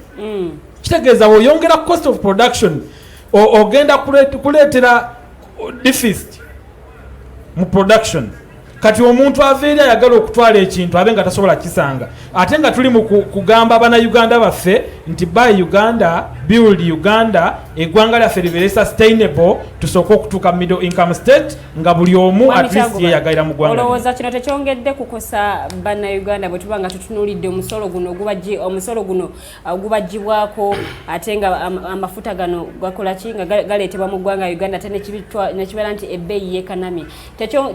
kitegeeza oyongera cost of production ogenda kuleetera deficit mu production kati omuntu aveera ayagala okutwala ekintu abe nga tasobola kisanga ate nga tuli mu kugamba Bannayuganda baffe nti buy Uganda build Uganda eggwanga lyaffe libeere sustainable tusooke okutuuka middle income state nga buli omu at least yeyagalira mu ggwanga. Olowooza kino tekyongedde kukosa Bannayuganda bwe tuba nga tutunuulidde omusolo guno ogubagibwako ate nga amafuta gano gakola ki nga galeetebwa mu ggwanga Uganda ate nekibeera nti ebbeeyi yeekanamye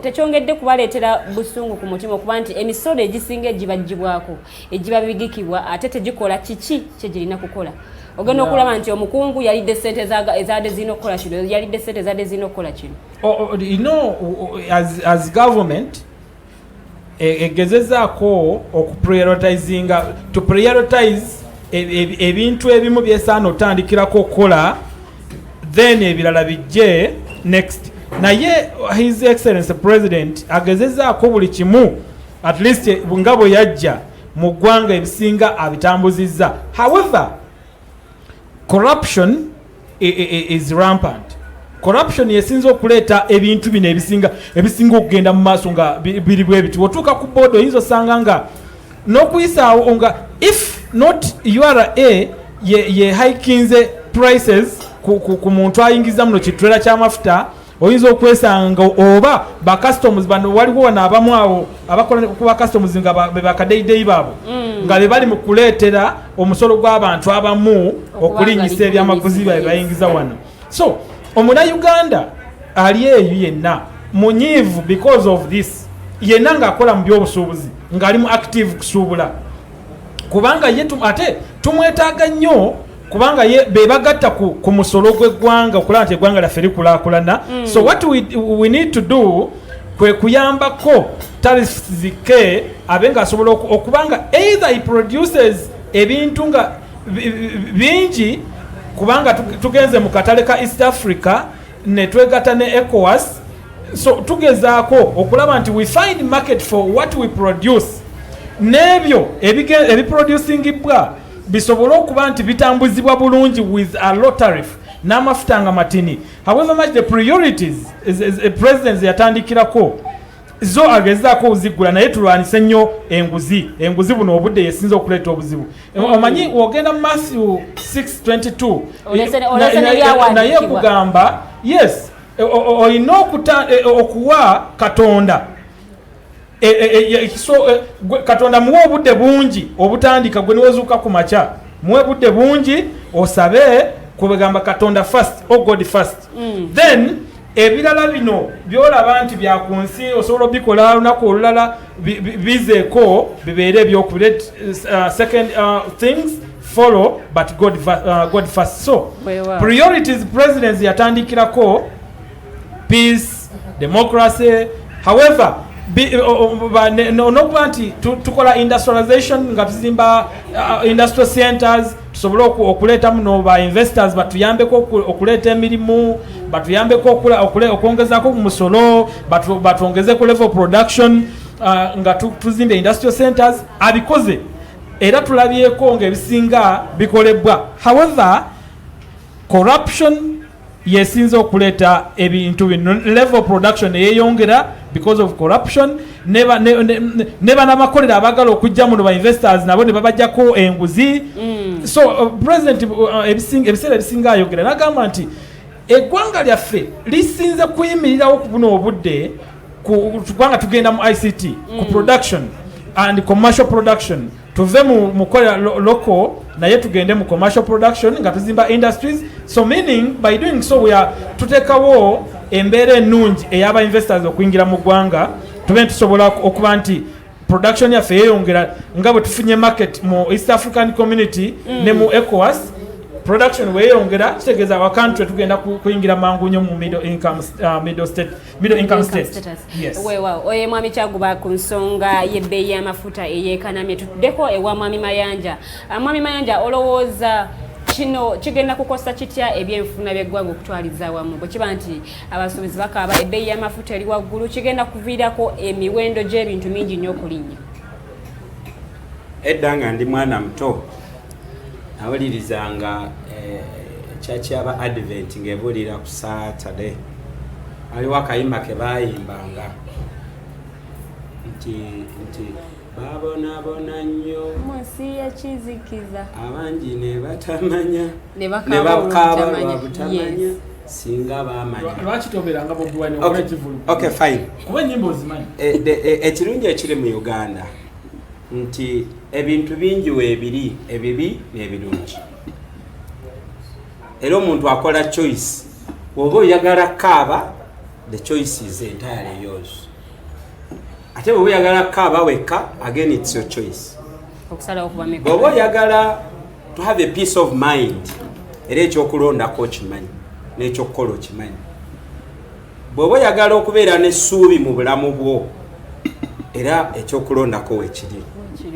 tekyongedde kubaleetera busungu ku mutima okuba nti emisolo egisinga egibagibwako egibabigikibwa ate tegikola kiki kyegirina kukola ogenda okulaba nti omukungu yalidde ssente ezadde zirina okukola kino yalidde ssente ezadde zirina okukola kino. You know, as government egezezaako to prioritize ebintu ebimu byesaana otandikirako okukola then ebirala bijje next naye his excellency president agezezaako buli kimu at least nga bwe yajja mu ggwanga ebisinga abitambuzizza. However corruption is rampant. Corruption yesinza okuleeta ebintu bino ebisinga okugenda mu maaso nga biri bwe biti otuuka ku board oyinza osanga nga n'okuyisaawo nga if not URA ye hikinze prices ku muntu ayingiza muno kitwera ky'amafuta oyinza okwesanga oba ba customs bano waliwo wana abamu awo abakola ku ba customs nga be bakadeideyi baabo nga be bali mu kuleetera omusolo gw'abantu abamu okulinyisa ebyamaguzi byabe bayingiza wano. So omunnayuganda ali eyo yenna munyiivu because of this, yenna ng'akola mu by'obusuubuzi ng'ali mu active kusuubula, kubanga ye ate tumwetaaga nnyo kubanga ye bebagatta ku musolo gw'eggwanga okulaba nti eggwanga lyaffe likulaakulana. So what we need to do kwe kuyambako tariffs zike abe ng'asobola okubanga either he produces ebintu nga bingi, kubanga tugenze mu katale ka East Africa ne twegatta ne ECOWAS. So tugezaako okulaba nti we find market for what we produce, n'ebyo ebiproducingibwa bisobole okuba nti bitambuzibwa bulungi with a low tariff n'amafuta nga matini. However much the priorities presidents yatandikirako zo agezaako ozigula, naye tulwanise nnyo enguzi buno obudde yesinza okuleeta obuzibu. Omanyi ogenda Matthew 6:22 naye kugamba yes olina okuwa Katonda Katonda muwe obudde bungi obutandika gwe niwezuuka ku makya, muwe budde bungi osabe kubegamba Katonda first or God first. Then ebirala bino byolaba nti byakunsi osobola bikola lunaku olulala bizeeko bibeere ebyokubira. Second things follow but God first. So priorities presidents yatandikirako peace, democracy. However nokuba nti tukola industrialization nga tuzimba industrial centers tusobole okuleeta muno ba investors batuyambeko okuleeta emirimu, batuyambeko okwongezaako ku musolo, batwongezeko level production nga tuzimba industrial centers abikoze era tulabyeko ng'ebisinga bikolebwa. However corruption yesinza okuleeta ebintu bino, level production eyeyongera because of corruption. Ne banamakolera abagala okujja muno ba investors nabo ne babajjako enguzi. So president ebiseera ebisinga ayogera n'agamba nti eggwanga lyaffe lisinze kuyimirirawo ku buno obudde kubanga tugenda mu ICT ku production and commercial production, tuve mu mukolera local naye tugende mu commercial production nga tuzimba industries. So meaning by doing so we are tutekawo embeera ennungi ey'aba investors okuyingira mu ggwanga, tube tusobola okuba nti production yaffe yeyongera nga bwe tufunye market mu East African Community ne mu ECOWAS. Production weyongera kitegeeza our country tugenda kuyingira mangu nnyo mu middle income state. Yes. Wewa oye mwami Kyaguba ku nsonga y'ebbeeyi y'amafuta eyeekanamye, tuddeko ewa mwami Mayanja. Mwami Mayanja, olowooza kino kigenda kukosa kitya ebyenfuna by'eggwanga okutwaliza awamu? Bwe kiba nti abasuubuzi bakaaba ebbeeyi y'amafuta eri waggulu, kigenda kuviirako emiwendo gy'ebintu mingi nnyo okulinnya. Edda nga ndi mwana muto nawulirizanga church yaba Advent ng'ebuulira ku Saturday, waliwo akayimba ke baayimbanga nti babonaabona nnyo munsi y'ekizikiza abangi ne batamanya ne bakaaba butamanya singa baamanya. Lwaki tobeeranga Bobi Wine okuvulu? Okay, fine. Kuba ennyimba ozimanyi. Ekirungi ekiri mu Uganda nti ebintu bingi weebiri, ebibi n'ebirungi. Era omuntu akola choice. Bw'oba oyagala kaaba, the choice is entirely yours. Ate bw'oba oyagala kaaba wekka, again it's your choice. Bw'oba oyagala to have a peace of mind, era ekyokulondako okimanyi n'ekyokukola okimanyi. Bw'oba oyagala okubeera n'essuubi mu bulamu bwo, era ekyokulondako weekiri.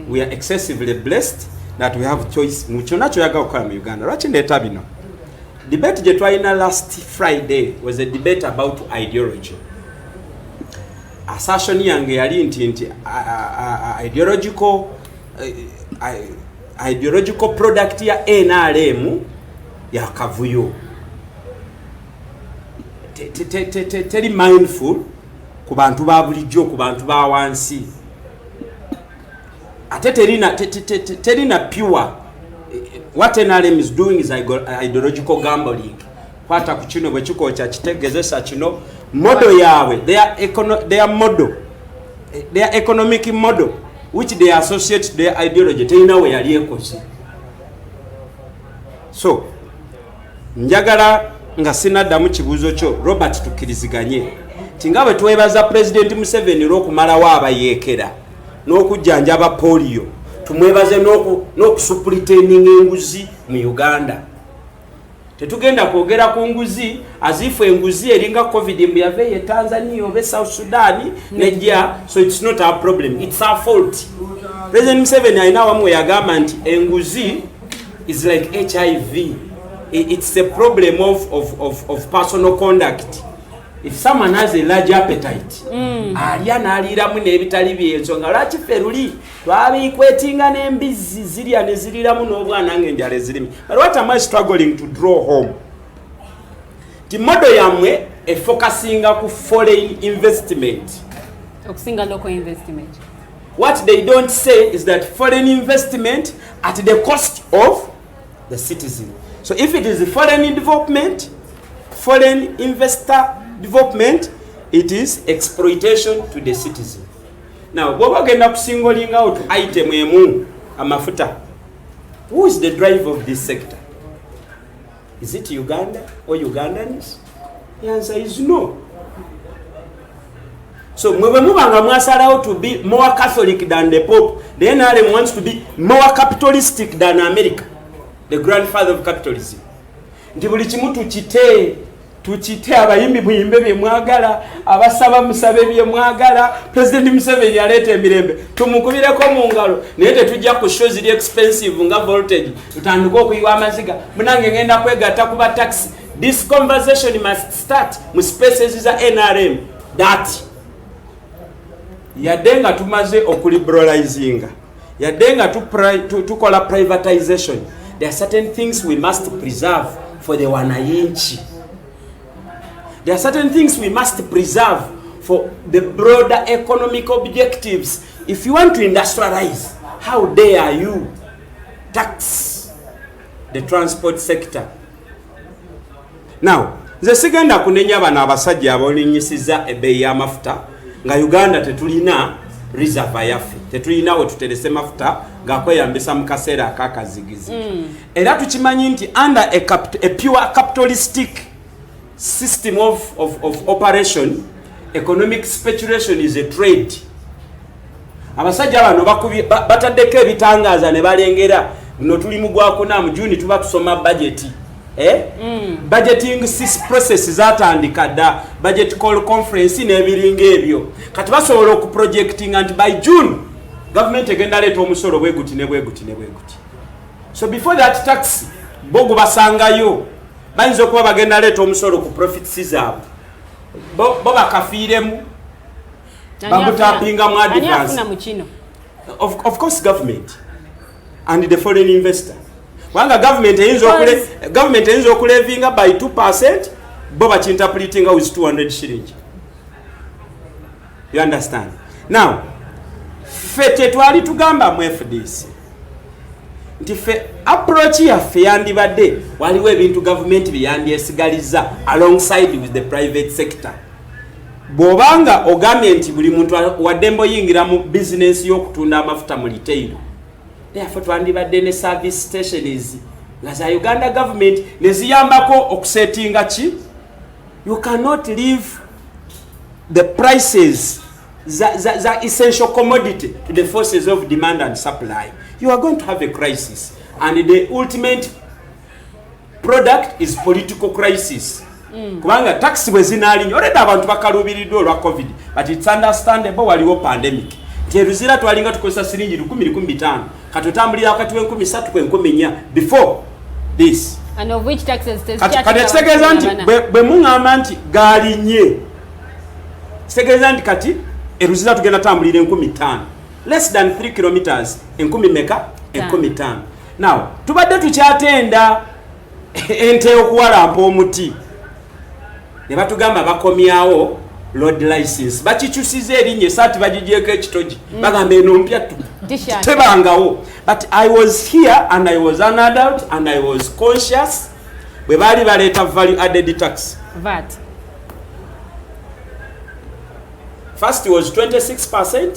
We are excessively blessed that we have choice. Mukyona kyoyagala okukola mu Uganda. Lwaki ndeeta bino? Debate gye twalina last Friday was a debate about ideology. Assertion yange yali nti ideological product ya NRM ya kavuyo. Teri mindful ku bantu ba bulijjo, ku bantu ba wansi. Ate terina pure. What NRM is doing is ideological gambling. Kwata ku kino bwe kikocha kitegezesa kino model yawe, their model, their economic model, which they associate their ideology, teyina we yali ekoze. So njagala nga sinaddamu kibuuzo kyo Robert tukkiriziganye tinga bwe twebaza President Museveni olw'okumalawo abayeekera n'okujjanjaba polio, tumwebaze n'okusuppleteninga enguzi mu Uganda. Tetugenda kwogera ku nguzi azifu enguzi eringa COVID mbu yave ye Tanzania oba South Sudan nejja, so it's not our problem, it's our fault. President Museveni alina wamu yagamba nti enguzi is like HIV. It's a problem of personal conduct. If someone has a large appetite, alya n'aliiramu n'ebitali by'ensonga lwaki ffe luli twabikwetinga n'embizzi zirya ne ziriiramu n'obwana ng'enjala ezirimi. But what am I struggling to draw home? Ti model yammwe efocusinga ku foreign investment. Okusinga local investment. What they don't say is that foreign investment at the cost of the citizen. So if it is foreign development, foreign investor development, it is exploitation to the citizen. Now, bwoba ogenda kusingolinga out item emu amafuta, who is the driver of this sector? Is it Uganda or Ugandans? The answer is no. So mwe mubanga mwasalawo to be more Catholic than the Pope, the NRM wants to be more capitalistic than America, the grandfather of capitalism. Nti buli kimu tukite abayimbi muyimbe bye mwagala, abasaba musabe bye mwagala. President Museveni yaleta emirembe tumukubireko mu ngalo naye tetujja ku show ziri expensive nga voltage tutandika okuyiwa amaziga munange ngenda kwegatta kuba taxi. This conversation must start mu spaces za NRM that yadenga tumaze okuliberalizinga, yadenga tukola privatization. There are certain things we must preserve for the wananchi. There are certain things we must preserve for the broader economic objectives. If you want to industrialize, how dare you tax the transport sector? Now, the second akunenya bana abasajja abolinyisiza ebbeeyi y'amafuta nga Uganda tetulina reserve yaffe, tetulina we tuterese mafuta gakweyambisa mu kaseera akakazigizi. Era tukimanyi nti under a pure capitalistic system of operation, economic speculation is a trade. Abasajja bano bataddeko ebitangaaza ne balengera no tuli mu gwakuna mu June tuba tusoma budget. Budgeting process zatandika dda, budget call conference n'ebiringa ebyo. Kati basobola okuprojecting and by June government egenda leeta omusolo bweguti ne bweguti ne bweguti. So before that tax bogo basangayo bayinza okuba bagenda leeta omusolo ku profits zaabwe bo bakafiiremu bagutapinga mu advance. Of course government and the foreign investor. Wanga government eyinza okulevinga by 2%, bo bakinterpretinga with 200 shillings. You understand? Now, fete twali tugamba mu FDC nti fe approach yaffe yandibadde waliwo ebintu government byandyesigaliza alongside with the private sector. Bw'obanga ogambye nti buli muntu wadde oyingira mu business y'okutunda amafuta mu retail, therefore twandibadde ne service stations nga za Uganda government neziyambako okusetinga ki. You cannot leave the prices za essential commodity to the forces of demand and supply. You are going to have a crisis, and the ultimate product is political crisis. Kubanga tax bwe zinaalinya oleda abantu bakalubiriddwa olwa COVID, but it's understandable waliwo pandemic. Teruzira twalinga tukozesa siringi 10,015 katutambulira wakati w'13 kw'enkomenya before this. And of which taxes kitegeeza nti bwe muŋŋamba nti gaalinye kitegeeza nti kati eruzira tugenda tambulira 15,000 less than 3 kilometers 15,000. Now tubadde tukyatenda ente okuwalampa omuti ne batugamba bakomyawo road license, bakikyusiza erinnya esaati bagigyeko ekitogi bagamba eno mpya tebangawo. But I was here and I was an adult and I was conscious bwe baali baleeta value added tax. VAT. first was 26%.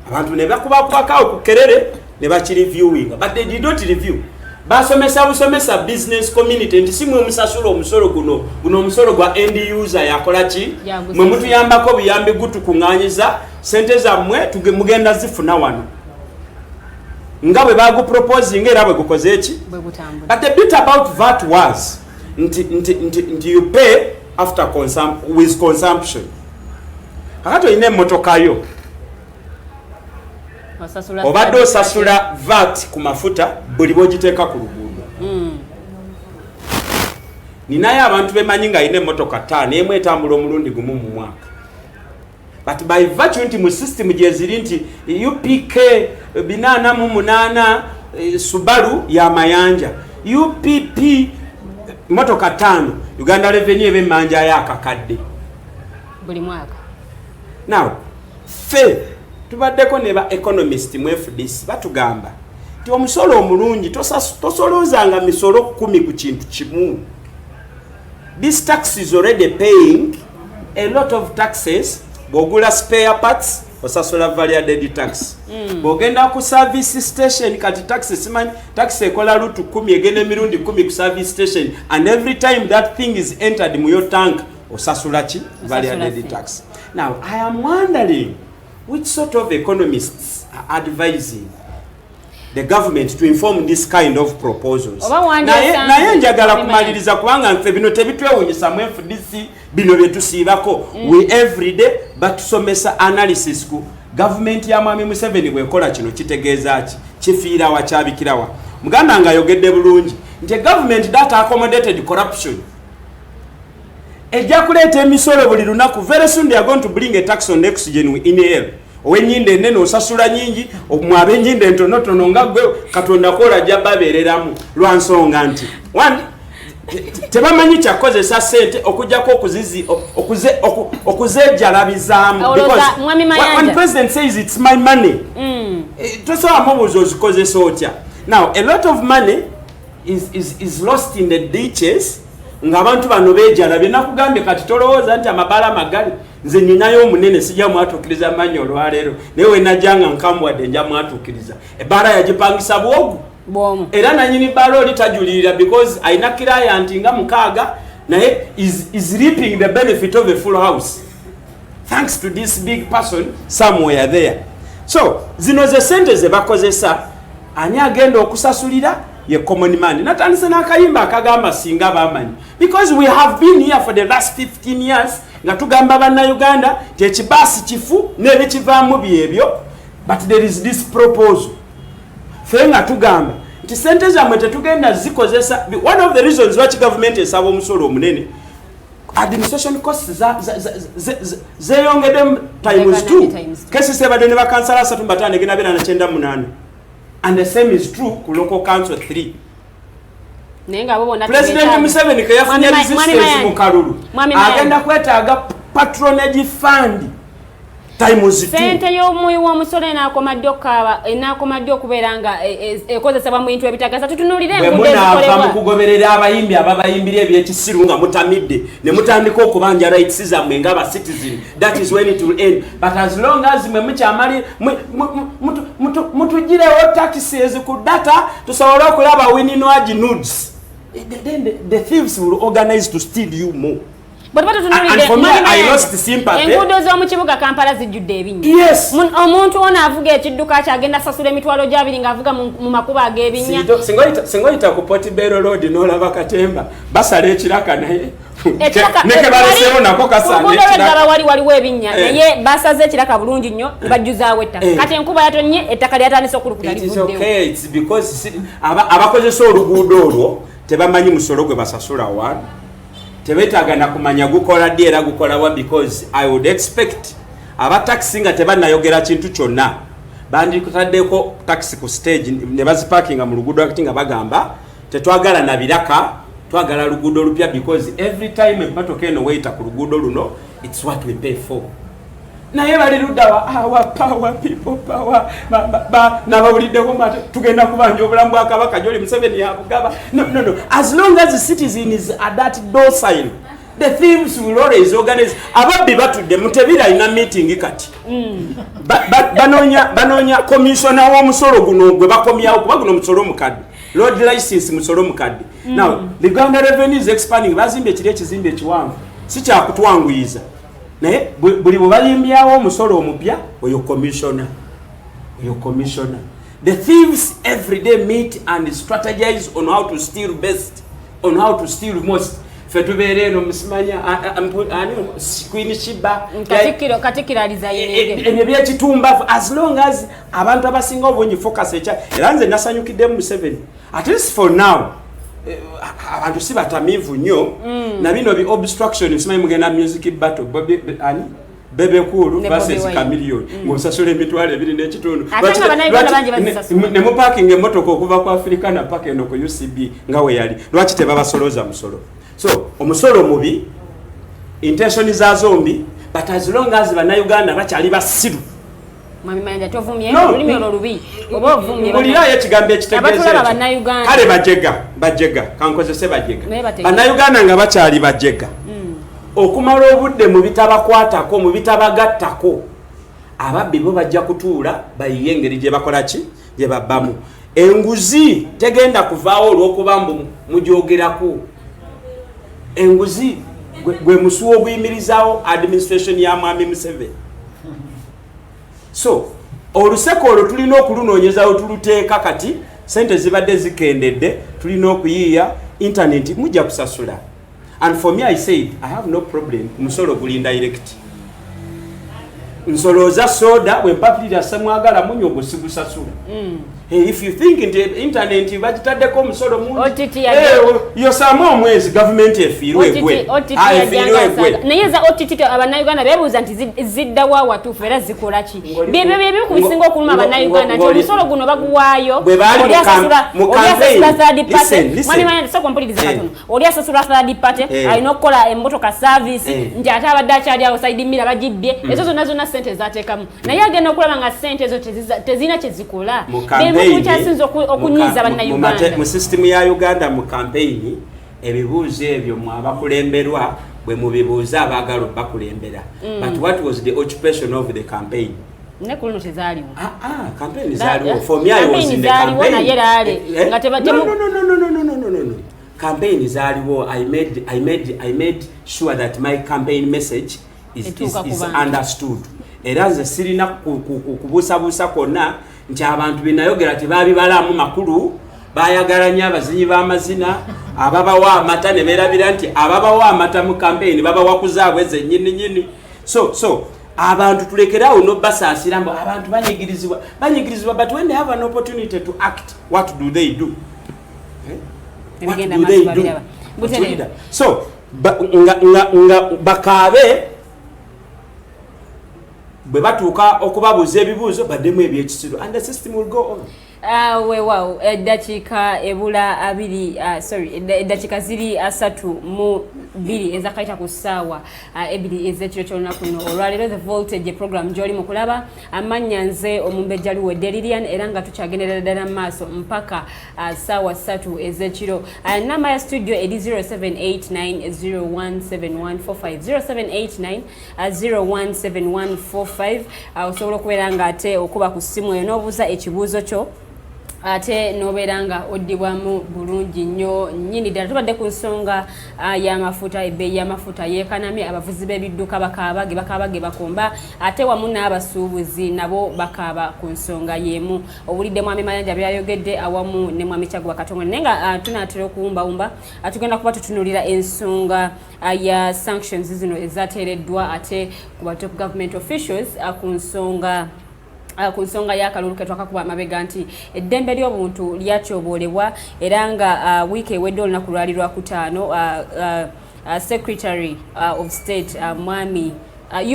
Abantu ne bakubakwaka okukerere ne bakiriviewing, but they did not review. Basomesa business community nti si mwe musasula omusolo guno omusolo gwa end user yakola ki mwe mutuyambako buyambi gutu kunganyiza sente zammwe mugenda zifuna wano nga bwe bagu proposing era bwe gukoze eki. But the bit about that was nti you pay after with consumption. Akato ine motoka yo obadde osasula VAT ku mafuta buli bwogiteeka ku luguudo. Ninayo abantu bemanyi nga ine motoka 5 emu etambula omulundi gumu mu mwaka. But by virtue nti mu system gyeziri nti UPK 888 Subaru ya mayanja, UPP motoka 5 Uganda Revenue ebe manja yakakadde buli mwaka. Now fe tubaddeko ne ba economist mu FDC batugamba ti omusolo omulungi tosolozanga misolo 10 ku kintu kimu. This tax is already paying a lot of taxes. Bogula spare parts osasula value added tax. Bogenda ku service station kati tax simanyi tax ekola lutu 10 egene mirundi 10 ku service station, and every time that thing is entered mu your tank osasula ki value added tax. Now I am wondering which sort of economists are advising the government to inform this kind of proposals. Naye njagala kumaliriza kubanga nfe bino tebitwewunyisa mu FDC bino byetusiibako we everyday batusomesa analysis ku government ya Mwami Museveni bwekola kino kitegeeza ki kifiira wa kyabikirawa. Muganda nga yogedde bulungi nti government that accommodated corruption ejja kuleeta emisolo buli lunaku. Very soon they are going to bring a tax on oxygen in air. Owenyinde nene osasula nyingi omwabe nyinde ntonotono nga gwe Katonda kola jababereramu lwansonga nti one tebamanyi kyakozesa sente okujjako okuzejjalabizamu, because when president says it's my money tosobola mubuuza ozikozesa otya. Now a lot of money is lost in the ditches nga abantu bano bejjalabye. Nakugambye kati tolowooza nti amabala magali nze ninayo omunene sijja mwatuukiriza manyi olwaleero naye wenajjanga nkambwadde nja mwatuukiriza. Ebbaala yagipangisa bwogu era nanyini bbaala oli tajulirira because ayina client nga 6 naye is reaping the benefit of a full house thanks to this big person somewhere there. So zino ze sente ze bakozesa ani agenda okusasulira ye common man. Natandise n'akayimba akagamba singa bamanyi, because we have been here for the last 15 years nga tugamba bannayuganda tekibasi kifu n'ebikivaamu byebyo, but there is this proposal fe nga tugamba nti sente zammwe tetugenda zikozesa. One of the reasons why government esaba omusolo omunene, administration costs zeyongedde times 2. Kesi sebadde ne bakansala 3 egenda 298, and the same is true ku local council 3. President Museveni ke yafunye resistance mu Kalulu agenda kwetaaga patronage fund times 2. Sente y'omuwi w'omusolo enaakomadde okubeera nga ekozesebwa mu bintu ebitagasa. Tutunuulire enguudo ezikolebwa mu kugoberera abayimbi ababayimbira ebyekisiru nga mutamidde ne mutandika okubanja rights zammwe ng'aba citizen. That is when it will end. But as long as mwe mukyamali mutugirewo taxes ku data tusobole okulaba winning nudes, then the thieves will organize to steal you more. But and for me, I lost sympathy. Enguudo z'omu kibuga Kampala zijjudde ebinnya. Yes. Omuntu ono avuga ekidduka kyagenda sasula emitwalo gy'abiri ng'avuga mu makubo ag'ebinnya. Singoyita ku Portobello Road n'olaba Katemba basala ekiraka naye neke baleseewo nako kasaana ekiraka waliwo ebinnya naye basaze ekiraka bulungi nnyo bajjuzaawo ettaka. Kati enkuba yatonnye ettaka lyatandise okulukuta livuddewo. It's because abakozesa oluguudo olwo tebamanyi musolo gwe basasula wano. Tebetaaga na kumanya gukola ddi era gukola wa, because I would expect aba taxi nga tebannayogera kintu kyonna bandikutaddeko taxi ku stage ne baziparkinga mu luguudo akati nga bagamba tetwagala na biraka, twagala luguudo olupya, because every time emmotoka eno weyita ku luguudo luno it's what we pay for. Naye bali luddawa our power people power nabawuliddeko mate tugenda kubanja obulamu bwa Kabaka Joli Museveni yabugaba. No, as long as the citizens are that docile The thieves will always organize. Ababbi batudde Mutebira ina meeting kati. Banonya commissioner w'omusolo guno gwe bakomyawo kuba guno musolo mukadde. Road license musolo mukadde. Now, the Uganda Revenue is expanding. Bazimbe ekizimbe ekiwanvu. Si kya kutwanguyiza. Naye buli balimbyawo omusolo omupya oyo commissioner. The thieves every day meet and strategize on how to steal best, on how to steal most. Fetubere no musimanya Queen Shiba katikira alizayenege ebyo kitumba as long as abantu abasinga obunyi focus echa eranze nasanyukide mu 7 at least for now abantu sibatamivu nnyo na bino bi obstruction simanyi mugenda music battle Bebe Cool versus Chameleon ngosasule emitwale ebiri n'ekitundu ne mu parking emotoka okuva ku Africa na park eno ku UCB ngawe yali lwaki tebabasoloza musolo. So omusolo mubi intention za zombi but as long as Bannayuganda bakyali basiru Mami Mayanja tovumye olulimi olulubi oba ovumye mulirayo ekigambo ekitegeeza kale bajega kankozese bajega Bannayuganda nga bakyali bajega okumala obudde mu bitabakwatako mu bitabagattako ababbi bo bajja kutuula bayiye engeri gye bakola ki gye babbamu enguzi tegenda kuvaawo olw'okuba mbu mugyogerako enguzi gwe musuwa oguyimirizaawo administration ya Mwami Museveni. So oluseko olwo tulina okulunoonyezawo tuluteeka kati sente zibadde zikendedde tulina okuyiiya internet mujja kusasula. And for me, I said, I have no problem. Musolo guli indirect. Nsoloza soda when papira samwagala munyo gusibusasula. Hey, if you think in the internet bagitaddeko musolo mungi. Yosamo omwezi government efirwe gwe. Nayeza OTT abannayuganda bebuuza nti zidda wa watufu era zikola ki. Bye kubisinga okuluma abannayuganda nti omusolo guno baguwaayo. Oli asasula third party. Mwani manya so complete zakatono. Oli asasula third party alina okukola emmotoka service nti ate abadde akyali awo side mirror bagibbye. Ezo zonna sente zateekamu. Naye agenda okulaba nga sente ezo tezina kyezikola. Mu system ya Uganda mu campaign ebibuuzo ebyo mu abakulemberwa bwe mubibuuza abagalo bakulembera. But what was the occupation of the campaign? Nekuluno tezaliwo. Campaign zaliwo. For me I was in the campaign. No. Campaign zaliwo. I made sure that my campaign message is understood. Era nze sirina kubuusabuusa konna nti abantu binayogera tebabibalamu makulu bayagala nnyo abazinyi b'amazina ababawa amata ne beerabira nti ababawa amata mu campaign babawa kuzaabwe zennyini. So abantu tulekeraawo n'obbasaasira mbu abantu banyigirizibwa but when they have an opportunity to act what do they do? So nga bakaabe bwe batuuka okubabuuza ebibuuzo baddemu ebyekisiro and the system will go on. Weewaawo eddakiika ebula abiri eddakiika ziri 32 ezakayita ku ssaawa ebiri ez'ekiro ky'olunaku luno olwaleero the voltage program gy'oli mu kulaba amannya nze omumbejja Luwedde Lilian era nga tukyagenderera ddala mu maaso mpaka ssaawa 3 ez'ekiro. Namba ya studio eri 0789017145 0789017145 osobola okubeera nga ate okuba ku ssimu eyo n'obuuza ekibuuzo kyo ate noberanga oddibwamu bulungi nnyo nnyini ddala. Tubadde ku nsonga y'amafuta, ebbeeyi y'amafuta yeekanamye, abavuzi b'ebidduka bakaaba ge bakomba ate wamu n'abasuubuzi nabo bakaaba ku nsonga y'emu. Obulidde Mwami Mayanja byayogedde awamu ne Mwami Kyaguba Katongo. Naye nga tunaatera okuwumbawumba tugenda kuba tutunuulira ensonga ya sanctions zino ezateereddwa ate ku ba top government officials ku nsonga y'akalulu ke twakakuba amabega nti eddembe ly'obuntu lyatyoboolebwa era nga wiiki ewedde olunaku lwali lwakutaano Secretary of State Mwami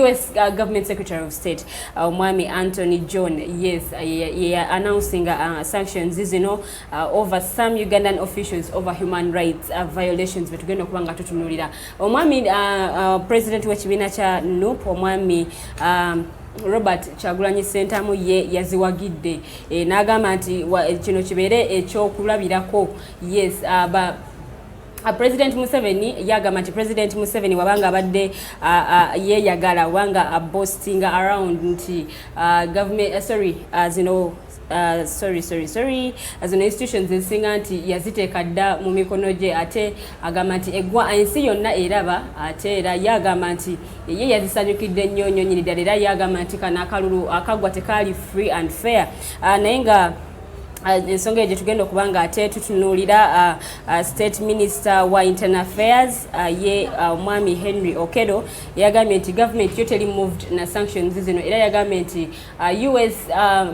US Government Secretary of State Mwami Anthony John announcing sanctions zino over some Ugandan officials over human rights violations betugenda okuba nga tutunuulira. Omwami President w'ekibiina kya NUP Omwami Robert Kyagulanyi Ssentamu ye yaziwagidde n'agamba nti kino kibeere ekyokulabirako President Museveni yagamba nti President Museveni wabanga abadde yeyagala wanga boasting around nti government zino institutions ezisinga nti yaziteeka dda mu mikono gye ate agamba nti ensi yonna eraba ate era yagamba nti ye yazisanyukidde nnyo nnyini ddala era yagamba nti kano akalulu akagwa tekaali free and fair naye nga ensonga gye tugenda okuba nga ate tutunuulira state minister wa internal affairs ye omwami Henry Okedo yagambye nti government yo teri moved na sanctions zino era yagambye nti US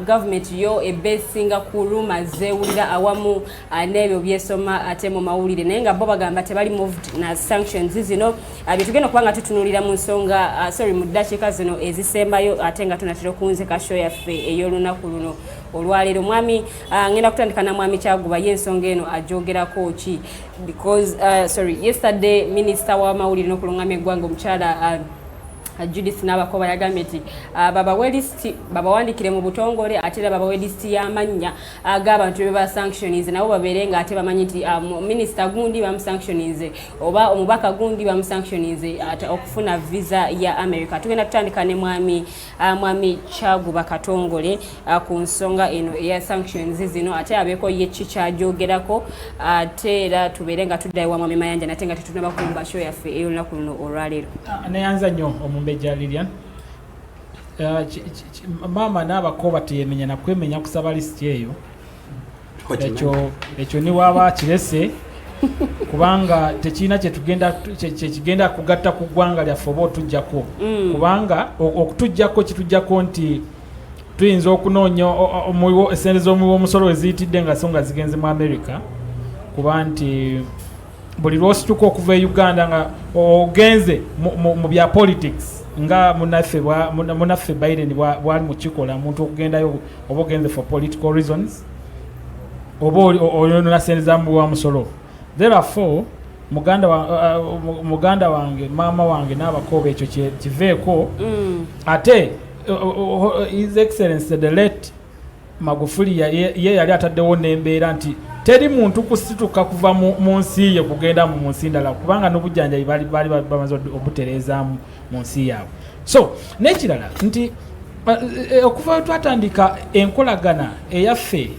government yo ebesinga ku rumors zeewulira awamu n'ebyo byesoma ate mu mawulire naye nga bo bagamba tebali moved na sanctions zino bye tugenda okuba nga tutunuulira mu nsonga mu ddakiika zino ezisembayo ate nga tunatera okunze ka show yaffe ey'olunaku luno olwaleero mwami ngenda kutandika na mwami Kyaguba y'ensonga eno ajogerako ki because yesterday minister wa mawulire n'okulungamya eggwanga omukyala Judith Nabakoba yagambye nti babawandikire mu butongole ate era babawe list y'amannya ag'abantu be ba sanctionize nabo babeere nga ate bamanyi nti minister gundi bamusanctionize oba omubaka gundi bamusanctionize okufuna visa ya America. Tugenda tutandika ne mwami Kyaguba Katongole ku nsonga eno eya sanctions zino ate abeeko ye kikyajogerako ate era tubeere nga tuddayo wa mwami Mayanja nate nga tetunaba kumba show yaffe ey'olunaku luno olwaleero. Neyanza nnyo Mbeja Lilian mama n'abakoba teyemenya na kwemenya kusaba list eyo ekyo ni waba kirese kubanga tekina kigenda kugatta ku ggwanga lyaffe oba otujjako kubanga okutujjako kitujjako nti tuyinza okunoonya esente z'omuwi omusolo eziyitidde nga so nga zigenze mu America kuba nti buli lwosituka okuva e Uganda nga ogenze mu bya politics nga munaffe Biden bwali mukikola muntu okugendayo oba ogenze for political reasons oba oyonona sente zamuwi wa musolo. Therefore muganda wange maama wange n'abakoba ekyo kiveeko ate His Excellency the late Magufuli ye yali ataddewo n'embeera nti teri muntu kusituka kuva mu nsi ye kugenda mu nsi ndala kubanga n'obujjanjabi bali bamaze obutereezaamu mu nsi yaabwe. So n'ekirala nti okuva twatandika enkolagana eyaffe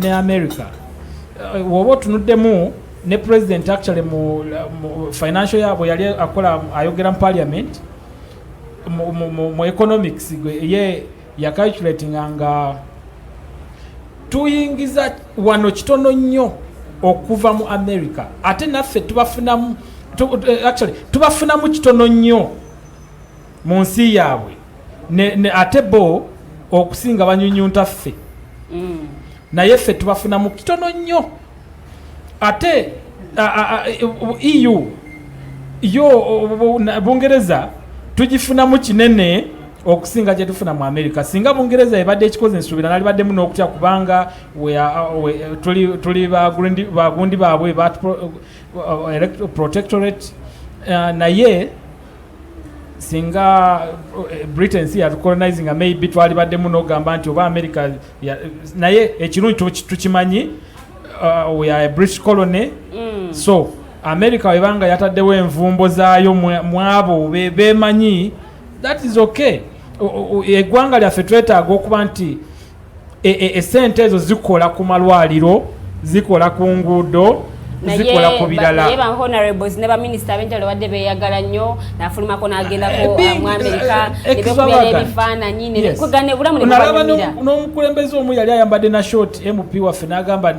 ne America woba otunuddemu ne president actually mu financial yaabwe yali akola ayogera mu parliament mu economics ye yakalculatinga nga tuyingiza wano kitono nnyo okuva mu America ate naffe tubafunamu kitono nnyo mu nsi yaabwe ate bo okusinga banyunyunta ffe naye ffe tubafunamu kitono nnyo ate EU yo Bungereza tugifunamu kinene okusinga kye tufuna mu America. Singa Bungereza ebadde ekikoze nsuubira nali baddemu n'okutya kubanga tuli bagundi baabwe protectorate naye singa Britain si yatucolonizing maybe twali baddemu n'ogamba nti oba America naye ekirungi tukimanyi we are a British colony so America webanga yataddewo envumbo zaayo mwabo bemanyi that is okay. Eggwanga lyaffe twetaaga okuba nti esente ezo zikola ku malwaliro zikola ku nguudo zikola ku birala naye ba honorables ne ba minister benjalo wadde beyagala nnyo nafulumako n'agendako mu America nebekubera ebifaananyi nekugane bulamu nebabanyumira n'omukulembeze omu yali ayambadde na short MP waffe n'agamba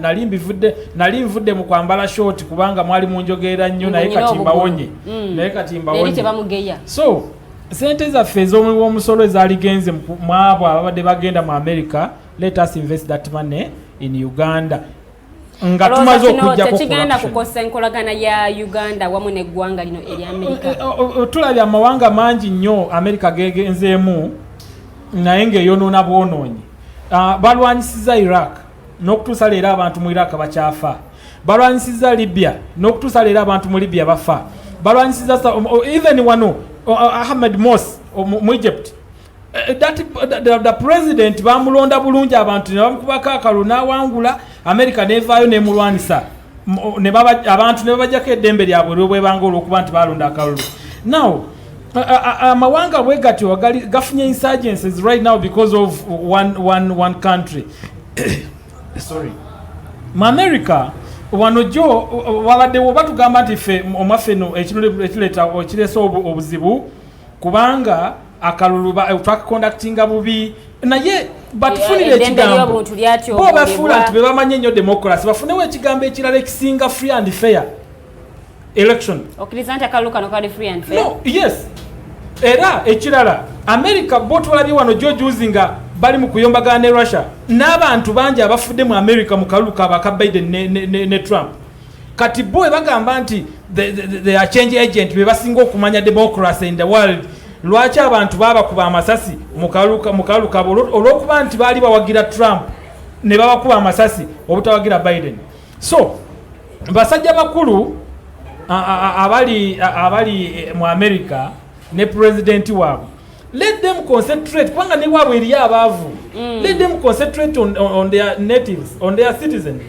nali nvudde mu kwambala short kubanga mwali munjogerera nnyo naye kati mbawonye tebamugeya so sente zaffe ez'omuwi w'omusolo ezaligenze mu abo ababadde bagenda mu America let us invest that money in Uganda nga tumaze okujjako kigenda kukosa enkolagana ya Uganda wamu n'eggwanga lino eri America. Tulabye amawanga mangi nnyo America gegenzeemu naye ng'eyonoona bwonoonyi. Balwanyisiza Iraq n'okutuusa leero abantu mu Iraq bakyafa. Balwanyisiza Libya n'okutuusa leero abantu mu Libya bafa. Balwanyisiza even wano Ahmed Morsi mu Egypt. The president bamulonda bulungi abantu ne bamukubako akalu n'awangula America nevaayo nemulwanisa abantu ne babajjako eddembe lyabwe bwebanga olwokuba nti balonda akalulu. Now amawanga bwe gatyo gafunye insurgencies right now because of one country. Sorry. Mu America wano jo wabaddewo batugamba nti ffe omwaffe no ekireeta obuzibu kubanga akalulu twakonductinga bubi naye batufunire ekigambo bo bafuula nti bebamanye nnyo democracy bafunewo ekigambo ekirala ekisinga free and fair election. Okiriza nti akalulu kano kali free and fair? No, yes. Era ekirala America bo tulabye wano jojuzi nga bali mu kuyombagana ne Russia n'abantu bangi abafudde mu America mu kalulu ka Biden ne Trump. Kati bo bagamba nti they are change agent be basinga okumanya democracy in the world. Lwaki abantu babakuba amasasi mu kalulu kabo olwokuba nti baali bawagira Trump ne babakuba amasasi obutawagira Biden. So basajja bakulu abali mu America ne president waabwe, let them concentrate kubanga ne waabwe eri abaavu. Let them concentrate on their natives, on their citizens.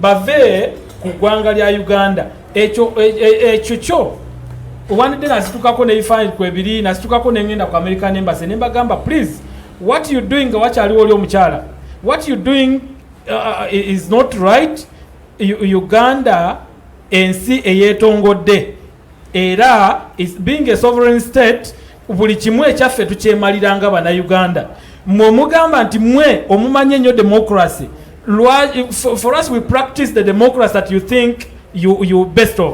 Bave ku ggwanga lya Uganda ekyo kyo wanidde nasitukako neifaani kwebiri nasitukako nengenda ku American Embassy nembagamba please what you doing nga wakyaliwo oli omukyala, what you doing is not right. Uganda ensi eyeetongodde era is being a sovereign state buli kimu ekyaffe tukyemaliranga bana Uganda. Mwe mugamba nti mwe omumanye nnyo democracy. For us we practice the democracy that you think you best of.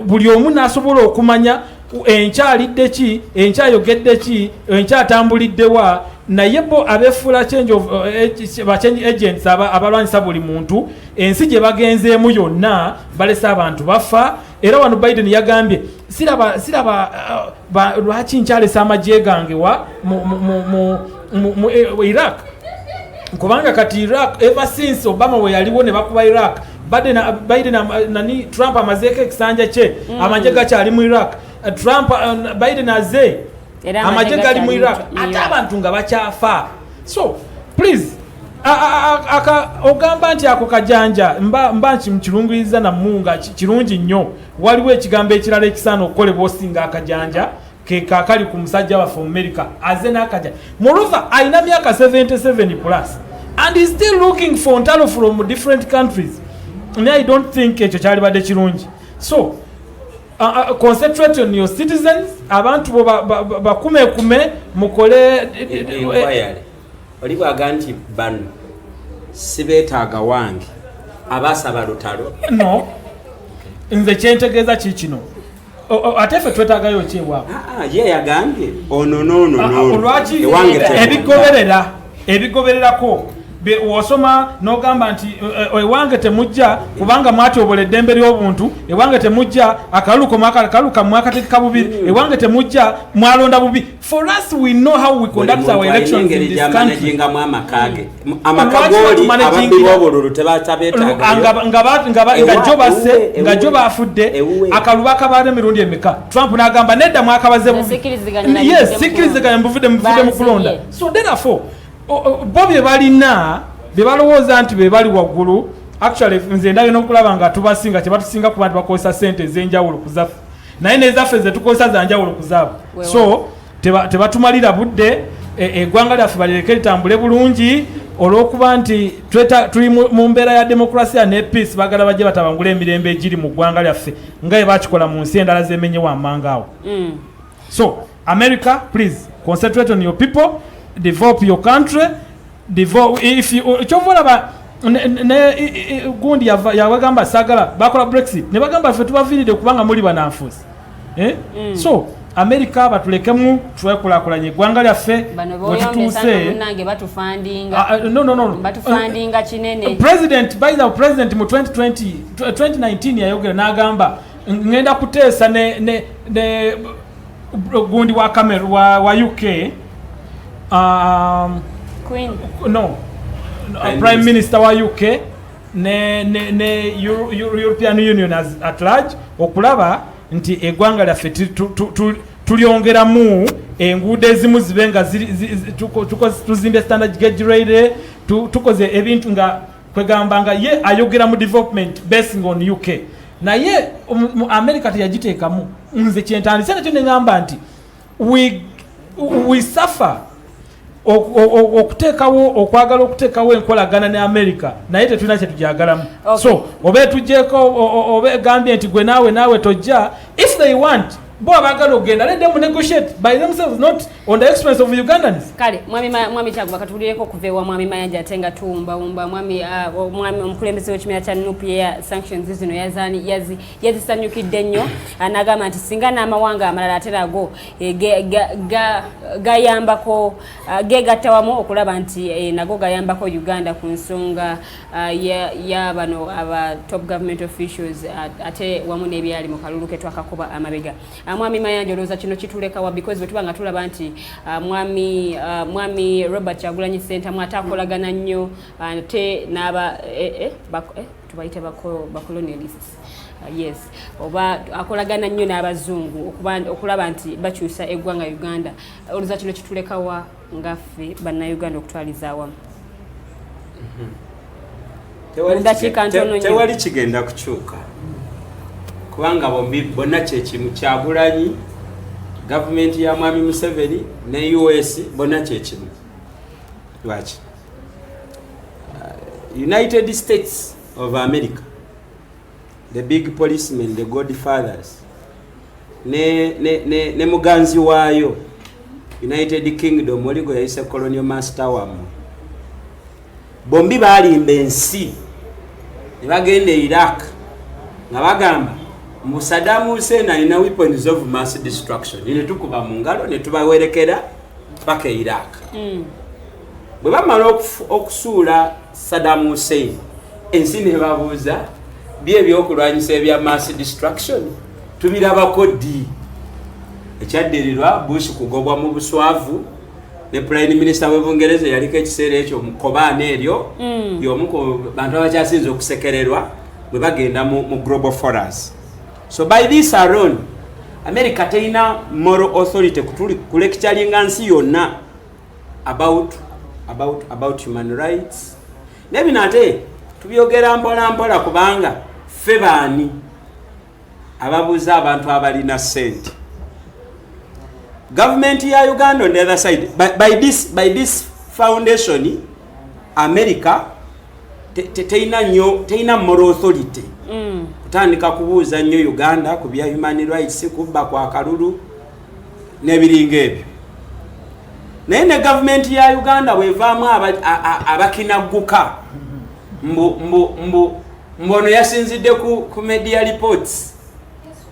Buli omu nasobola okumanya enkyalidde ki, enkyayogedde ki, enkyatambuliddewa naye bo abefuula change agents abalwanyisa buli muntu ensi gye bagenzeemu yonna balese abantu bafa. Era wano Biden yagambye siraba lwaki nkyalesa amagye gange wa mu Iraq kubanga kati Iraq ever since Obama we yaliwo ne bakuba Iraq Biden nani Trump amazeeko ekisanja kye amagye gakyali mu Iraq. Trump Biden aze amagye gali mu Iraq ate abantu nga bakyafa. So please ogamba nti ako kajanja mba nkimukirungiriza namunga kirungi nnyo. Waliwo ekigambo ekirala ekisaana okukolebwa osinga akajanja ke kakali ku musajja waffe mu America aze n'akajanja. Moreover ayina myaka 77 plus and is still looking for ntalo from different countries. And I don't think ekyo kyali badde kirungi. So concentrate on your citizens. Abantu bakume mukole oli bwaga nti bano sibeetaaga wange abasaba lutalo. No, nze kyentegeeza kikino ate ffe twetaagayo kyebwabwe. Ye yagambye ono olwaki ebigobererako wosoma n'ogamba nti ewange temujja kubanga mwatyobola eddembe ly'obuntu, ewange temujja akalulu kammwe akateeka bubiri, ewange temujja mwalonda bubi. For us we know how we conduct our elections in this country. Amakagoli ababbiwa obululu tebatabeetaaga nga jo bafudde akalu bakabaala emirundi emeka. Trump n'agamba nedda mwakabaze bubi. Yes, sikkiriziganya muvudde mu kulonda. So therefore bo bye balina bye balowooza nti be bali waggulu. Actually nze ndabye n'okulaba nga tubasinga kyebatusinga ku bantu bakozesa ssente ez'enjawulo ku zaffe naye nezaffe ze tukozesa za njawulo ku zaabwe. So tebatumalira budde eggwanga lyaffe balireke litambule bulungi olw'okuba nti tuli mu mbeera ya demokrasiya ne peace. Bagala bajje batabangula emirembe egiri mu ggwanga lyaffe nga bye bakikola mu nsi endala zemenyewo amanga awo. So America, please concentrate on your people. Develop your country. If you chovolaba gundi yawagamba sagala bakola Brexit ne bagamba ffe tubaviridde kubanga muli bananfuusi. So America batulekemu twekulakulanye eggwanga lyaffe wetutuuse. Batufandinga kinene. President mu 2019 yayogera n'agamba ngenda kuteesa ne gundi wa Cameroon wa UK. Queen. No. Prime Minister wa UK ne European Union at large okulaba nti eggwanga lyaffe tulyongeramu enguudo ezimu zibe nga tuzimbe standard gauge railway tukoze ebintu nga kwegamba nga ye ayogera mu development basing on UK naye mu America teyagiteekamu nze kyentandise nakyo neŋŋamba nti we suffer okuteekawo okwagala okuteekawo enkolagana ne America naye tetulina kye tujagalamu so oba tugyeko oba egambye nti gwe naawe tojja if they want bo abagala okugenda let them negotiate by themselves not on the expense of Ugandans. Kale mwami Kyaguba katulireko kuvewa mwami Mayanja atenga tumba mwami omukulembeze w'ekibiina kya NUP ya sanctions zino yazisanyukidde nnyo anagamba nti singa n'amawanga amalala aterago gayambako gegattawamu okulaba nti nago gayambako Uganda ku nsonga ya bano aba top government officials ate wamu n'ebyali mu kalulu ke twakakuba amabega. Mwami Mayanja olowooza kino kitulekawa because bwe tuba nga tulaba nti mwami Robert Kyagulanyi Center mwatakolagana nnyo ate n'aba tubayite bacolonialists yes oba akolagana nnyo n'abazungu okulaba nti bakyusa eggwanga Uganda olowooza kino kitulekawa ngaffe bannayuganda okutwaliza awamu. Tewali kigenda kukyuka kubanga bombi bonna kyekimu Kyagulanyi gavumenti ya mwami Museveni ne US bonna kyekimu lwaki United States of America the big policemen the godfathers ne muganzi waayo United Kingdom oligo yayise colonial master wamu bombi balimba ensi ne bagenda Iraq nga bagamba Saddam Hussein alina weapons of mass destruction ne tukuba mu ngalo ne tubawerekera paka Iraq bwe bamala okusuula Saddam Hussein ensi ne babuuza byebyokulwanyisa ebya mass destruction tubirabako ddi ekyaddirirwa Bush kugobwa mu buswavu ne Prime Minister w'Ebungereza yaliko ekiseera ekyo mukobaana eryo y'omu ku bantu abakyasinze okusekererwa bwe bagenda mu global forums. So by this alone America teina moral authority kulecturinga nsi yonna about human rights. Nebi nate tubyogera mpola kubanga ffe baani ababuuza abantu abalina ssente. Government ya Uganda on the other side by this foundation America teina moral authority kutandika kubuuza nnyo Uganda ku bya human rights kubba kwa kalulu n'ebiringa ebyo. Naye ne government ya Uganda bwevaamu abakinagguka mbono yasinzidde ku media reports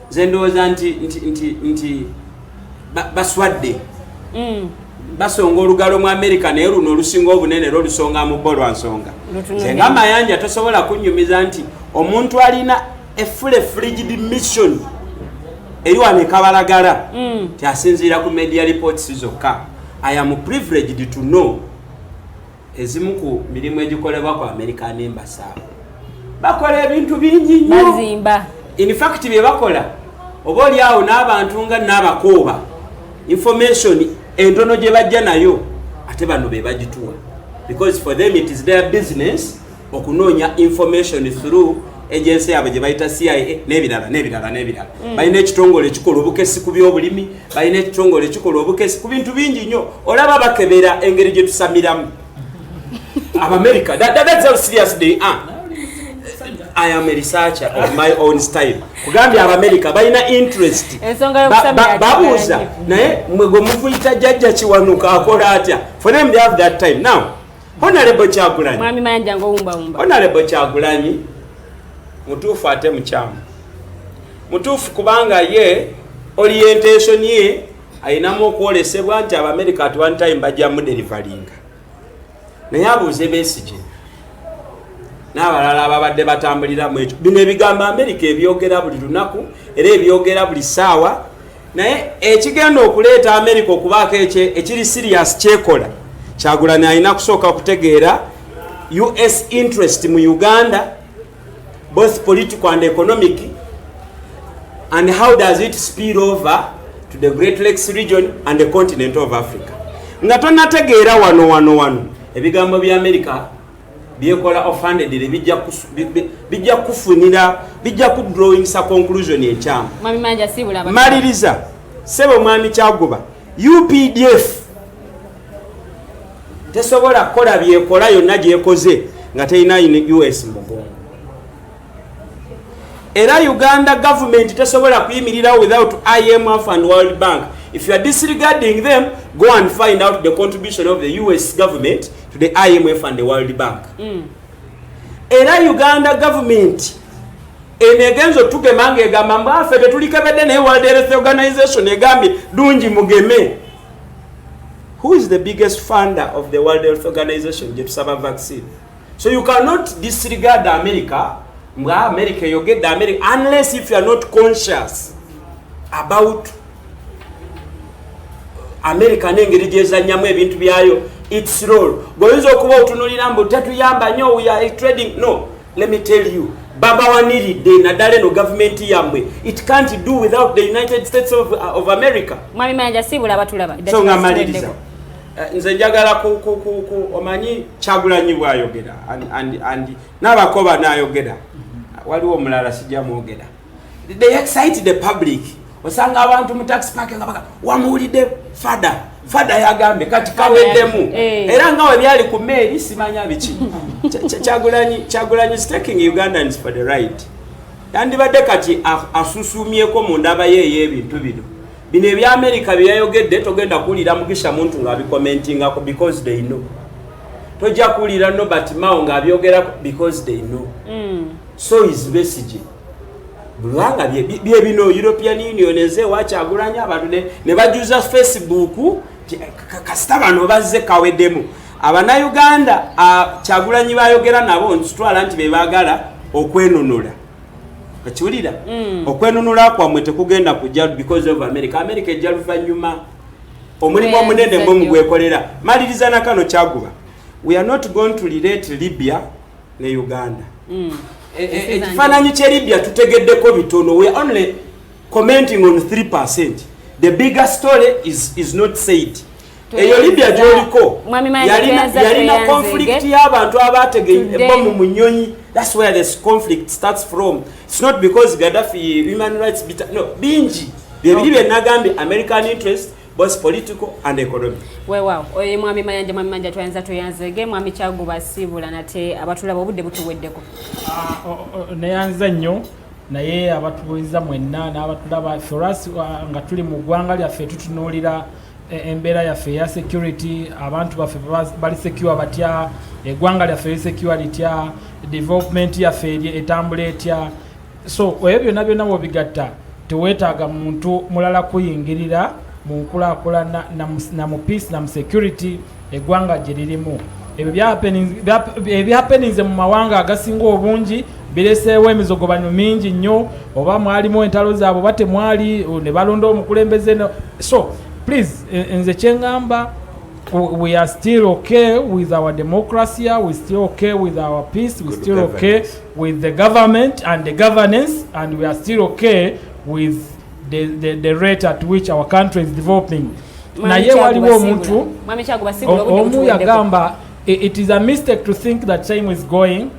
zendowooza nti baswadde basonga olugalo mu America naye luno olusinga obunene lusonga mu bo lwa nsonga. Senga Mayanja tosobola kunnyumiza nti omuntu alina a full-fledged mission eri wano ekabalagala kyasinziira ku media reports zokka. I am privileged to know ezimu ku mirimu egikolebwa ku American Embassy bakola ebintu bingi nnyo. In fact bye bakola oba oli awo n'abantu nga n'abakooba information entono gye bajja nayo ate bano be bagituwa because for them it is their business okunoonya information through agency yabwe gye bayita CIA n'ebirala. Balina ekitongole ekikola obukesi ku by'obulimi, balina ekitongole ekikola obukesi ku bintu bingi nnyo. Olaba bakebera engeri gye tusamiramu America. That's how serious they are. I am a researcher of my own style. Kugambya America balina interest. Babuuza naye mwego muvuyita jjajja Kiwanuka akola atya. For them they have that time. Now, Honorable Kyagulanyi. Mwami Mayanja ng'owumba. Honorable Kyagulanyi mutuufu ate mukyamu. Mutuufu kubanga ye orientation ye ayinamu okwolesebwa nti Abamerika at one time bajja mu deliveryinga. Naye abuuze Besigye n'abalala ababadde batambulira mu ekyo. Bino ebigamba Amerika ebyogera buli lunaku era ebyogera buli ssaawa. Naye ekigenda okuleeta Amerika okubaako ekiri serious kyekola Kyagulanyi alina kusooka okutegeera US interest mu Uganda both political and economic, and how does it spill over to the Great Lakes region and the continent of Africa. Nga tonategeera wano ebigambo bya America byekola offhandedly bijja kufunira bijja ku drawing sa conclusion ekyama Mwami Mayanja sibula maliriza sebo mwami Kyaguba UPDF tesobola kola byekola yonna gyekoze nga teyina US mugongo era Uganda government tesobola kuyimirira without IMF and World Bank. If you are disregarding them, go and find out the contribution of the US government to the IMF and the World Bank. Era Uganda government enegenzo tukemanga egamba mbafe tetulikebedde ne World Health Organization egambi dungi mugeme. Who is the biggest funder of the World Health Organization? Jetusaba vaccine. So you cannot disregard America. America, you get the America unless if you are not conscious about America nengeri gyezannyamu ebintu byayo its role. Goyinza okuba otunulira mbu tetuyamba nnyo we are trading. No, let me tell you, baba waniridde naddala eno government yammwe it can't do without the United States of America. Mwami Mayanja sibula abatulaba. So ngamaliriza nze njagala omanyi Kyagulanyi bwayogera and n'abakoba n'ayogera waliwo omulala sijja mwogera. They excite the public. Osanga abantu mu taxi park nga baka wamuwulidde fada yagambe kati kaweddemu era nga we byali ku meeri simanya biki. Kyagulanyi is taking Ugandans for the ride. Yandibadde kati asusumyeko mu ndaba ye ebintu bino ebya America byayogedde togenda kuwulira Mugisha muntu ng'abikomentingako because they know. Tojja kuwulira Nobert Mao ng'abyogera because they know. So is message. Bulanga bye bino European Union eze wa Kyagulanyi abantu ne bajuza Facebook kasita bano bazze kaweddemu. Abana Uganda Kyagulanyi bayogera nabo ntitwala nti be bagala okwenunula. Kachiwulira okwenunula kwamwe tekugenda kujja because of America ejja luvanyuma omulimu omunene mwe mugwekolera. Maliriza na kano Kyaguba, we are not going to relate Libya ne Uganda. Ekifaananyi kye Libya tutegeddeko bitono. We are only commenting on 3%. The bigger story is not said. Eyo Libya gyoliko yalina conflict y'abantu abategeye ebomu mu nnyonyi. That's where this conflict starts from. It's not because Gaddafi human rights no bingi bye nagambi American interest both political and economic. Wow. Oye Mwami Mayanja twayanza tuyanzege Mwami Kyaguba sibula nate abatulaba obudde butuweddeko. Neyanza nnyo naye abatubuliza mwenna n'abatulaba for nga tuli mu ggwanga lyaffe tutunuulira embeera yaffe ya security abantu baffe bali secure batya eggwanga lyaffe secure litya development yaffe etambula etya. So ebyo byonna bwobigatta teweetaaga muntu mulala kuyingirira mu nkulaakulana na mu peace na mu security eggwanga gye lirimu. Ebyo happenings mu mawanga agasinga obungi bireseewo emizogobanyo mingi nnyo oba mwalimu entalo zaabwe oba temwali ne balonda omukulembeze. So please nze kyengamba we are still okay with our democracy, we still okay with our peace, we still okay with the government and the governance, and we are still okay with the rate at which our country is developing. Naye waliwo omuntu omu yagamba it is a mistake to think that time is going.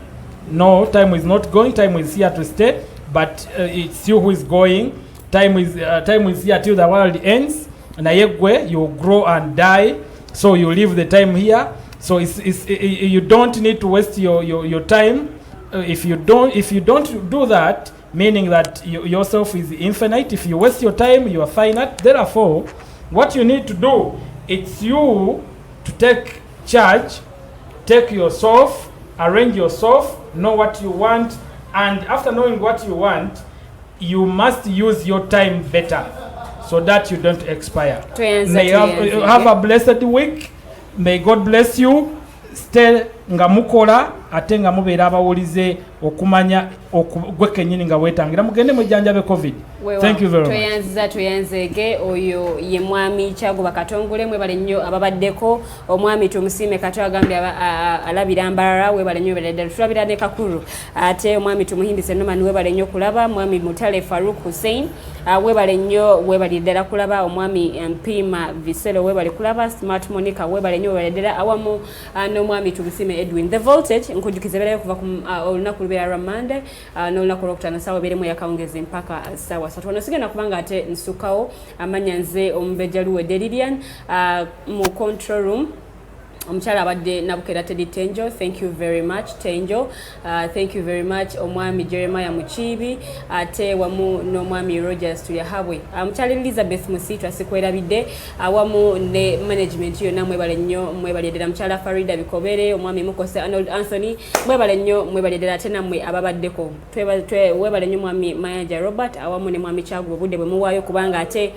No, time is not going. Time is here to stay, but it's you who is going. Time is here till the world ends. Naye gwe you grow and die, so you leave the time here. So you don't need to waste your time. If you don't do that, meaning that yourself is infinite. If you waste your time, you are finite. Therefore, what you need to do, it's you to take charge, take yourself, arrange yourself, know what you want, and after knowing what you want, you must use your time better so that you don't expire. May you have a blessed week. May God bless you. Stay nga mukola ate nga mubeera abawulize okumanya gwe kennyini nga weetangira mugende mwejjanjabe covid. Thank you very much. Tuyanzege oyo ye mwami Kyaguba Katongole mwebale nnyo ababaddeko omwami tumusiime Kato agambye alabira Mbarara webale nnyo beredde tulabira ne Kakuru ate omwami tumuhimbise Norman webale nnyo kulaba mwami Mutale Faruk Hussein webale nnyo webale ddala kulaba omwami Mpima Viselo webale kulaba Smart Monica webale nnyo webale ddala awamu n'omwami tumusiime Edwin. The Voltage nkujukize berayo kuva ku olunaku lubeera lwa Monday n'olunaku lwokutaano ssaawa beremu yakawungezi mpaka ssaawa ssatu. Ono sigenda kubanga ate nsukawo amanya nze Omubejaluwe Delirian mu control room omukyala abadde Nabukera Teddy Tenjo. Thank you very much Tenjo. Thank you very much omwami Jeremiah Muchibi ate wamu n'omwami Rogers Tuyahabwe omukyala Elizabeth Musitu asikwerabidde awamu ne management yonna mwebale nnyo mwebale ddala mukyala Farida Bikobere omwami Mukose Arnold Anthony mwebale nnyo mwebale ddala ate nammwe ababaddeko webale nnyo mwami Mayaja Robert awamu ne mwami Kyaguba obudde bwe muwaayo kubanga ate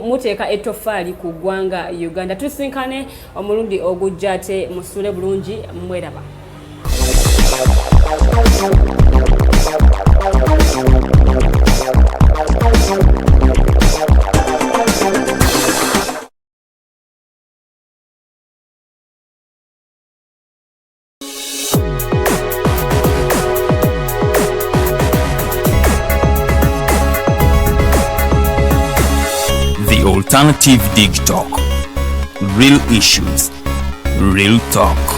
muteeka ettofaali ku ggwanga Uganda. Tusinkane omulundi ogujja ate musule bulungi mweraba. The Alternative Dig Talk. Real issues, real talk.